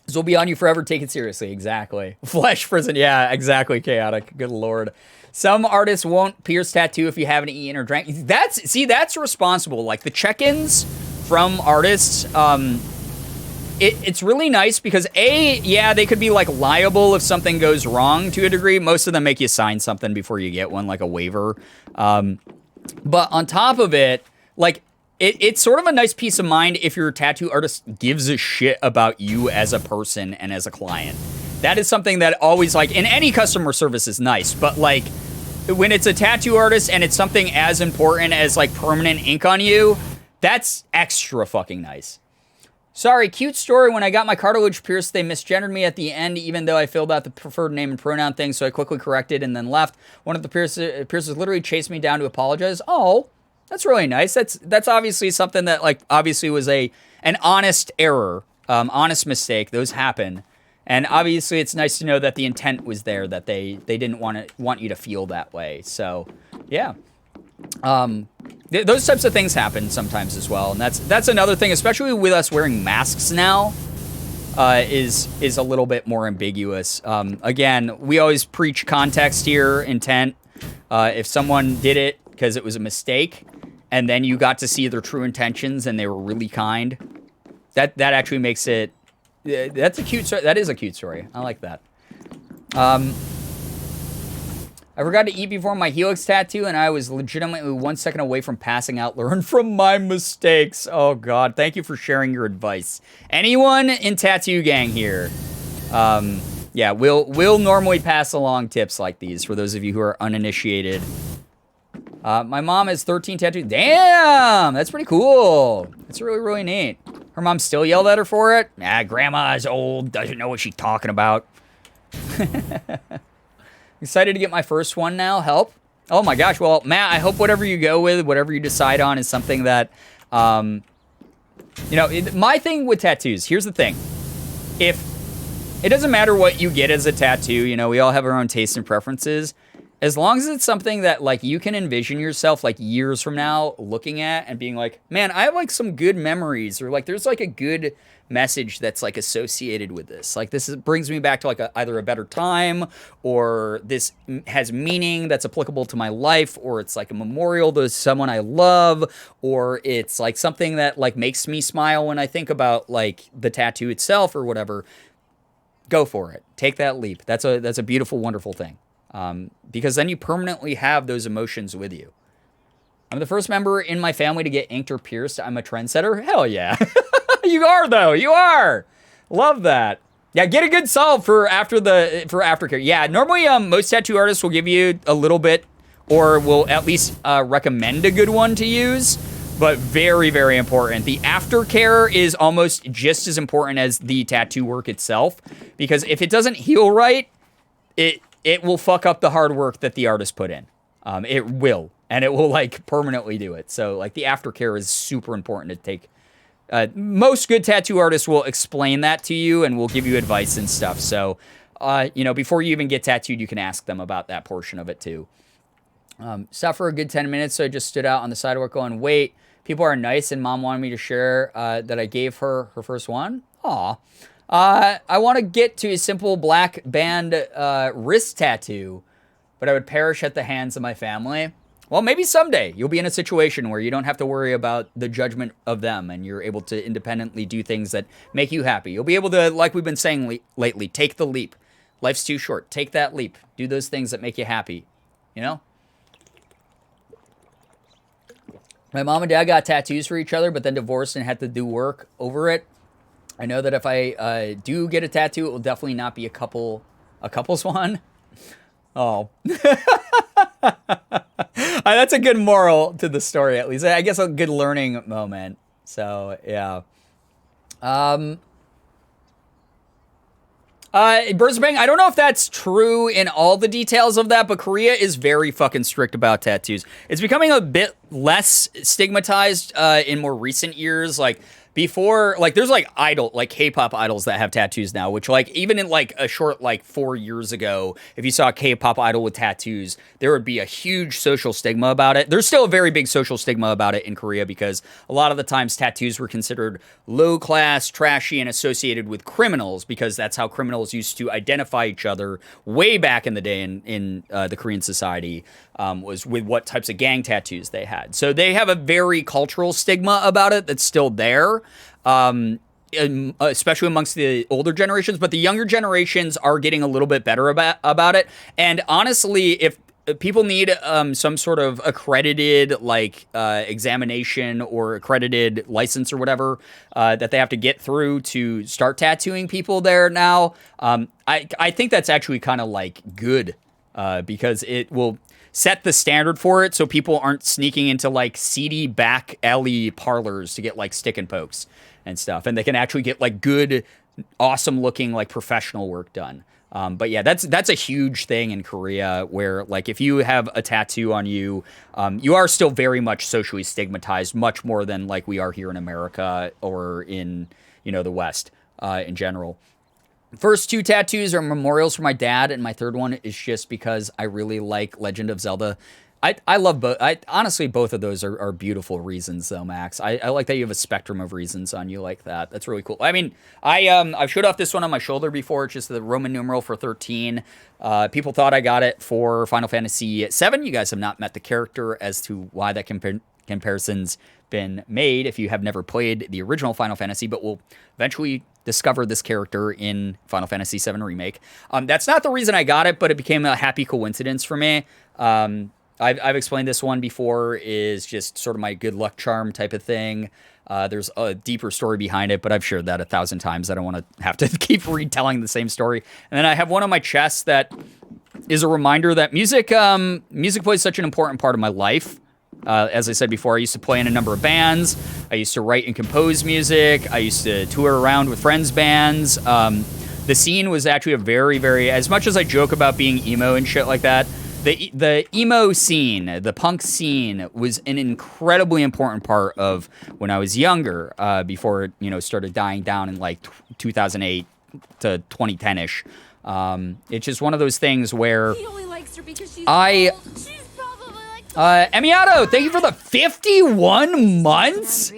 This will be on you forever. Take it seriously. Exactly. Flesh prison. Yeah, exactly. Chaotic. Good lord. Some artists won't pierce tattoo if you haven't eaten or drank. That's responsible. Like the check-ins from artists, it's really nice because they could be like liable if something goes wrong to a degree. Most of them make you sign something before you get one, like a waiver. But on top of it, like it's sort of a nice peace of mind if your tattoo artist gives a shit about you as a person and as a client. That is something that always, like, in any customer service is nice, but like when it's a tattoo artist and it's something as important as like permanent ink on you, that's extra fucking nice. Sorry, cute story. When I got my cartilage pierced, they misgendered me at the end, even though I filled out the preferred name and pronoun thing, so I quickly corrected and then left. One of the piercers literally chased me down to apologize. Oh, that's really nice. That's obviously something that, like, obviously was an honest error, honest mistake. Those happen. And obviously it's nice to know that the intent was there, that they didn't want you to feel that way. So, yeah. Those types of things happen sometimes as well, and that's another thing, especially with us wearing masks now, is a little bit more ambiguous. Again, we always preach context here, intent. If someone did it because it was a mistake, and then you got to see their true intentions and they were really kind, that actually makes it. That's a cute story. That is a cute story. I like that. I forgot to eat before my helix tattoo, and I was legitimately 1 second away from passing out. Learn from my mistakes. Oh, God. Thank you for sharing your advice. Anyone in Tattoo Gang here, yeah, we'll normally pass along tips like these for those of you who are uninitiated. My mom has 13 tattoos. Damn! That's pretty cool. That's really, really neat. Her mom still yelled at her for it? Grandma is old, doesn't know what she's talking about. Excited to get my first one now. Help. Oh my gosh. Well, Matt, I hope whatever you go with, whatever you decide on is something that, you know, my thing with tattoos, here's the thing. If it doesn't matter what you get as a tattoo, you know, we all have our own tastes and preferences. As long as it's something that, like, you can envision yourself, like, years from now looking at and being like, man, I have, like, some good memories, or, like, there's, like, a good message that's, like, associated with this. Like, brings me back to, like, either a better time, or this has meaning that's applicable to my life, or it's, like, a memorial to someone I love, or it's, like, something that, like, makes me smile when I think about, like, the tattoo itself or whatever. Go for it. Take that leap. That's a beautiful, wonderful thing. Because then you permanently have those emotions with you. I'm the first member in my family to get inked or pierced. I'm a trendsetter. Hell yeah. You are, though. You are. Love that. Yeah, get a good solve for aftercare. Yeah, normally most tattoo artists will give you a little bit, or will at least recommend a good one to use. But very, very important. The aftercare is almost just as important as the tattoo work itself. Because if it doesn't heal right, it will fuck up the hard work that the artist put in. And it will, like, permanently do it. So, like, the aftercare is super important to most good tattoo artists will explain that to you and will give you advice and stuff. So, before you even get tattooed, you can ask them about that portion of it too. Sat for a good 10 minutes, so I just stood out on the sidewalk going, wait, people are nice, and mom wanted me to share that I gave her her first one. Aw. I want to get to a simple black band wrist tattoo, but I would perish at the hands of my family. Well, maybe someday you'll be in a situation where you don't have to worry about the judgment of them, and you're able to independently do things that make you happy. You'll be able to, like we've been saying lately, take the leap. Life's too short. Take that leap. Do those things that make you happy. You know? My mom and dad got tattoos for each other, but then divorced and had to do work over it. I know that if I do get a tattoo, it will definitely not be a couple's one. Oh. That's a good moral to the story, at least. I guess a good learning moment. So, yeah. Brisbane, I don't know if that's true in all the details of that, but Korea is very fucking strict about tattoos. It's becoming a bit less stigmatized in more recent years. Like, before, like, there's like K-pop idols that have tattoos now, which, like, even in like a short, like 4 years ago, if you saw a K-pop idol with tattoos, there would be a huge social stigma about it. There's still a very big social stigma about it in Korea because a lot of the times tattoos were considered low class, trashy, and associated with criminals because that's how criminals used to identify each other way back in the day in the Korean society, was with what types of gang tattoos they had. So they have a very cultural stigma about it that's still there. Especially amongst the older generations, but the younger generations are getting a little bit better about it. And honestly, if people need some sort of accredited examination or accredited license or whatever that they have to get through to start tattooing people there now, I think that's actually kind of like good because it will set the standard for it so people aren't sneaking into like seedy back alley parlors to get like stick and pokes and stuff, and they can actually get like good, awesome looking like professional work done. But yeah, that's a huge thing in Korea where like if you have a tattoo on you, you are still very much socially stigmatized, much more than like we are here in America or in, the West in general. First 2 tattoos are memorials for my dad, and my third one is just because I really like Legend of Zelda. I love both. Honestly, both of those are beautiful reasons, though, Max. I like that you have a spectrum of reasons on you like that. That's really cool. I mean, I've showed off this one on my shoulder before. It's just the Roman numeral for 13. People thought I got it for Final Fantasy VII. You guys have not met the character as to why that comparison's been made if you have never played the original Final Fantasy, but we'll eventually discover this character in Final Fantasy VII Remake. That's not the reason I got it, but it became a happy coincidence for me. I've explained this one before, is just sort of my good luck charm type of thing. There's a deeper story behind it, but I've shared that 1,000 times. I don't want to have to keep retelling the same story. And then I have one on my chest that is a reminder that music plays such an important part of my life. As I said before, I used to play in a number of bands. I used to write and compose music. I used to tour around with friends' bands. The scene was actually a very, very, as much as I joke about being emo and shit like that, the emo scene, the punk scene was an incredibly important part of when I was younger, before it, started dying down in like 2008 to 2010-ish. It's just one of those things where He only likes her because she's she's probably like Emiato, thank you for the 51 months.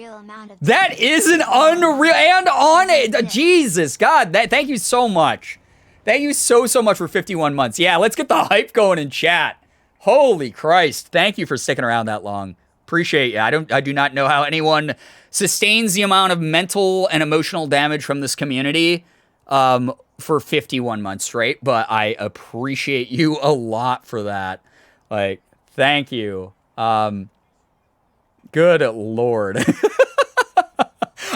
That is an unreal, and on it, Jesus, God, thank you so much. Thank you so much for 51 months. Yeah, let's get the hype going in chat. Holy Christ, thank you for sticking around that long. Appreciate you. I do not know how anyone sustains the amount of mental and emotional damage from this community for 51 months straight, but I appreciate you a lot for that. Like, thank you. Good Lord.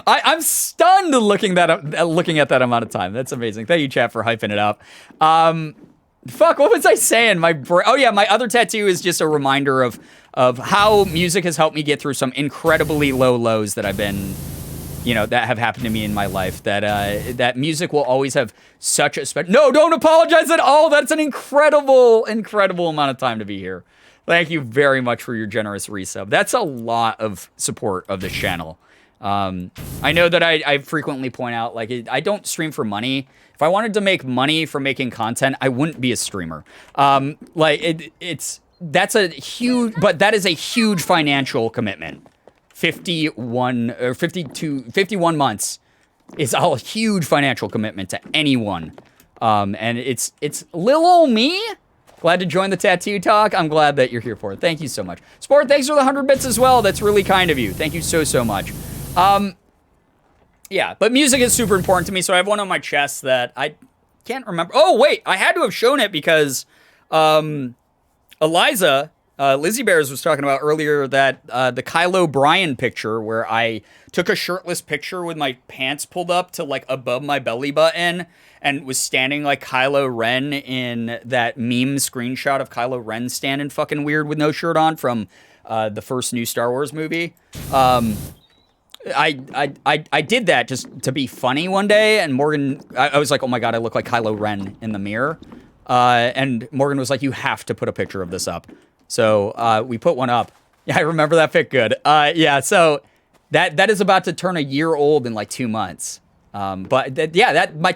I'm stunned looking at that amount of time. That's amazing. Thank you, chat, for hyping it up. Fuck, what was I saying? My other tattoo is just a reminder of how music has helped me get through some incredibly low lows that I've been, that have happened to me in my life. That music will always have such a special. No, don't apologize at all. That's an incredible amount of time to be here. Thank you very much for your generous resub. That's a lot of support of this channel. I know that I frequently point out, like, I don't stream for money. If I wanted to make money from making content, I wouldn't be a streamer. Like, that's a huge, but that is a huge financial commitment. 51 or 51 months is a huge financial commitment to anyone. And it's little old me. Glad to join the tattoo talk. I'm glad that you're here for it. Thank you so much. Sport, thanks for the 100 bits as well. That's really kind of you. Thank you so much. Yeah, but music is super important to me, so I have one on my chest that I can't remember. Oh, wait, I had to have shown it because Eliza, Lizzie Bears was talking about earlier that the Kylo Brian picture where I took a shirtless picture with my pants pulled up to like above my belly button and was standing like Kylo Ren in that meme screenshot of Kylo Ren standing fucking weird with no shirt on from the first new Star Wars movie. I did that just to be funny one day, and Morgan, I was like, oh my god, I look like Kylo Ren in the mirror. And Morgan was like, you have to put a picture of this up. So we put one up. Yeah, I remember that fit good. Yeah, so that is about to turn a year old in like 2 months. But yeah, my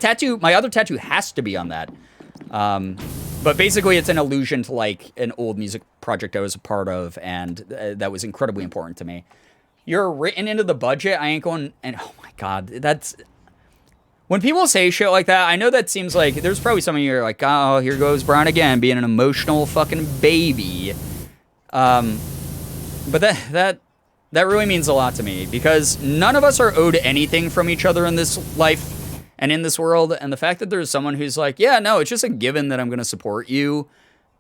other tattoo has to be on that. But basically it's an allusion to like an old music project I was a part of, and that was incredibly important to me. You're written into the budget. I ain't going, and oh my god, that's, when people say shit like that, I know that seems like, there's probably some of you are like, oh, here goes Brian again, being an emotional fucking baby. But that really means a lot to me, because none of us are owed anything from each other in this life and in this world. And the fact that there's someone who's like, yeah, no, it's just a given that I'm going to support you.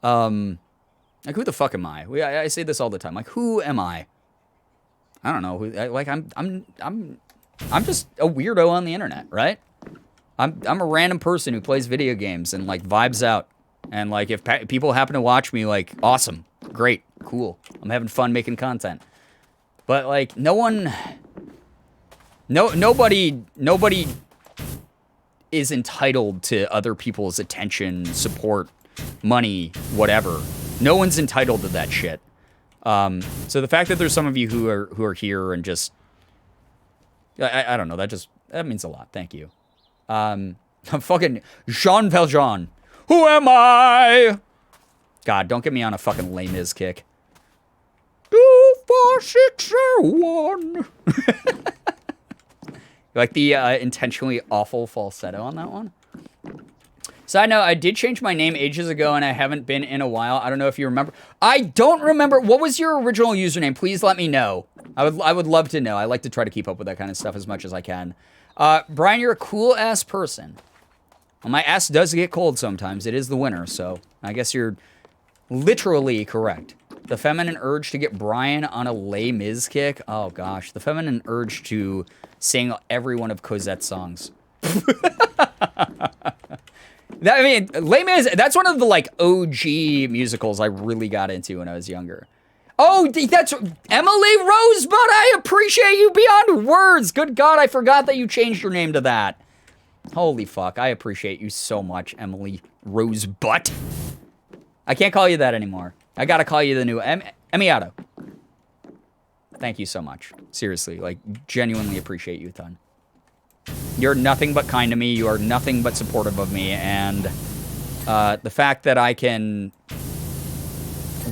Like, who the fuck am I? I say this all the time. Like, who am I? I don't know. Like, I'm just a weirdo on the internet, right? I'm a random person who plays video games and like vibes out. And like, if people happen to watch me, like, awesome, great, cool. I'm having fun making content. But like, nobody is entitled to other people's attention, support, money, whatever. No one's entitled to that shit. So the fact that there's some of you who are here and just, I don't know, that means a lot. Thank you. I'm fucking Jean Valjean. Who am I? God, don't get me on a fucking Les Mis kick. 2, 4, 6, 1. Like the intentionally awful falsetto on that one. Side note, I did change my name ages ago and I haven't been in a while. I don't know if you remember. I don't remember. What was your original username? Please let me know. I would love to know. I like to try to keep up with that kind of stuff as much as I can. Brian, you're a cool ass person. Well, my ass does get cold sometimes. It is the winter, so I guess you're literally correct. The feminine urge to get Brian on a Les Mis kick. Oh gosh, the feminine urge to sing every one of Cosette's songs. I mean, Les Mis, that's one of the, like, OG musicals I really got into when I was younger. Oh, that's Emily Rosebud. I appreciate you beyond words. Good God, I forgot that you changed your name to that. Holy fuck, I appreciate you so much, Emily Rosebud. I can't call you that anymore. I gotta call you the new Emiato. Thank you so much. Seriously, like, genuinely appreciate you a ton. You're nothing but kind to me. You are nothing but supportive of me. And the fact that I can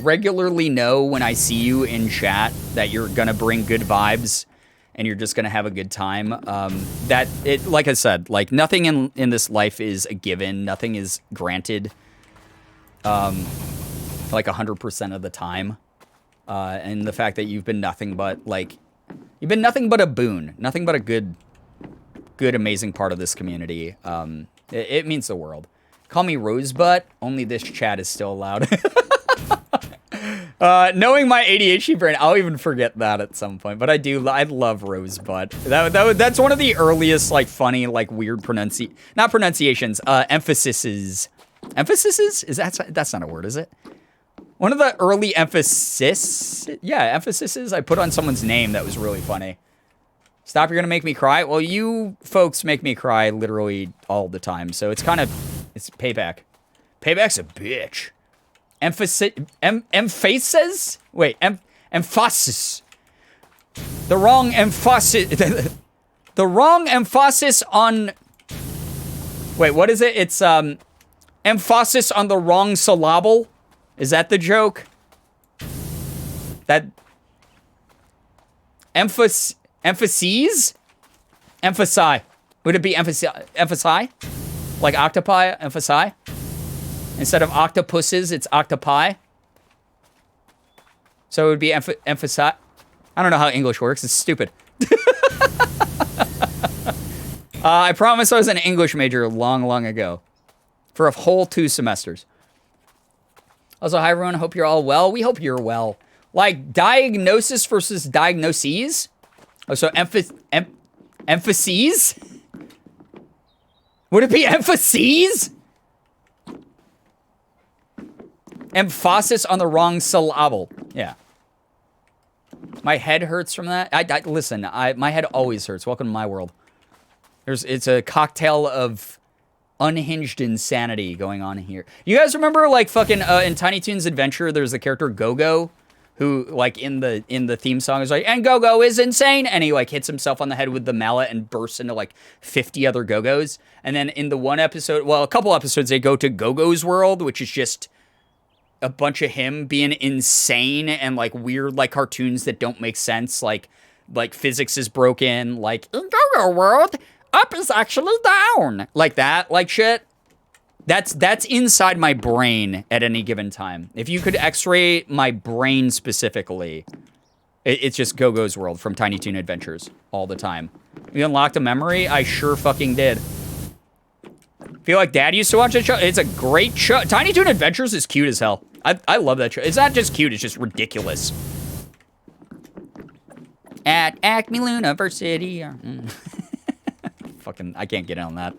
regularly know when I see you in chat that you're going to bring good vibes and you're just going to have a good time. That it, like I said, like nothing in this life is a given. Nothing is granted like 100% of the time. And the fact that you've been nothing but a boon, nothing but a good, amazing part of this community. It means the world. Call me Rosebud. Only this chat is still allowed. Knowing my ADHD brain, I'll even forget that at some point. But I love Rosebud. That's one of the earliest, like, funny, like, weird not pronunciations, emphases. Emphases? That's not a word, is it? One of the early emphases I put on someone's name that was really funny. Stop, you're gonna make me cry? Well, you folks make me cry literally all the time, so it's payback. Payback's a bitch. Emphasis? Wait, emphasis. The wrong emphasis. The wrong emphasis on. Wait, what is it? It's emphasis on the wrong syllable. Is that the joke? That emphases? Emphasize. Would it be emphasize? Like octopi? Emphasize? Instead of octopuses, it's octopi. So it would be emphasize. I don't know how English works. It's stupid. I promise I was an English major long ago. For a whole 2 semesters. Also, hi everyone. Hope you're all well. We hope you're well. Like, diagnosis versus diagnoses? Oh, so emphases? Would it be emphases? Emphasis on the wrong syllable. Yeah. My head hurts from that. Listen, my head always hurts. Welcome to my world. It's a cocktail of unhinged insanity going on here. You guys remember, like, fucking in Tiny Toons Adventure, there's the character Go-Go, who, like, in the theme song is like, and Go-Go is insane, and he, like, hits himself on the head with the mallet and bursts into, like, 50 other Go-Go's. And then in the one episode, well, a couple episodes, they go to Go-Go's world, which is just a bunch of him being insane and, like, weird, like, cartoons that don't make sense, like physics is broken, like, in Go-Go world, up is actually down. Like that, like shit. That's inside my brain at any given time. If you could x-ray my brain specifically, it's just Go-Go's World from Tiny Toon Adventures all the time. You unlocked a memory? I sure fucking did. Feel like Dad used to watch that show? It's a great show. Tiny Toon Adventures is cute as hell. I love that show. It's not just cute, it's just ridiculous. At Acme University. Fucking, I can't get in on that.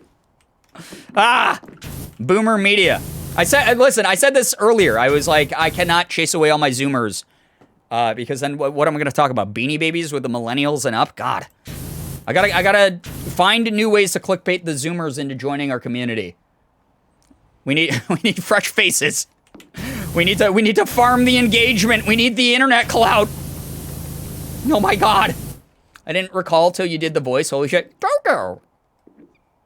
Ah! Boomer Media. Listen, I said this earlier. I was like, I cannot chase away all my Zoomers. Because then what am I going to talk about? Beanie Babies with the millennials and up? God. I gotta find new ways to clickbait the Zoomers into joining our community. We need fresh faces. We need to farm the engagement. We need the internet clout. Oh my God. I didn't recall till you did the voice. Holy shit. Go-Go.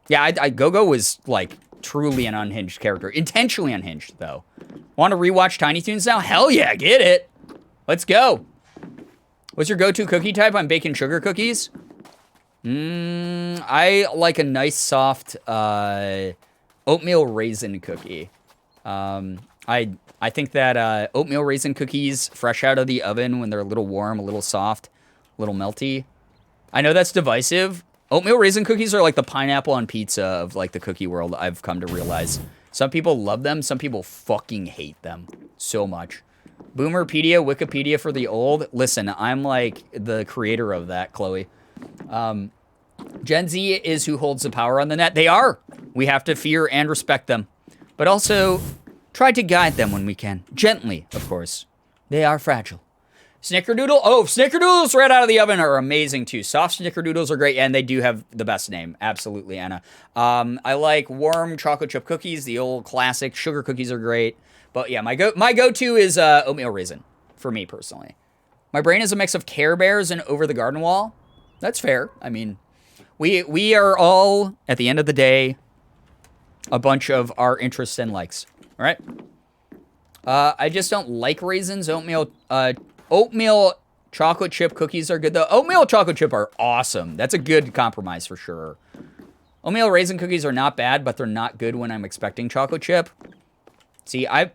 Yeah, Go-Go was, like, truly an unhinged character. Intentionally unhinged, though. Want to rewatch Tiny Toons now? Hell yeah, get it. Let's go. What's your go-to cookie type? I'm baking sugar cookies. I like a nice, soft, oatmeal raisin cookie. I think that oatmeal raisin cookies, fresh out of the oven when they're a little warm, a little soft, a little melty. I know that's divisive. Oatmeal raisin cookies are like the pineapple on pizza of, like, the cookie world, I've come to realize. Some people love them. Some people fucking hate them so much. Boomerpedia, Wikipedia for the old. Listen, I'm, like, the creator of that, Chloe. Gen Z is who holds the power on the net. They are. We have to fear and respect them. But also, try to guide them when we can. Gently, of course. They are fragile. Snickerdoodle. Oh, Snickerdoodles right out of the oven are amazing too. Soft Snickerdoodles are great, and they do have the best name. Absolutely, Anna. I like warm chocolate chip cookies, the old classic. Sugar cookies are great. But yeah, my go-to is oatmeal raisin, for me personally. My brain is a mix of Care Bears and Over the Garden Wall. That's fair. I mean, we are all, at the end of the day, a bunch of our interests and likes. All right? I just don't like raisins. Oatmeal chocolate chip cookies are good, though. Oatmeal chocolate chip are awesome. That's a good compromise for sure. Oatmeal raisin cookies are not bad, but they're not good when I'm expecting chocolate chip. See, I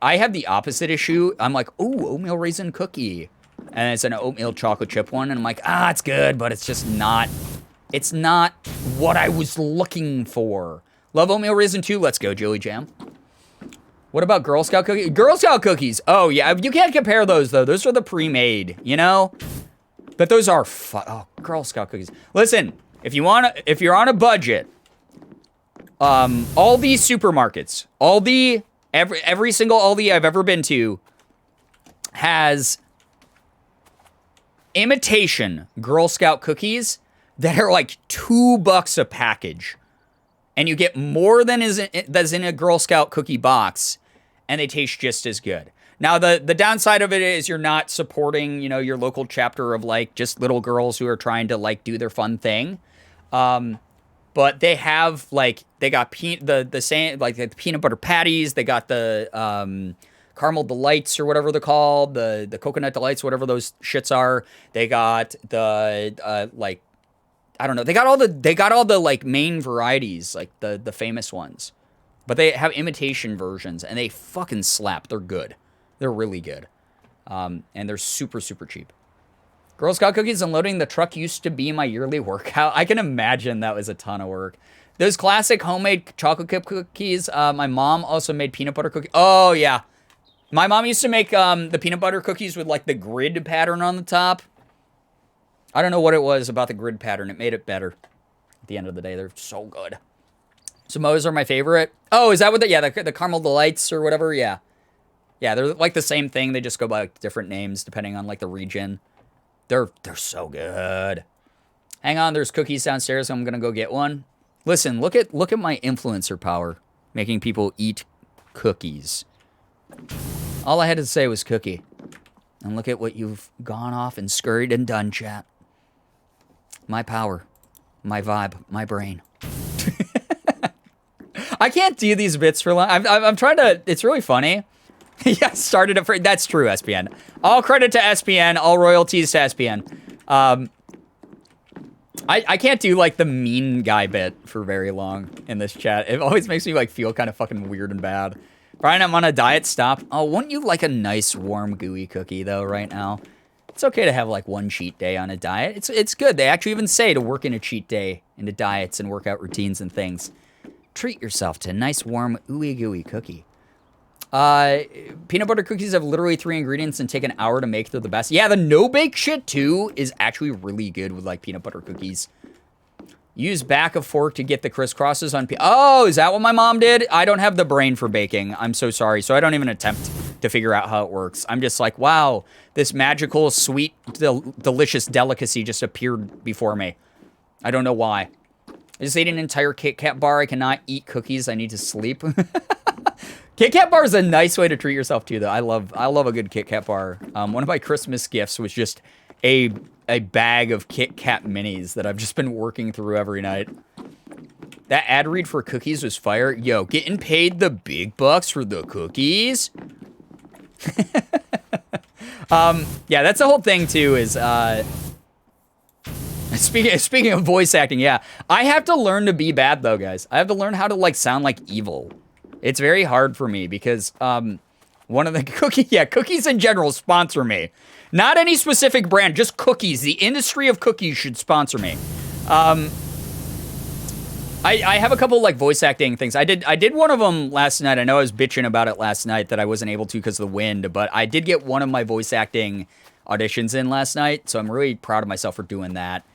have the opposite issue. I'm like, ooh, oatmeal raisin cookie. And it's an oatmeal chocolate chip one, and I'm like, it's good, but it's just not, it's not what I was looking for. Love oatmeal raisin too. Let's go, Joey Jam. What about Girl Scout cookies? Girl Scout cookies. Oh, yeah. You can't compare those, though. Those are the pre-made, you know? But those are Girl Scout cookies. Listen, if you're on a budget, all these supermarkets, every single Aldi I've ever been to has imitation Girl Scout cookies that are like $2 a package. And you get more than that's in a Girl Scout cookie box, and they taste just as good. Now, the downside of it is you're not supporting, you know, your local chapter of like just little girls who are trying to like do their fun thing. But they have like they got the same like the peanut butter patties. They got the caramel delights or whatever they're called, the coconut delights, whatever those shits are. They got the like I don't know. They got all the like main varieties, like the famous ones. But they have imitation versions and they fucking slap. They're good. They're really good. And they're super, super cheap. Girl Scout cookies unloading the truck used to be my yearly workout. I can imagine that was a ton of work. Those classic homemade chocolate chip cookies. My mom also made peanut butter cookies. Oh, yeah. My mom used to make the peanut butter cookies with like the grid pattern on the top. I don't know what it was about the grid pattern. It made it better. At the end of the day, they're so good. Samoas are my favorite. Oh, is that what the caramel delights or whatever? Yeah. Yeah, they're like the same thing. They just go by like, different names depending on like the region. They're so good. Hang on, there's cookies downstairs. I'm gonna go get one. Listen, look at my influencer power, making people eat cookies. All I had to say was cookie, and look at what you've gone off and scurried and done, chat. My power, my vibe, my brain. I can't do these bits for long. I'm trying to. It's really funny. Yeah, started it. That's true, SPN. All credit to SPN. All royalties to SPN. I can't do like the mean guy bit for very long in this chat. It always makes me like feel kind of fucking weird and bad. Brian, I'm on a diet. Stop. Oh, wouldn't you like a nice warm gooey cookie though? Right now, it's okay to have like one cheat day on a diet. It's good. They actually even say to work in a cheat day into diets and workout routines and things. Treat yourself to a nice warm ooey gooey cookie. Peanut butter cookies have literally 3 ingredients and take an hour to make. They're the best. Yeah, the no-bake shit, too, is actually really good with, like, peanut butter cookies. Use back of fork to get the crisscrosses on... Oh, is that what my mom did? I don't have the brain for baking. I'm so sorry. So I don't even attempt to figure out how it works. I'm just like, wow, this magical, sweet, delicious delicacy just appeared before me. I don't know why. I just ate an entire Kit Kat bar. I cannot eat cookies. I need to sleep. Kit Kat bar is a nice way to treat yourself too, though. I love a good Kit Kat bar. One of my Christmas gifts was just a bag of Kit Kat minis that I've just been working through every night. That ad read for cookies was fire. Yo, getting paid the big bucks for the cookies. Yeah, that's the whole thing too. Is speaking of voice acting, yeah, I have to learn to be bad though, guys. I have to learn how to like sound like evil. It's very hard for me because one of the cookies in general sponsor me. Not any specific brand, just cookies. The industry of cookies should sponsor me. I have a couple like voice acting things. I did one of them last night. I know I was bitching about it last night that I wasn't able to because of the wind, but I did get one of my voice acting auditions in last night, so I'm really proud of myself for doing that.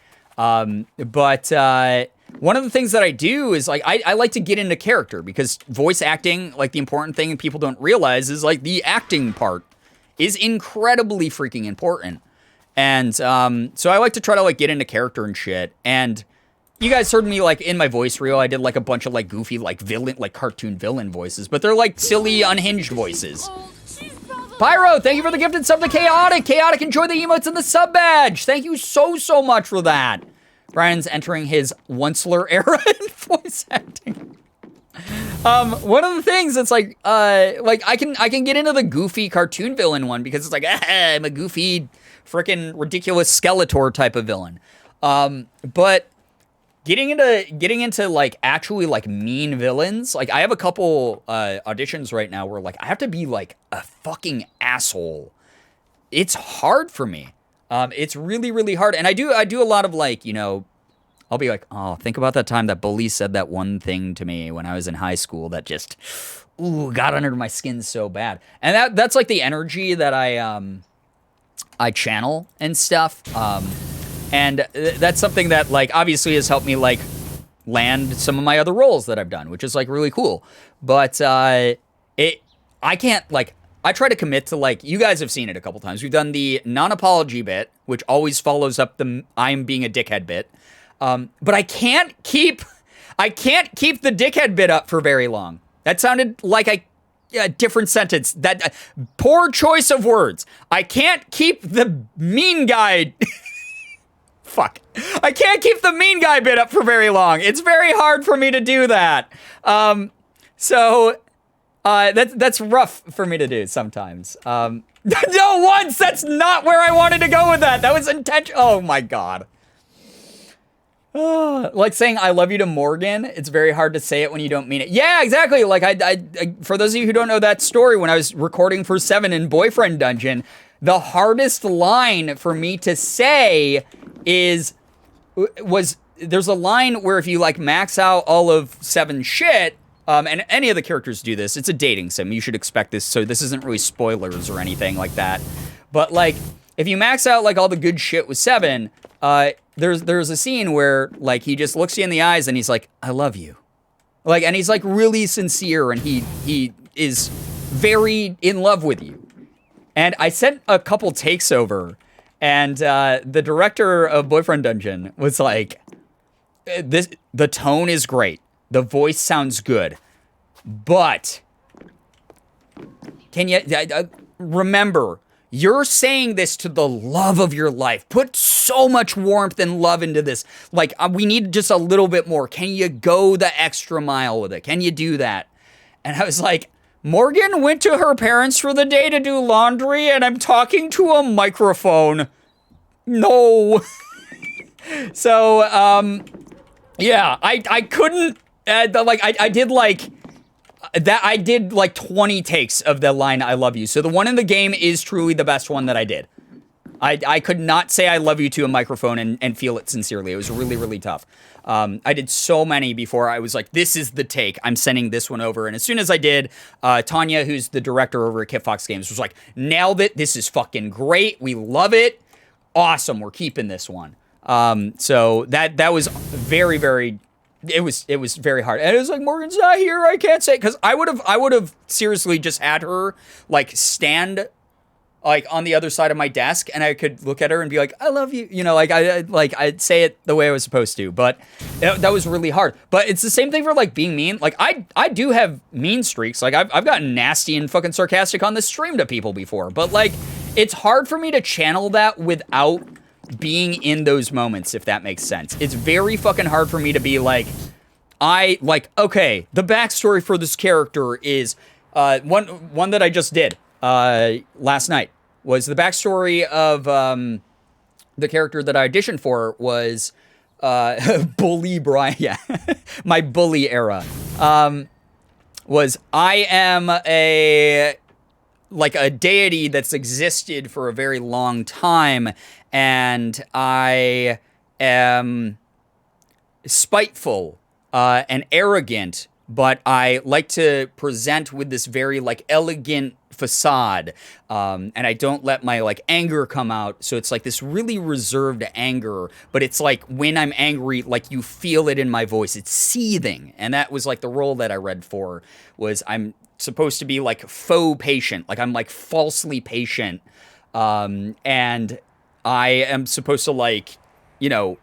One of the things that I do is like I like to get into character because voice acting, like the important thing people don't realize is like the acting part is incredibly freaking important. And so I like to try to like get into character and shit. And you guys heard me like in my voice reel, I did like a bunch of like goofy like villain like cartoon villain voices, but they're like silly unhinged voices. Pyro, thank you for the gifted sub to Chaotic. Chaotic, enjoy the emotes and the sub badge. Thank you so much for that. Brian's entering his Onceler era in voice acting. One of the things that's like I can get into the goofy cartoon villain one because it's like I'm a goofy, freaking ridiculous Skeletor type of villain. But getting into like actually like mean villains, like I have a couple auditions right now where like I have to be like a fucking asshole. It's hard for me. It's really hard. And I do a lot of like, you know, I'll be like, oh, think about that time that bully said that one thing to me when I was in high school that just, got under my skin so bad. And that's like the energy that I channel and stuff. And that's something that like obviously has helped me like land some of my other roles that I've done, which is like really cool. But I can't like, I try to commit to like, you guys have seen it a couple times. We've done the non-apology bit, which always follows up the I'm being a dickhead bit. But I can't keep the dickhead bit up for very long. That sounded like different sentence. That poor choice of words. I can't keep the mean guy. Fuck. I can't keep the mean guy bit up for very long. It's very hard for me to do that. So that's rough for me to do sometimes. No, once! That's not where I wanted to go with that. That was intentional. Oh my god. Like saying I love you to Morgan, it's very hard to say it when you don't mean it. Yeah, exactly. Like I for those of you who don't know that story, when I was recording for 7 in Boyfriend Dungeon, the hardest line for me to say was there's a line where if you like max out all of 7 shit, and any of the characters do this, it's a dating sim. You should expect this, so this isn't really spoilers or anything like that. But like if you max out like all the good shit with 7, there's a scene where like he just looks you in the eyes and he's like, I love you. Like, and he's like really sincere and he is very in love with you. And I sent a couple takes over and the director of Boyfriend Dungeon was like, the tone is great. The voice sounds good. But can you remember, you're saying this to the love of your life. Put so much warmth and love into this. Like, we need just a little bit more. Can you go the extra mile with it? Can you do that? And I was like, Morgan went to her parents for the day to do laundry, and I'm talking to a microphone. No. So, yeah, I couldn't, I did like... That I did like 20 takes of the line I love you. So the one in the game is truly the best one that I did. I could not say I love you to a microphone and feel it sincerely. It was really, really tough. I did so many before I was like, this is the take. I'm sending this one over. And as soon as I did, Tanya, who's the director over at Kit Fox Games, was like, nailed it. This is fucking great. We love it. Awesome. We're keeping this one. So that was very, very... It was very hard. And it was like, Morgan's not here, I can't say, because I would have seriously just had her like stand like on the other side of my desk and I could look at her and be like, I love you. You know, like I'd say it the way I was supposed to, but that was really hard. But it's the same thing for like being mean. Like I do have mean streaks. Like I've gotten nasty and fucking sarcastic on the stream to people before, but like it's hard for me to channel that without being in those moments, if that makes sense. It's very fucking hard for me to be like, okay, the backstory for this character is, one that I just did, last night, was the backstory of, the character that I auditioned for was, Bully Brian, yeah, my bully era, was I am a deity that's existed for a very long time, and I am spiteful and arrogant, but I like to present with this very like elegant facade, and I don't let my like anger come out, so it's like this really reserved anger, but it's like when I'm angry, like you feel it in my voice, it's seething. And that was like the role that I read for, was I'm supposed to be like faux patient, like I'm like falsely patient, and I am supposed to like, you know,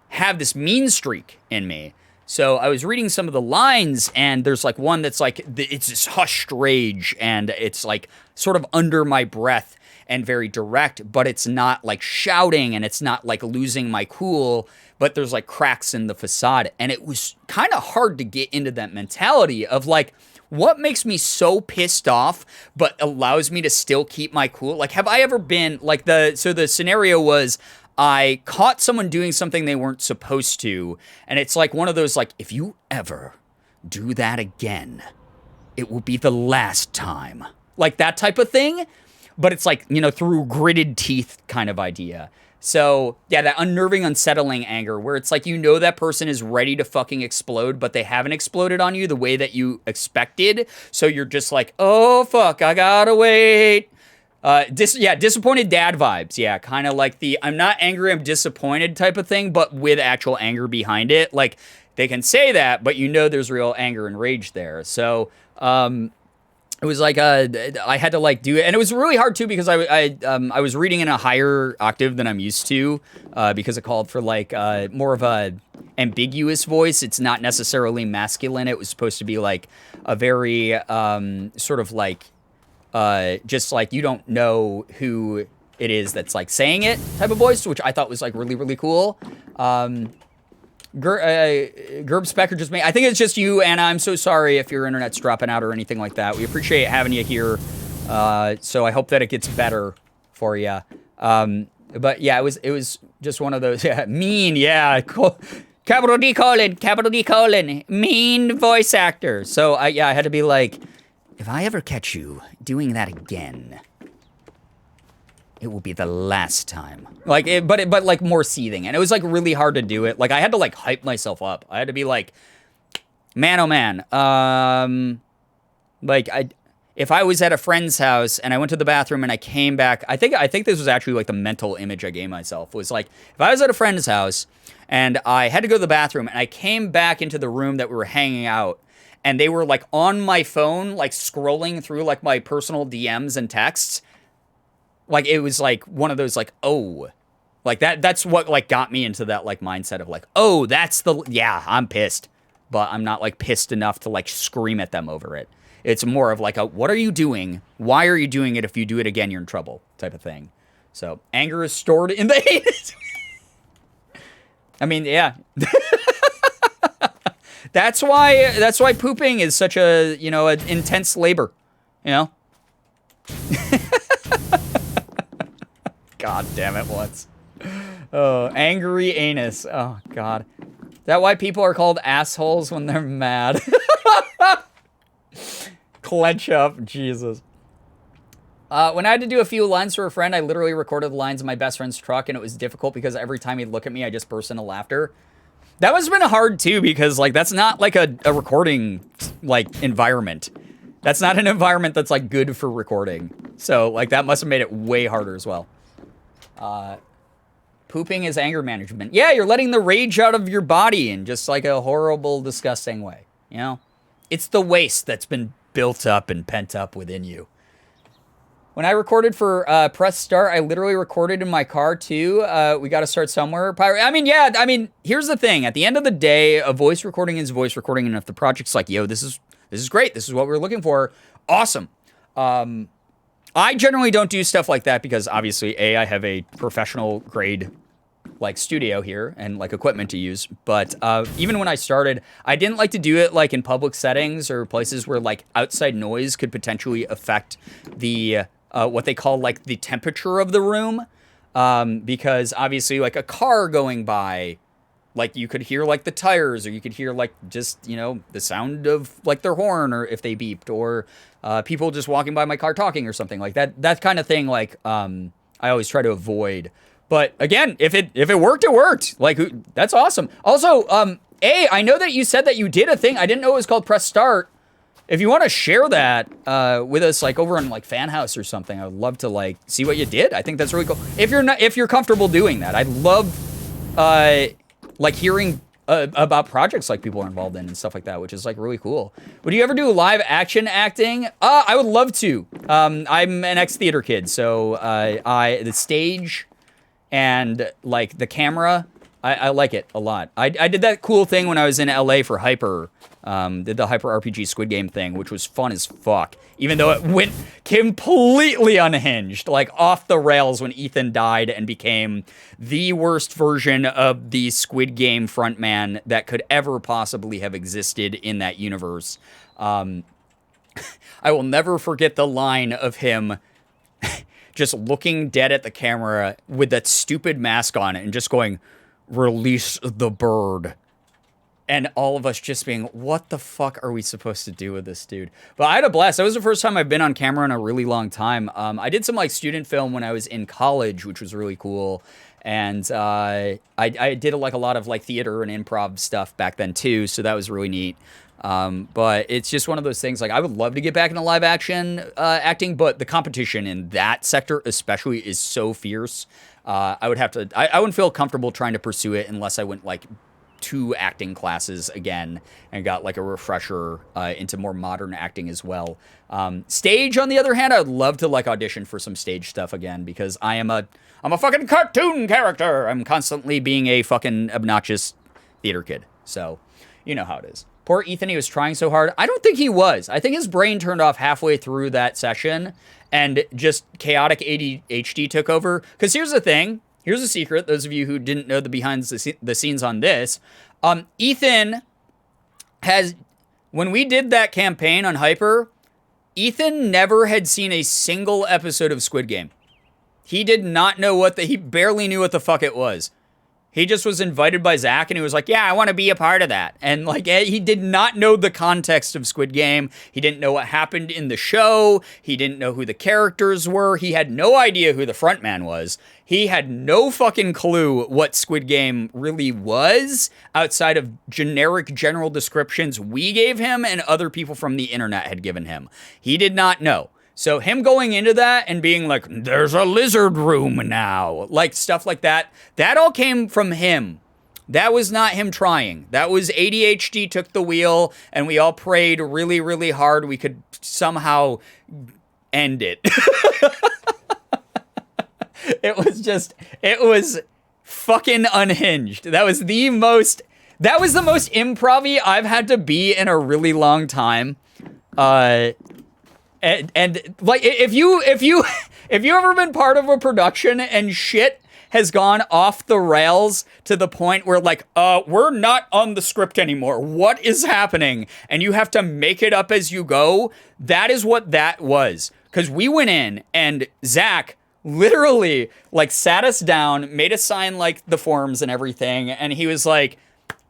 have this mean streak in me. So I was reading some of the lines, and there's like one that's like, it's this hushed rage, and it's like sort of under my breath and very direct, but it's not like shouting, and it's not like losing my cool, but there's like cracks in the facade. And it was kind of hard to get into that mentality of like, what makes me so pissed off, but allows me to still keep my cool? Like, have I ever been like so the scenario was, I caught someone doing something they weren't supposed to, and it's like one of those like, if you ever do that again, it will be the last time. Like that type of thing, but it's like, you know, through gritted teeth kind of idea. So yeah, that unnerving, unsettling anger where it's like, you know, that person is ready to fucking explode, but they haven't exploded on you the way that you expected. So you're just like, oh fuck, I gotta wait. Disappointed dad vibes. Yeah, kind of like the I'm not angry, I'm disappointed type of thing, but with actual anger behind it. Like they can say that, but you know there's real anger and rage there. So it was like I had to like do it, and it was really hard too because I was reading in a higher octave than I'm used to, because it called for like more of an ambiguous voice. It's not necessarily masculine. It was supposed to be like a very sort of like just like you don't know who it is that's like saying it type of voice, which I thought was like really, really cool. Gerb Specker just made, I think it's just you, Anna. I'm so sorry if your internet's dropping out or anything like that. We appreciate having you here. So I hope that it gets better for you. But yeah, it was just one of those, yeah, mean, yeah, capital D colon, mean voice actor. So I had to be like, if I ever catch you doing that again, it will be the last time. Like, but like more seething. And it was like really hard to do it. Like I had to like hype myself up. I had to be like, man, oh man. If I was at a friend's house and I went to the bathroom and I came back, I think this was actually like the mental image I gave myself was like, if I was at a friend's house and I had to go to the bathroom and I came back into the room that we were hanging out and they were like on my phone, like scrolling through like my personal DMs and texts, like it was like one of those like, oh, like that's what like got me into that like mindset of like, oh, yeah, I'm pissed, but I'm not like pissed enough to like scream at them over it. It's more of like a, what are you doing? Why are you doing it? If you do it again, you're in trouble type of thing. So anger is stored in the anus. I mean, yeah. That's why pooping is such a, you know, an intense labor, you know? God damn it, once. Oh, angry anus. Oh, God. Is that why people are called assholes when they're mad? Clench up, Jesus. When I had to do a few lines for a friend, I literally recorded the lines in my best friend's truck, and it was difficult because every time he'd look at me, I just burst into laughter. That must have been hard, too, because, like, that's not, like, a recording, like, environment. That's not an environment that's, like, good for recording. So, like, that must have made it way harder as well. Pooping is anger management. Yeah, you're letting the rage out of your body in just, like, a horrible, disgusting way, you know? It's the waste that's been built up and pent up within you. When I recorded for Press Start, I literally recorded in my car too. We got to start somewhere. I mean, here's the thing. At the end of the day, a voice recording is voice recording, and if the project's like, yo, this is great. This is what we're looking for. Awesome. I generally don't do stuff like that because obviously, I have a professional grade like studio here and like equipment to use. But even when I started, I didn't like to do it like in public settings or places where like outside noise could potentially affect the what they call like the temperature of the room. Because obviously like a car going by, like you could hear like the tires, or you could hear like just, you know, the sound of like their horn, or if they beeped, or people just walking by my car talking or something like that. That kind of thing, like I always try to avoid. But again, if it worked, it worked. Like, that's awesome. Also, I know that you said that you did a thing. I didn't know it was called Press Start. If you want to share that with us, like over in like Fan House or something, I would love to like see what you did. I think that's really cool. If you're comfortable doing that, I'd love like hearing about projects like people are involved in and stuff like that, which is like really cool. Would you ever do live action acting? I would love to. I'm an ex-theater kid, so the stage and like the camera, I like it a lot. I did that cool thing when I was in LA for Hyper. Did the Hyper RPG Squid Game thing, which was fun as fuck. Even though it went completely unhinged, like off the rails when Ethan died and became the worst version of the Squid Game frontman that could ever possibly have existed in that universe. I will never forget the line of him just looking dead at the camera with that stupid mask on and just going, "Release the bird." And all of us just being, what the fuck are we supposed to do with this dude? But I had a blast. That was the first time I've been on camera in a really long time. I did some like student film when I was in college, which was really cool. And I did like a lot of like theater and improv stuff back then too. So that was really neat. But it's just one of those things, like I would love to get back into live action acting, but the competition in that sector especially is so fierce. I wouldn't feel comfortable trying to pursue it unless I went like 2 acting classes again and got like a refresher into more modern acting as well. Stage, on the other hand, I'd love to like audition for some stage stuff again, because I'm a fucking cartoon character. I'm constantly being a fucking obnoxious theater kid. So, you know how it is. Poor Ethan, he was trying so hard. I don't think he was. I think his brain turned off halfway through that session and just chaotic ADHD took over. Because here's the thing. Here's a secret. Those of you who didn't know the behind the scenes on this. Ethan has, when we did that campaign on Hyper, Ethan never had seen a single episode of Squid Game. He did not know he barely knew what the fuck it was. He just was invited by Zach and he was like, yeah, I want to be a part of that. And like, he did not know the context of Squid Game. He didn't know what happened in the show. He didn't know who the characters were. He had no idea who the front man was. He had no fucking clue what Squid Game really was outside of generic general descriptions we gave him and other people from the internet had given him. He did not know. So him going into that and being like, there's a lizard room now, like stuff like that, that all came from him. That was not him trying. That was ADHD took the wheel and we all prayed really, really hard we could somehow end it. It was fucking unhinged. That was the most improv-y I've had to be in a really long time. And like, if you ever been part of a production and shit has gone off the rails to the point where like, we're not on the script anymore. What is happening? And you have to make it up as you go. That is what that was. Because we went in and Zach literally like sat us down, made us sign like the forms and everything. And he was like,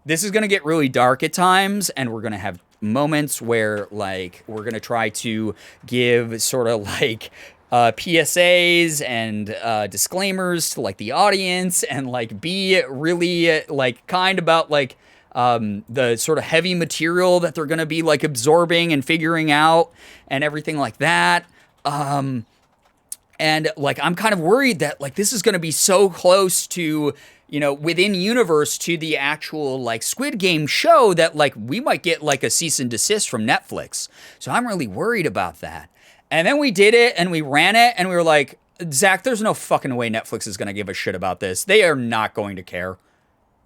this is going to get really dark at times and we're going to have moments where like we're gonna try to give sort of like PSAs and disclaimers to like the audience and like be really like kind about like the sort of heavy material that they're gonna be like absorbing and figuring out and everything like that. And like I'm kind of worried that like this is gonna be so close to, you know, within universe to the actual like Squid Game show that like we might get like a cease and desist from Netflix. So I'm really worried about that. And then we did it and we ran it and we were like, Zach, there's no fucking way Netflix is going to give a shit about this. They are not going to care.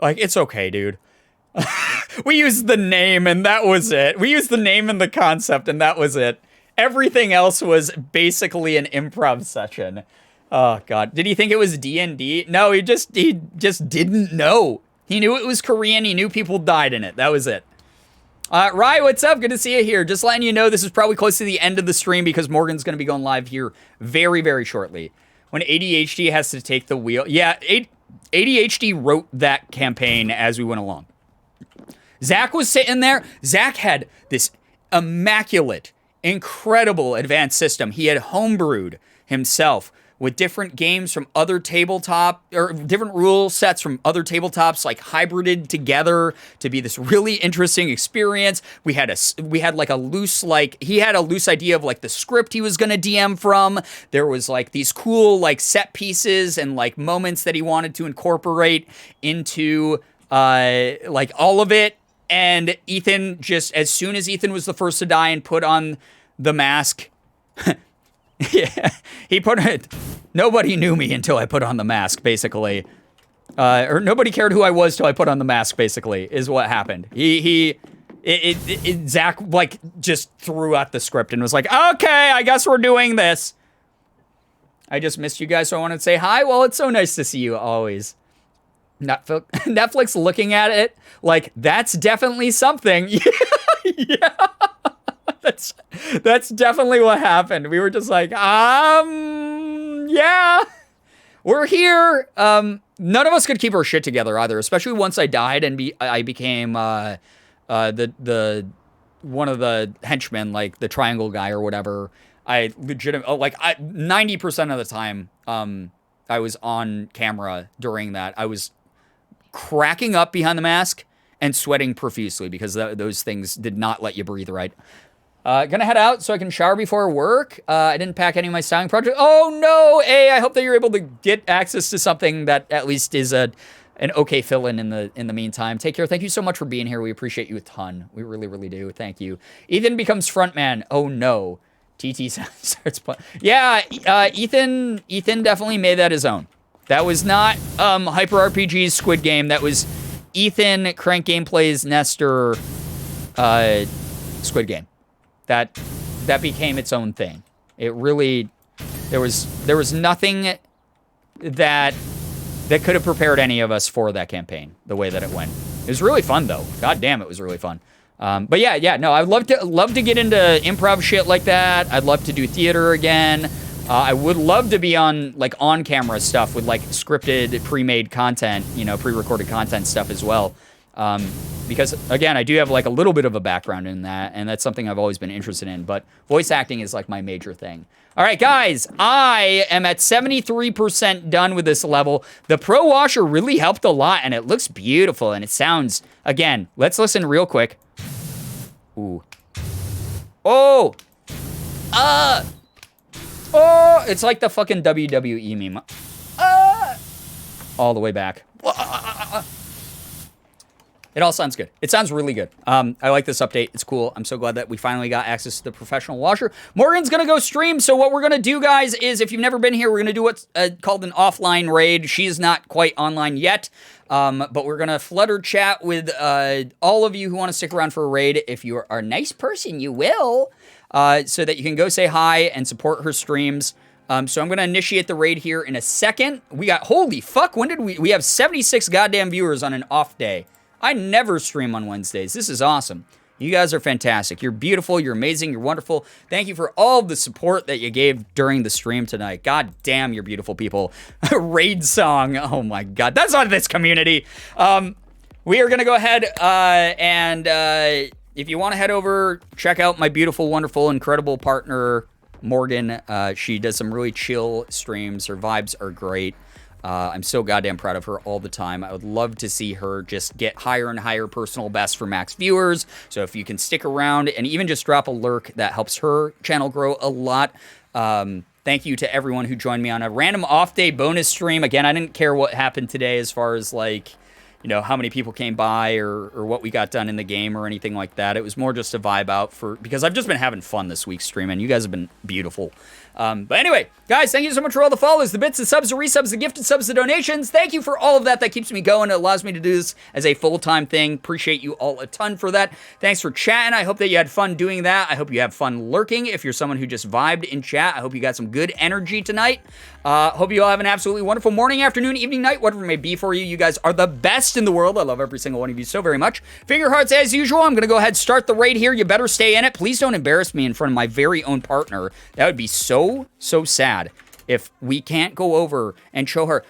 Like, it's okay, dude. We used the name and that was it. We used the name and the concept and that was it. Everything else was basically an improv session. Oh God! Did he think it was D&D? No, he just didn't know. He knew it was Korean. He knew people died in it. That was it. Rye, what's up? Good to see you here. Just letting you know this is probably close to the end of the stream because Morgan's going to be going live here very, very shortly. When ADHD has to take the wheel. Yeah, ADHD wrote that campaign as we went along. Zach was sitting there. Zach had this immaculate, incredible advanced system. He had homebrewed himself with different games from other tabletop or different rule sets from other tabletops, like hybrided together to be this really interesting experience. We had like a loose, like he had a loose idea of like the script he was going to DM from. There was like these cool like set pieces and like moments that he wanted to incorporate into like all of it. And Ethan just, as soon as Ethan was the first to die and put on the mask, yeah, he put it. Nobody knew me until I put on the mask, basically. Or nobody cared who I was till I put on the mask, basically, is what happened. Zach, like, just threw out the script and was like, okay, I guess we're doing this. I just missed you guys, so I wanted to say hi. Well, it's so nice to see you always. Netflix looking at it like, that's definitely something. Yeah. That's definitely what happened. We were just like, yeah, we're here. None of us could keep our shit together either, especially once I died and I became the one of the henchmen, like the triangle guy or whatever. I legitimately, like, 90% of the time, I was on camera during that. I was cracking up behind the mask and sweating profusely because those things did not let you breathe right. Gonna head out so I can shower before work. I didn't pack any of my styling projects. Oh no, I hope that you're able to get access to something that at least is an okay fill-in in the meantime. Take care. Thank you so much for being here. We appreciate you a ton. We really, really do. Thank you. Ethan becomes frontman. Oh no. TT starts playing. Yeah, Ethan definitely made that his own. That was not Hyper RPG's Squid Game. That was Ethan, Crank Gameplays, Nestor, Squid Game. That became its own thing. It really, there was nothing that could have prepared any of us for that campaign the way that it went. It was really fun though. God damn, it was really fun. But yeah, no, I'd love to get into improv shit like that. I'd love to do theater again. I would love to be on camera stuff with like scripted, pre-made content, you know, pre-recorded content stuff as well. Because again, I do have like a little bit of a background in that, and that's something I've always been interested in, but voice acting is like my major thing. All right, guys, I am at 73% done with this level. The Pro Washer really helped a lot, and it looks beautiful, and it sounds, again, let's listen real quick. Ooh. Oh! Oh! It's like the fucking WWE meme. All the way back. It all sounds good. It sounds really good. I like this update. It's cool. I'm so glad that we finally got access to the professional washer. Morgan's going to go stream. So what we're going to do, guys, is if you've never been here, we're going to do what's called an offline raid. She's not quite online yet. But we're going to flutter chat with all of you who want to stick around for a raid. If you are a nice person, you will. So that you can go say hi and support her streams. So I'm going to initiate the raid here in a second. We got, holy fuck, when did we have 76 goddamn viewers on an off day. I never stream on Wednesdays. This is awesome. You guys are fantastic. You're beautiful. You're amazing. You're wonderful. Thank you for all the support that you gave during the stream tonight. God damn, you're beautiful people. Raid song. Oh my God. That's on this community. We are going to go ahead and if you want to head over, check out my beautiful, wonderful, incredible partner, Morgan. She does some really chill streams. Her vibes are great. I'm so goddamn proud of her all the time. I would love to see her just get higher and higher personal best for max viewers. So if you can stick around and even just drop a lurk, that helps her channel grow a lot. Thank you to everyone who joined me on a random off-day bonus stream. Again, I didn't care what happened today as far as like, you know, how many people came by or what we got done in the game or anything like that. It was more just a vibe out because I've just been having fun this week streaming. You guys have been beautiful. But anyway, guys, thank you so much for all the follows, the bits, the subs, the resubs, the gifted subs, the donations. Thank you for all of that. That keeps me going. It allows me to do this as a full-time thing. Appreciate you all a ton for that. Thanks for chatting. I hope that you had fun doing that. I hope you have fun lurking. If you're someone who just vibed in chat, I hope you got some good energy tonight. Hope you all have an absolutely wonderful morning, afternoon, evening, night, whatever it may be for you. You guys are the best in the world. I love every single one of you so very much. Finger hearts as usual. I'm going to go ahead and start the raid here. You better stay in it. Please don't embarrass me in front of my very own partner. That would be so sad if we can't go over and show her,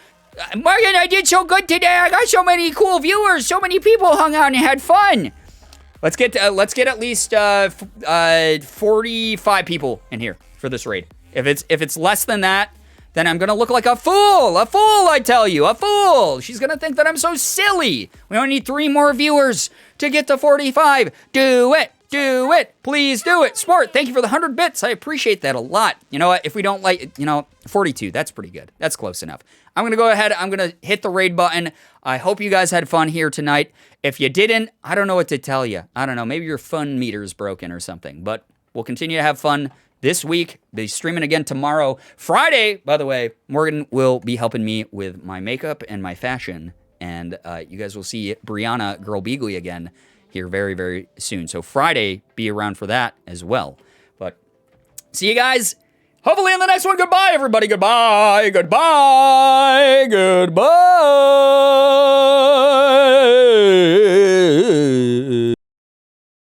Morgan, I did so good today. I got so many cool viewers. So many people hung out and had fun. Let's get at least 45 people in here for this raid. If it's less than that, then I'm gonna look like a fool. A fool, I tell you, a fool. She's gonna think that I'm so silly. We only need 3 more viewers to get to 45. Do it. Do it. Please do it. Sport, thank you for the 100 bits. I appreciate that a lot. You know what? If we don't like, 42, that's pretty good. That's close enough. I'm going to go ahead. I'm going to hit the raid button. I hope you guys had fun here tonight. If you didn't, I don't know what to tell you. I don't know. Maybe your fun meter's broken or something. But we'll continue to have fun this week. Be streaming again tomorrow. Friday, by the way, Morgan will be helping me with my makeup and my fashion. And you guys will see Brianna Girbeagly again here very, very soon. So Friday, be around for that as well. But see you guys hopefully in the next one. Goodbye, everybody. Goodbye. Goodbye. Goodbye.